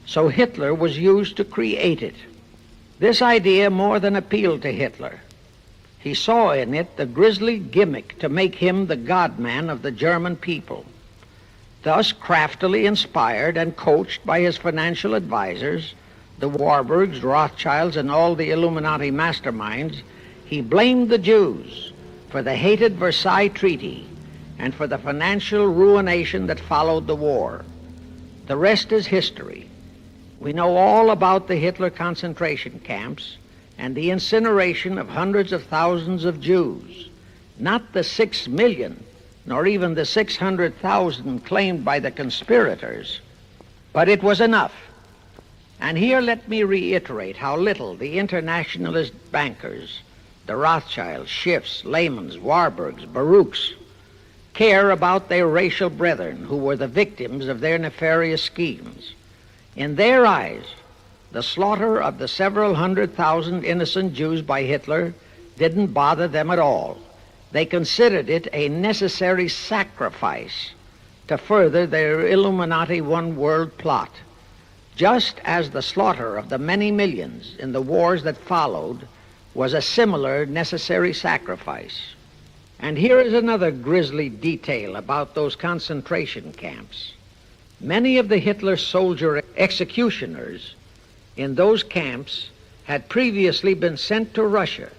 so Hitler was used to create it. This idea more than appealed to Hitler. He saw in it the grisly gimmick to make him the God-man of the German people. Thus, craftily inspired and coached by his financial advisors, the Warburgs, Rothschilds, and all the Illuminati masterminds, he blamed the Jews for the hated Versailles Treaty and for the financial ruination that followed the war. The rest is history. We know all about the Hitler concentration camps and the incineration of hundreds of thousands of Jews, not the 6 million, nor even the 600,000 claimed by the conspirators, but it was enough. And here let me reiterate how little the internationalist bankers, the Rothschilds, Schiffs, Lehmans, Warburgs, Baruchs, care about their racial brethren who were the victims of their nefarious schemes. In their eyes, the slaughter of the several 100,000 innocent Jews by Hitler didn't bother them at all. They considered it a necessary sacrifice to further their Illuminati one-world plot, just as the slaughter of the many millions in the wars that followed was a similar necessary sacrifice. And here is another grisly detail about those concentration camps. Many of the Hitler soldier executioners in those camps had previously been sent to Russia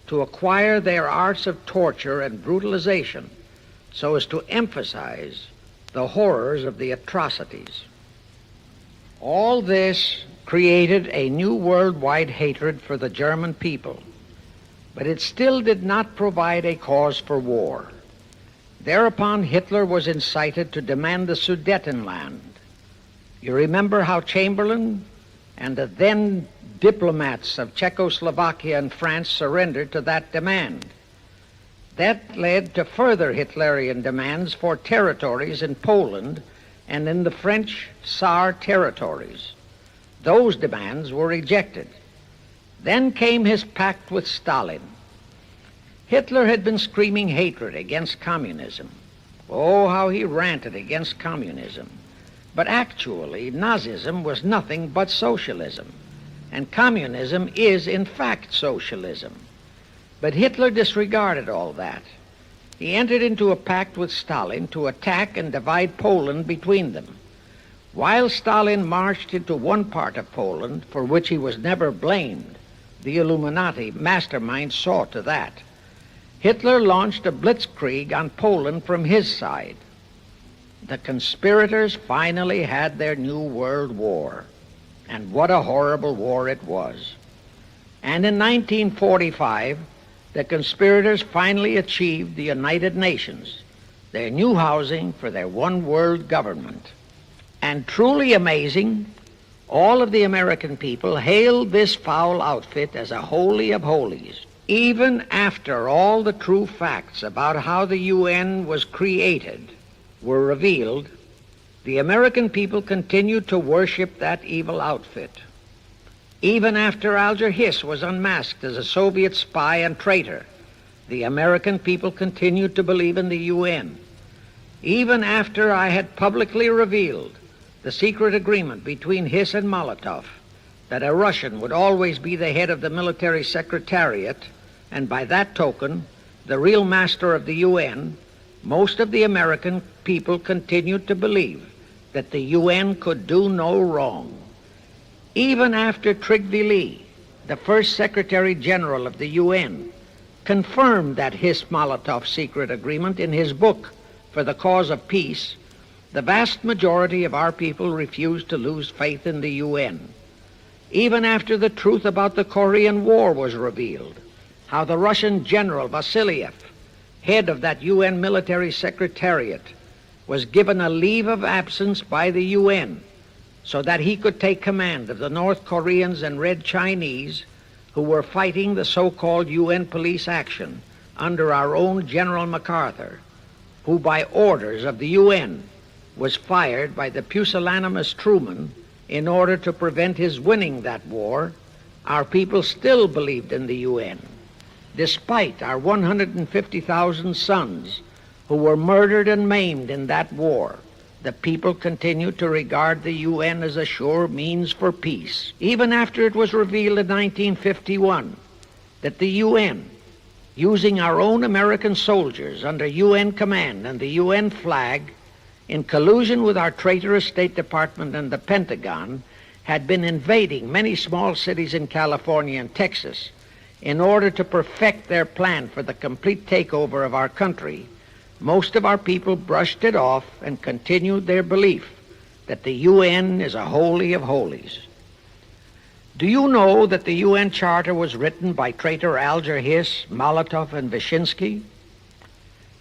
to acquire their arts of torture and brutalization so as to emphasize the horrors of the atrocities. All this created a new worldwide hatred for the German people, but it still did not provide a cause for war. Thereupon Hitler was incited to demand the Sudetenland. You remember how Chamberlain and the then diplomats of Czechoslovakia and France surrendered to that demand. That led to further Hitlerian demands for territories in Poland and in the French Saar territories. Those demands were rejected. Then came his pact with Stalin. Hitler had been screaming hatred against communism. Oh, how he ranted against communism. But actually, Nazism was nothing but socialism, and communism is, in fact, socialism. But Hitler disregarded all that. He entered into a pact with Stalin to attack and divide Poland between them. While Stalin marched into one part of Poland, for which he was never blamed, the Illuminati mastermind saw to that. Hitler launched a blitzkrieg on Poland from his side. The conspirators finally had their new world war, and what a horrible war it was. And in 1945, the conspirators finally achieved the United Nations, their new housing for their one world government. And truly amazing, all of the American people hailed this foul outfit as a holy of holies, even after all the true facts about how the UN was created were revealed. the American people continued to worship that evil outfit. Even after Alger Hiss was unmasked as a Soviet spy and traitor, the American people continued to believe in the UN. Even after I had publicly revealed the secret agreement between Hiss and Molotov that a Russian would always be the head of the military secretariat, and by that token, the real master of the UN, most of the American people continued to believe that the UN could do no wrong. Even after Trygve Lie, the first Secretary General of the UN, confirmed that Hiss-Molotov secret agreement in his book For the Cause of Peace, the vast majority of our people refused to lose faith in the UN. Even after the truth about the Korean War was revealed, how the Russian General Vasiliev, head of that UN military secretariat, was given a leave of absence by the UN so that he could take command of the North Koreans and Red Chinese who were fighting the so-called UN police action under our own General MacArthur, who by orders of the UN was fired by the pusillanimous Truman in order to prevent his winning that war. Our people still believed in the UN, despite our 150,000 sons who were murdered and maimed in that war. The people continued to regard the UN as a sure means for peace. Even after it was revealed in 1951 that the UN, using our own American soldiers under UN command and the UN flag, in collusion with our traitorous State Department and the Pentagon, had been invading many small cities in California and Texas in order to perfect their plan for the complete takeover of our country, most of our people brushed it off and continued their belief that the UN is a holy of holies. Do you know that the UN Charter was written by traitor Alger Hiss, Molotov, and Wyszynski?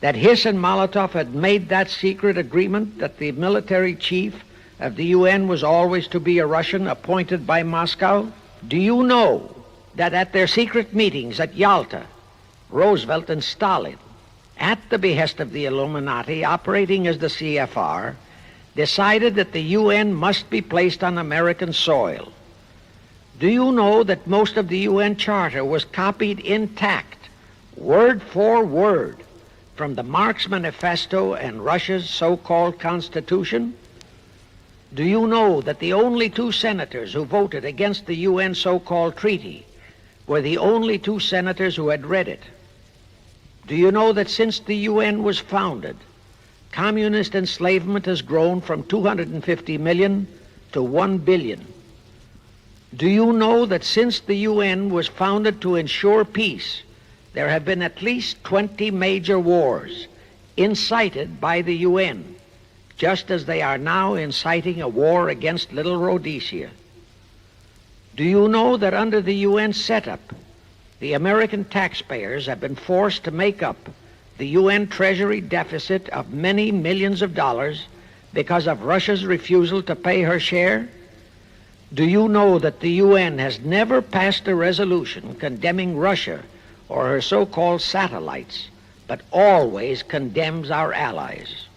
That Hiss and Molotov had made that secret agreement that the military chief of the UN was always to be a Russian appointed by Moscow? Do you know that at their secret meetings at Yalta, Roosevelt and Stalin, at the behest of the Illuminati operating as the CFR, decided that the UN must be placed on American soil? Do you know that most of the UN Charter was copied intact, word for word, from the Marx Manifesto and Russia's so-called Constitution? Do you know that the only two senators who voted against the UN so-called treaty were the only two senators who had read it? Do you know that since the UN was founded, communist enslavement has grown from 250 million to 1 billion? Do you know that since the UN was founded to ensure peace, there have been at least 20 major wars incited by the UN, just as they are now inciting a war against Little Rhodesia? Do you know that under the UN setup, the American taxpayers have been forced to make up the UN Treasury deficit of many millions of dollars because of Russia's refusal to pay her share? Do you know that the UN has never passed a resolution condemning Russia or her so-called satellites, but always condemns our allies?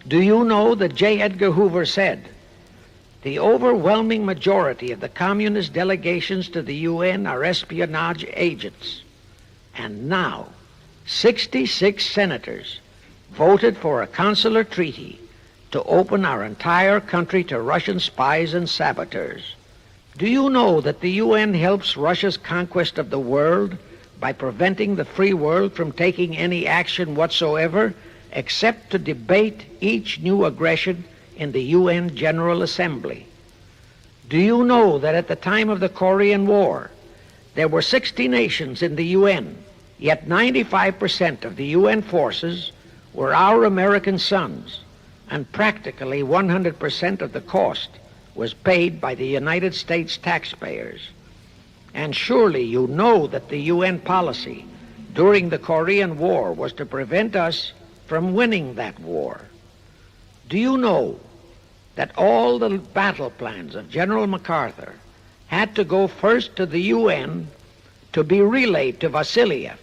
Do you know that J. Edgar Hoover said, "The overwhelming majority of the communist delegations to the UN are espionage agents"? And now, 66 senators voted for a consular treaty to open our entire country to Russian spies and saboteurs. Do you know that the UN helps Russia's conquest of the world by preventing the free world from taking any action whatsoever except to debate each new aggression in the UN General Assembly? Do you know that at the time of the Korean War, there were 60 nations in the UN, yet 95% of the UN forces were our American sons, and practically 100% of the cost was paid by the United States taxpayers? And surely you know that the UN policy during the Korean War was to prevent us from winning that war. Do you know that all the battle plans of General MacArthur had to go first to the UN to be relayed to Vasiliev,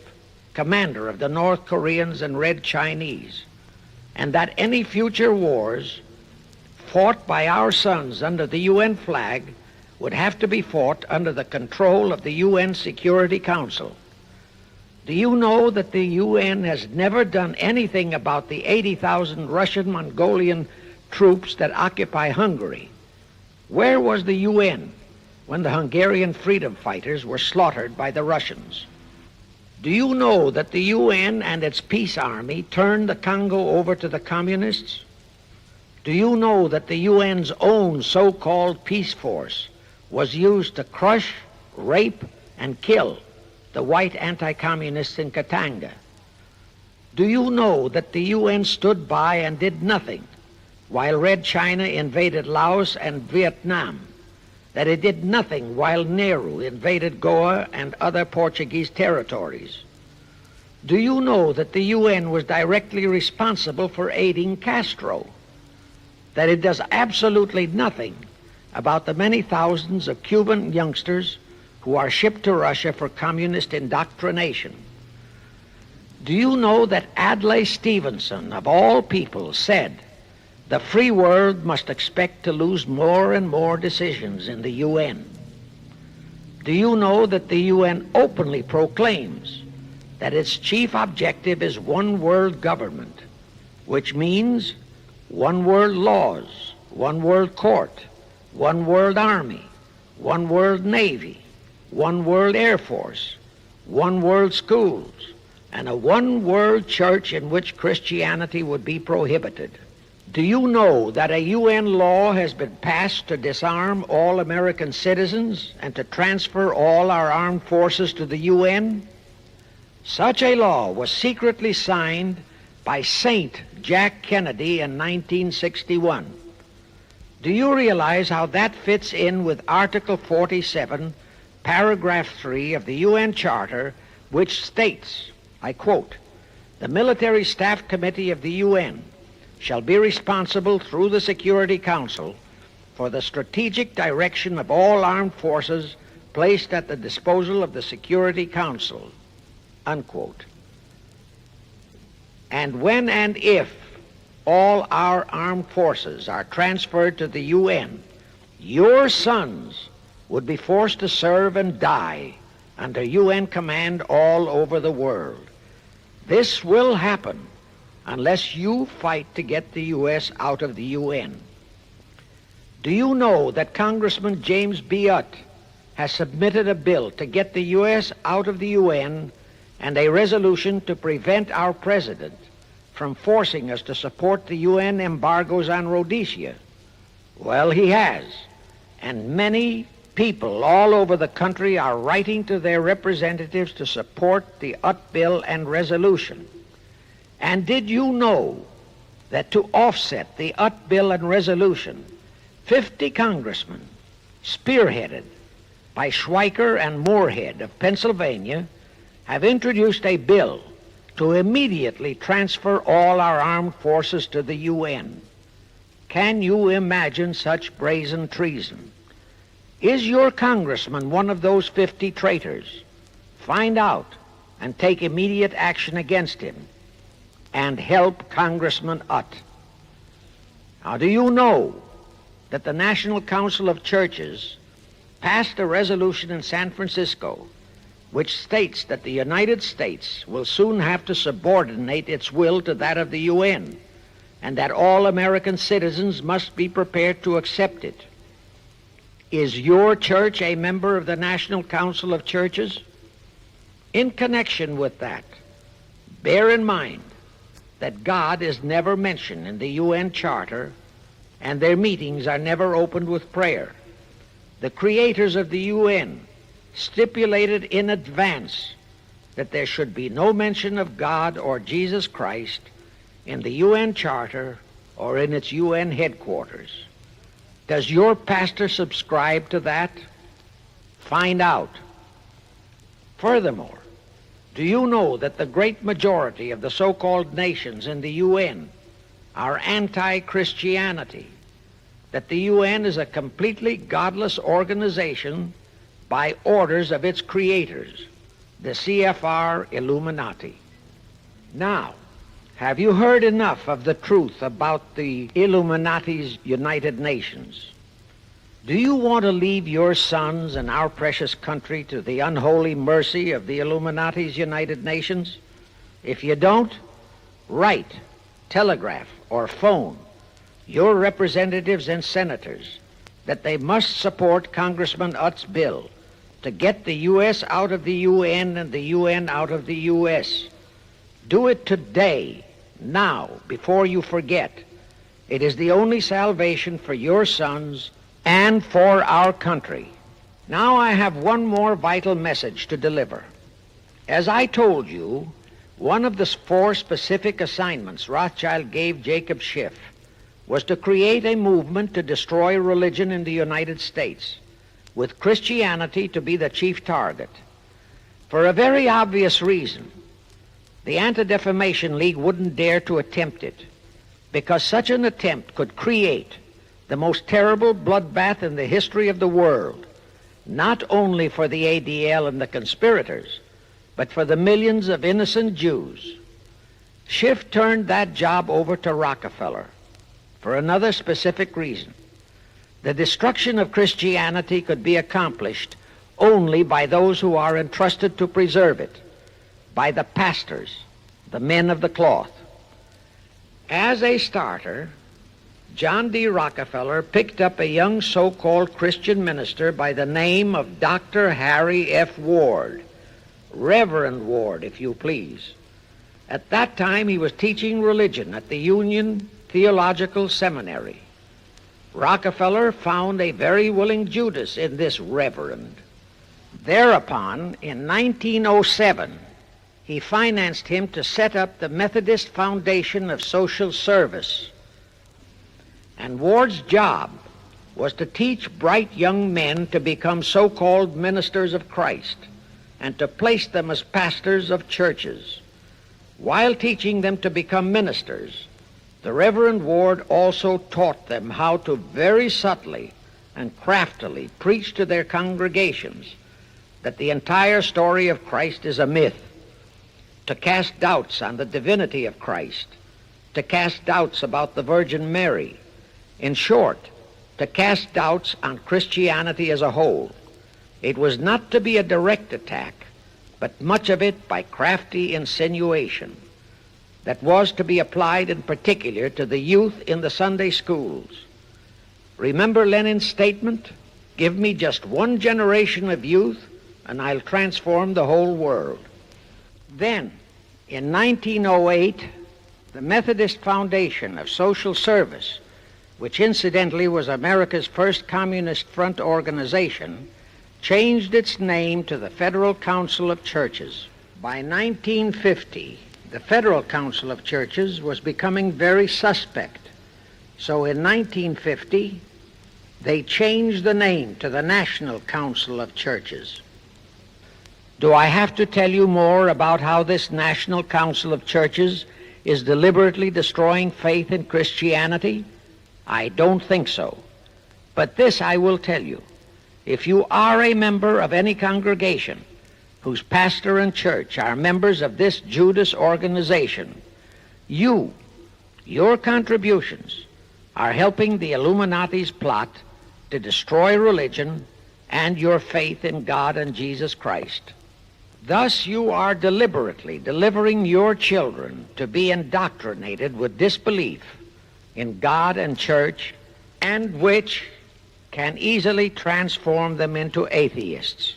commander of the North Koreans and Red Chinese, and that any future wars fought by our sons under the UN flag would have to be fought under the control of the UN Security Council. Do you know that the UN has never done anything about the 80,000 Russian Mongolian troops that occupy Hungary? Where was the UN when the Hungarian freedom fighters were slaughtered by the Russians? Do you know that the UN and its peace army turned the Congo over to the communists? Do you know that the UN's own so-called peace force was used to crush, rape, and kill the white anti-communists in Katanga? Do you know that the UN stood by and did nothing while Red China invaded Laos and Vietnam? That it did nothing while Nehru invaded Goa and other Portuguese territories? Do you know that the UN was directly responsible for aiding Castro? That it does absolutely nothing about the many thousands of Cuban youngsters who are shipped to Russia for communist indoctrination? Do you know that Adlai Stevenson, of all people, said the free world must expect to lose more and more decisions in the UN? Do you know that the UN openly proclaims that its chief objective is one world government, which means one world laws, one world court, one world army, one world navy, one world air force, one world schools, and a one world church in which Christianity would be prohibited? Do you know that a UN law has been passed to disarm all American citizens and to transfer all our armed forces to the UN? Such a law was secretly signed by Saint Jack Kennedy in 1961. Do you realize how that fits in with Article 47, Paragraph 3 of the UN Charter, which states, I quote, "The Military Staff Committee of the UN shall be responsible through the Security Council for the strategic direction of all armed forces placed at the disposal of the Security Council," unquote. And when and if all our armed forces are transferred to the UN, your sons would be forced to serve and die under UN command all over the world. This will happen unless you fight to get the U.S. out of the UN. Do you know that Congressman James B. Utt has submitted a bill to get the U.S. out of the UN and a resolution to prevent our president from forcing us to support the UN embargoes on Rhodesia? Well, he has, and many people all over the country are writing to their representatives to support the Utt bill and resolution. And did you know that to offset the Utt bill and resolution, 50 congressmen, spearheaded by Schweiker and Moorhead of Pennsylvania, have introduced a bill to immediately transfer all our armed forces to the UN? Can you imagine such brazen treason? Is your congressman one of those 50 traitors? Find out and take immediate action against him and help Congressman Utt. Now, do you know that the National Council of Churches passed a resolution in San Francisco which states that the United States will soon have to subordinate its will to that of the UN, and that all American citizens must be prepared to accept it? Is your church a member of the National Council of Churches? In connection with that, bear in mind that God is never mentioned in the UN Charter, and their meetings are never opened with prayer. The creators of the UN stipulated in advance that there should be no mention of God or Jesus Christ in the UN Charter or in its UN headquarters. Does your pastor subscribe to that? Find out. Furthermore, do you know that the great majority of the so-called nations in the UN are anti-Christianity? That the UN is a completely godless organization by orders of its creators, the CFR Illuminati. Now, Have you heard enough of the truth about the Illuminati's United Nations? Do you want to leave your sons and our precious country to the unholy mercy of the Illuminati's United Nations? If you don't, write, telegraph, or phone your representatives and senators that they must support Congressman Utt's bill to get the U.S. out of the UN and the UN out of the U.S. Do it today, now, before you forget. It is the only salvation for your sons and for our country. Now I have one more vital message to deliver. As I told you, one of the 4 specific assignments Rothschild gave Jacob Schiff was to create a movement to destroy religion in the United States, with Christianity to be the chief target. For a very obvious reason, the Anti-Defamation League wouldn't dare to attempt it, because such an attempt could create the most terrible bloodbath in the history of the world, not only for the ADL and the conspirators, but for the millions of innocent Jews. Schiff turned that job over to Rockefeller for another specific reason. The destruction of Christianity could be accomplished only by those who are entrusted to preserve it, by the pastors, the men of the cloth. As a starter, John D. Rockefeller picked up a young so-called Christian minister by the name of Dr. Harry F. Ward, Reverend Ward, if you please. At that time, he was teaching religion at the Union Theological Seminary. Rockefeller found a very willing Judas in this reverend. Thereupon, in 1907, he financed him to set up the Methodist Foundation of Social Service. And Ward's job was to teach bright young men to become so-called ministers of Christ and to place them as pastors of churches. While teaching them to become ministers, the Reverend Ward also taught them how to very subtly and craftily preach to their congregations that the entire story of Christ is a myth, to cast doubts on the divinity of Christ, to cast doubts about the Virgin Mary. In short, to cast doubts on Christianity as a whole. It was not to be a direct attack, but much of it by crafty insinuation that was to be applied in particular to the youth in the Sunday schools. Remember Lenin's statement, "Give me just one generation of youth and I'll transform the whole world." Then, in 1908, the Methodist Foundation of Social Service, which incidentally was America's first Communist Front organization, changed its name to the Federal Council of Churches. By 1950, the Federal Council of Churches was becoming very suspect. So in 1950, they changed the name to the National Council of Churches. Do I have to tell you more about how this National Council of Churches is deliberately destroying faith in Christianity? I don't think so. But this I will tell you. If you are a member of any congregation whose pastor and church are members of this Judas organization, your contributions are helping the Illuminati's plot to destroy religion and your faith in God and Jesus Christ. Thus you are deliberately delivering your children to be indoctrinated with disbelief in God and church, and which can easily transform them into atheists.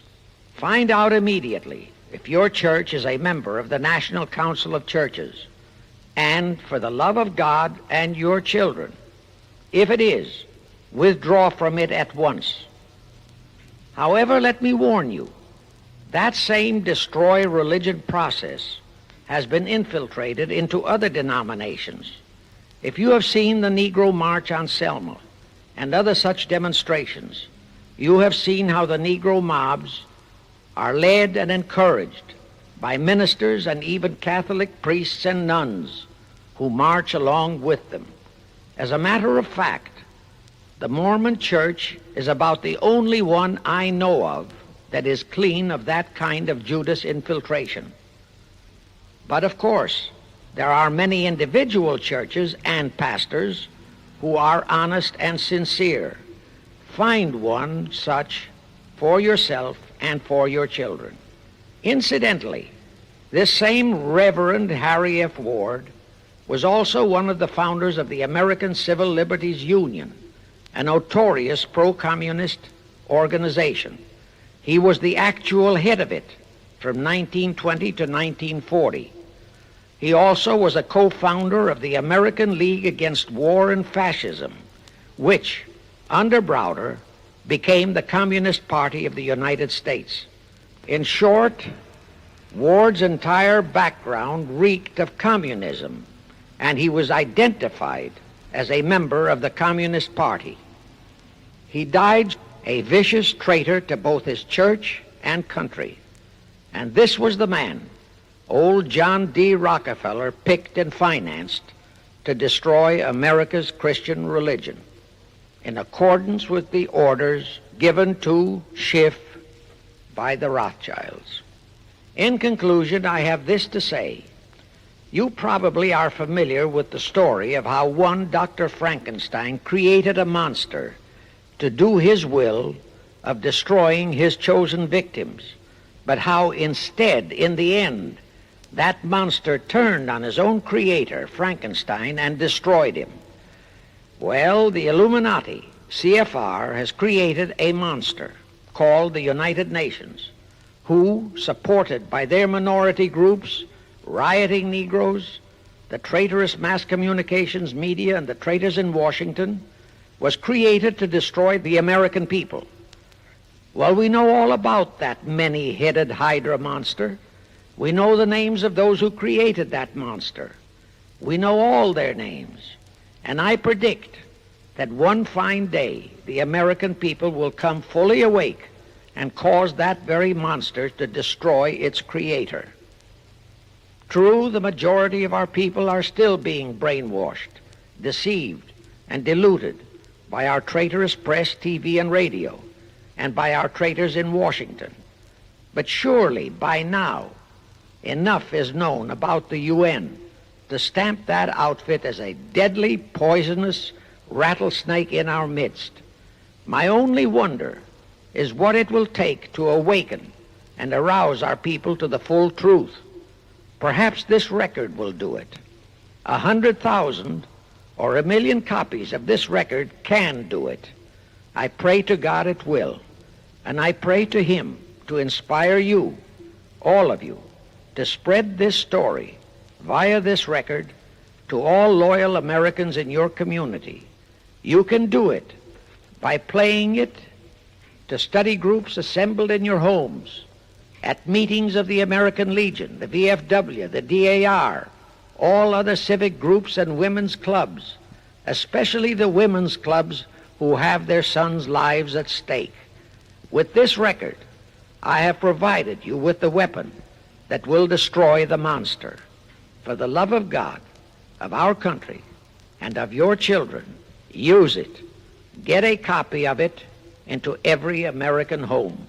Find out immediately if your church is a member of the National Council of Churches, and for the love of God and your children, if it is, withdraw from it at once. However, let me warn you, that same destroy religion process has been infiltrated into other denominations. If you have seen the Negro March on Selma and other such demonstrations, you have seen how the Negro mobs are led and encouraged by ministers and even Catholic priests and nuns who march along with them. As a matter of fact, the Mormon Church is about the only one I know of that is clean of that kind of Judas infiltration. But of course, There are many individual churches and pastors who are honest and sincere. Find one such for yourself and for your children. Incidentally, this same Reverend Harry F. Ward was also one of the founders of the American Civil Liberties Union, a notorious pro-communist organization. He was the actual head of it from 1920 to 1940. He also was a co-founder of the American League Against War and Fascism, which, under Browder, became the Communist Party of the United States. In short, Ward's entire background reeked of communism, and he was identified as a member of the Communist Party. He died a vicious traitor to both his church and country. And this was the man old John D. Rockefeller picked and financed to destroy America's Christian religion, in accordance with the orders given to Schiff by the Rothschilds. In conclusion, I have this to say. You probably are familiar with the story of how one Dr. Frankenstein created a monster to do his will of destroying his chosen victims, but how instead, in the end, that monster turned on his own creator, Frankenstein, and destroyed him. Well, the Illuminati, CFR, has created a monster called the United Nations, who, supported by their minority groups, rioting Negroes, the traitorous mass communications media, and the traitors in Washington, was created to destroy the American people. Well, we know all about that many-headed Hydra monster. We know the names of those who created that monster. We know all their names. And I predict that one fine day the American people will come fully awake and cause that very monster to destroy its creator. True, the majority of our people are still being brainwashed, deceived, and deluded by our traitorous press, TV, and radio, and by our traitors in Washington. But surely, by now, enough is known about the UN to stamp that outfit as a deadly, poisonous rattlesnake in our midst. My only wonder is what it will take to awaken and arouse our people to the full truth. Perhaps this record will do it. 100,000 or 1,000,000 copies of this record can do it. I pray to God it will, and I pray to Him to inspire you, all of you, to spread this story via this record to all loyal Americans in your community. You can do it by playing it to study groups assembled in your homes, at meetings of the American Legion, the VFW, the DAR, all other civic groups and women's clubs, especially the women's clubs who have their sons' lives at stake. With this record, I have provided you with the weapon that will destroy the monster. For the love of God, of our country, and of your children, use it. Get a copy of it into every American home.